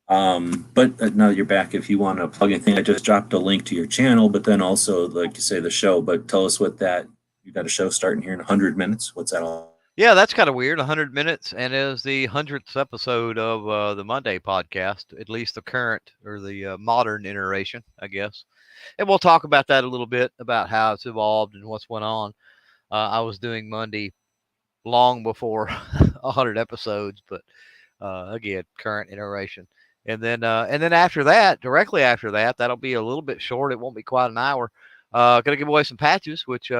But now you're back. If you want to plug anything, I just dropped a link to your channel, but then also, like you say, the show. But tell us what that you got a show starting here in 100 minutes. What's that all? Yeah, that's kind of weird. 100 minutes, and it is the 100th episode of the Monday podcast, at least the current or the modern iteration, I guess. And we'll talk about that a little bit about how it's evolved and what's went on. I was doing Monday long before 100 episodes, but again, current iteration. And then after that, directly after that, that'll be a little bit short. It won't be quite an hour. Gonna give away some patches, which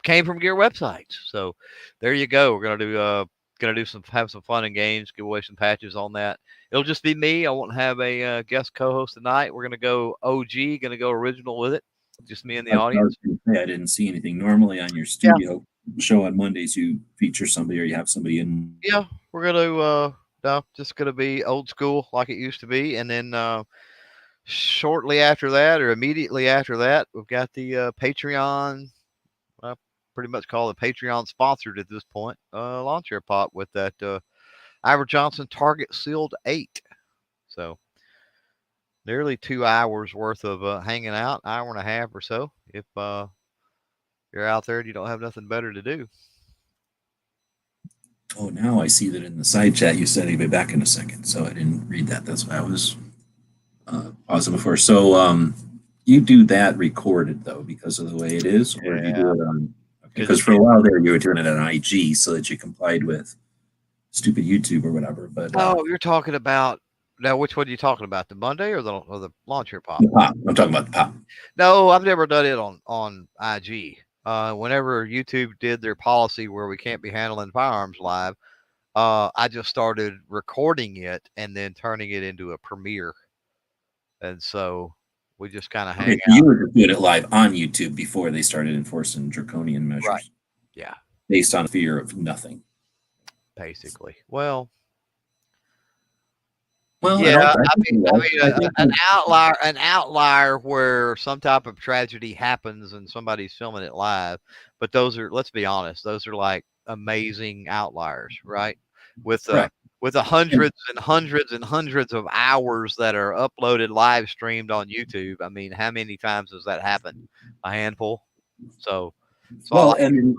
came from Gear Websites. So there you go. We're gonna do have some fun and games, give away some patches on that. It'll just be me. I won't have a guest co-host tonight. We're gonna go OG, gonna go original with it. Just me and the audience. I didn't see anything. Normally on your studio show on Mondays, you feature somebody or you have somebody in. Yeah, we're gonna no, just going to be old school like it used to be. And then shortly after that, or immediately after that, we've got the Patreon. Pretty much call it Patreon sponsored at this point. Lawn chair pot with that Ivor Johnson Target Sealed 8. So nearly 2 hours worth of hanging out, hour and a half or so. If you're out there and you don't have nothing better to do. Oh, now I see that in the side chat you said he'd be back in a second, so I didn't read that. That's why I was pausing before. So you do that recorded though because of the way it is, or do you do it on? Because for a while there you were doing it on IG so that you complied with stupid YouTube or whatever. But oh, you're talking about now. Which one are you talking about? The Monday or the lawn chair pop? The pop. I'm talking about the pop. No, I've never done it on IG. Whenever YouTube did their policy where we can't be handling firearms live, I just started recording it and then turning it into a premiere. And so we just kind of hang out. You were doing it live on YouTube before they started enforcing draconian measures. Right. Yeah. Based on fear of nothing. Basically. Well, yeah, an outlier where some type of tragedy happens and somebody's filming it live. But those are, let's be honest, those are like amazing outliers, right? With the hundreds and hundreds and hundreds of hours that are uploaded, live streamed on YouTube. I mean, how many times has that happened? A handful. So and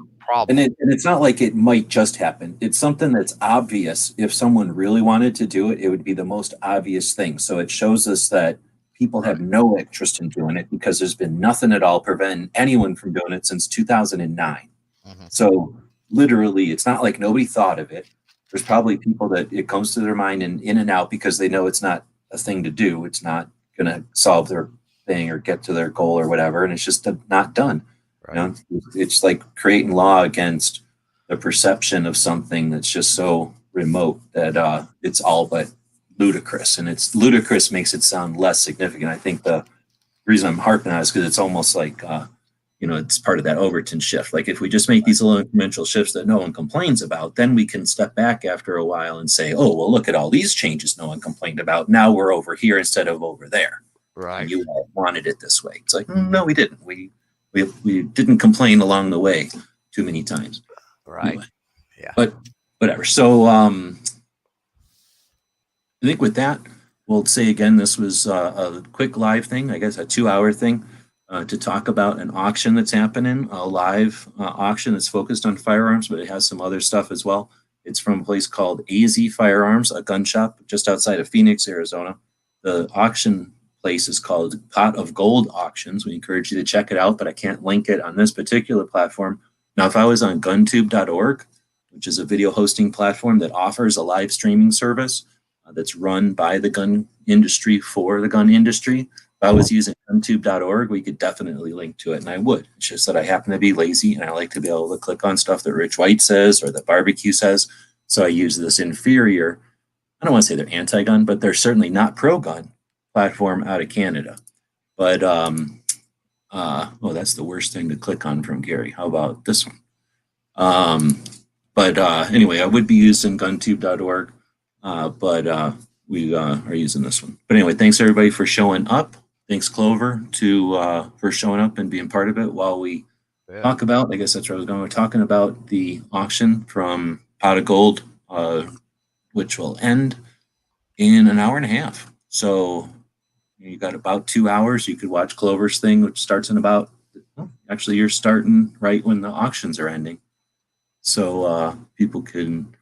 it's not like it might just happen. It's something that's obvious. If someone really wanted to do it, it would be the most obvious thing. So it shows us that people have no interest in doing it because there's been nothing at all preventing anyone from doing it since 2009. Mm-hmm. So literally, it's not like nobody thought of it. There's probably people that it comes to their mind and in and out because they know it's not a thing to do. It's not going to solve their thing or get to their goal or whatever. And it's just not done. Right. You know, it's like creating law against the perception of something that's just so remote that it's all but ludicrous. And it's ludicrous makes it sound less significant. I think the reason I'm harping on it is because it's almost like, it's part of that Overton shift. Like if we just make these little incremental shifts that no one complains about, then we can step back after a while and say, oh, well, look at all these changes no one complained about. Now we're over here instead of over there. Right. And you all wanted it this way. It's like, no, we didn't. We didn't complain along the way too many times. Right. Anyway, yeah. But whatever. So I think with that, we'll say again, this was a quick live thing, I guess a 2-hour thing to talk about an auction that's happening, a live auction that's focused on firearms, but it has some other stuff as well. It's from a place called AZFirearms, a gun shop just outside of Phoenix, Arizona. The auction place is called Pot of Gold Auctions. We encourage you to check it out, but I can't link it on this particular platform. Now, if I was on guntube.org, which is a video hosting platform that offers a live streaming service that's run by the gun industry for the gun industry, if I was using guntube.org, we could definitely link to it, and I would. It's just that I happen to be lazy, and I like to be able to click on stuff that Rich White says or that Barbecue says, so I use this inferior, I don't want to say they're anti-gun, but they're certainly not pro-gun platform out of Canada. But that's the worst thing to click on from Gary. How about this one? Anyway, I would be using guntube.org, but we are using this one. But anyway, thanks everybody for showing up. Thanks Clover for showing up and being part of it while we talk about, I guess that's where I was going. We're talking about the auction from Pot of Gold, which will end in an hour and a half. So you got about 2 hours. You could watch Clover's thing, which starts in about, actually you're starting right when the auctions are ending. So people can,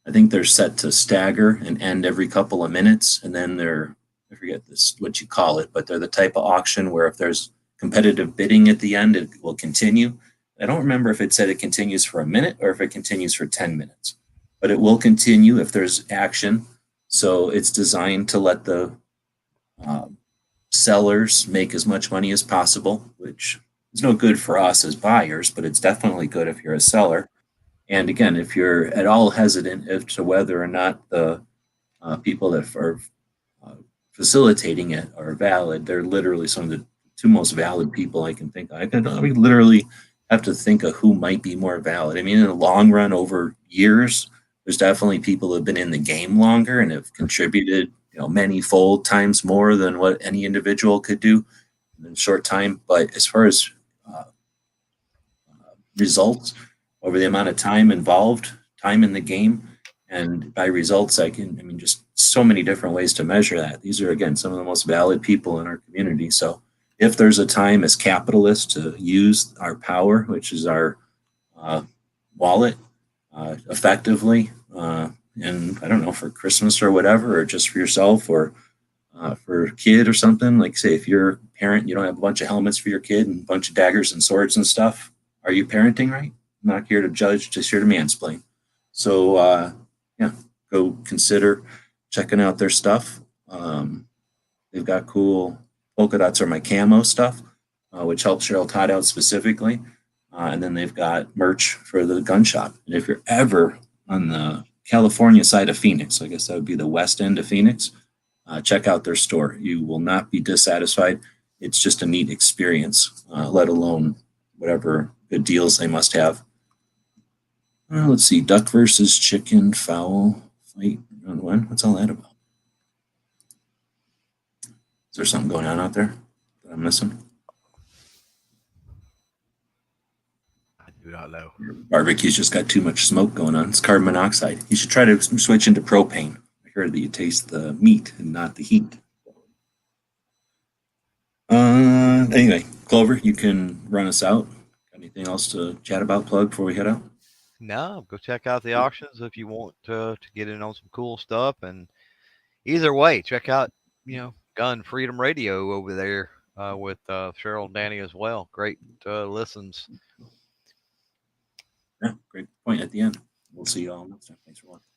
I think they're set to stagger and end every couple of minutes. And then I forget this, what you call it, but they're the type of auction where if there's competitive bidding at the end, it will continue. I don't remember if it said it continues for a minute or if it continues for 10 minutes, but it will continue if there's action. So it's designed to let the sellers make as much money as possible, which is no good for us as buyers, but it's definitely good if you're a seller. And again, if you're at all hesitant as to whether or not the people that are facilitating it are valid, they're literally some of the two most valid people I can think of. I literally have to think of who might be more valid. I mean, in the long run, over years, there's definitely people who have been in the game longer and have contributed, many fold times more than what any individual could do in a short time. But as far as results over the amount of time involved, time in the game, and by results, just so many different ways to measure that. These are, again, some of the most valid people in our community. So if there's a time as capitalists to use our power, which is our wallet, effectively, and I don't know, for Christmas or whatever, or just for yourself, or for a kid or something. Like, say, if you're a parent, you don't have a bunch of helmets for your kid and a bunch of daggers and swords and stuff. Are you parenting right? I'm not here to judge, just here to mansplain. So, yeah, go consider checking out their stuff. They've got cool polka dots or my camo stuff, which helps Cheryl Todd out specifically. And then they've got merch for the gun shop. And if you're ever on the California side of Phoenix, I guess that would be the west end of Phoenix, check out their store. You will not be dissatisfied. It's just a neat experience, let alone whatever good deals they must have. Let's see, duck versus chicken, fowl, fight, round one. What's all that about? Is there something going on out there that I'm missing? I do not know. Your barbecue's just got too much smoke going on. It's carbon monoxide. You should try to switch into propane. I heard that you taste the meat and not the heat. Anyway, Clover, you can run us out. Got anything else to chat about, plug, before we head out? No, go check out the auctions if you want to get in on some cool stuff. And either way, check out, Gun Freedom Radio over there with Cheryl and Danny as well. Great listens. Yeah, great point at the end. We'll see you all next time. Thanks for watching.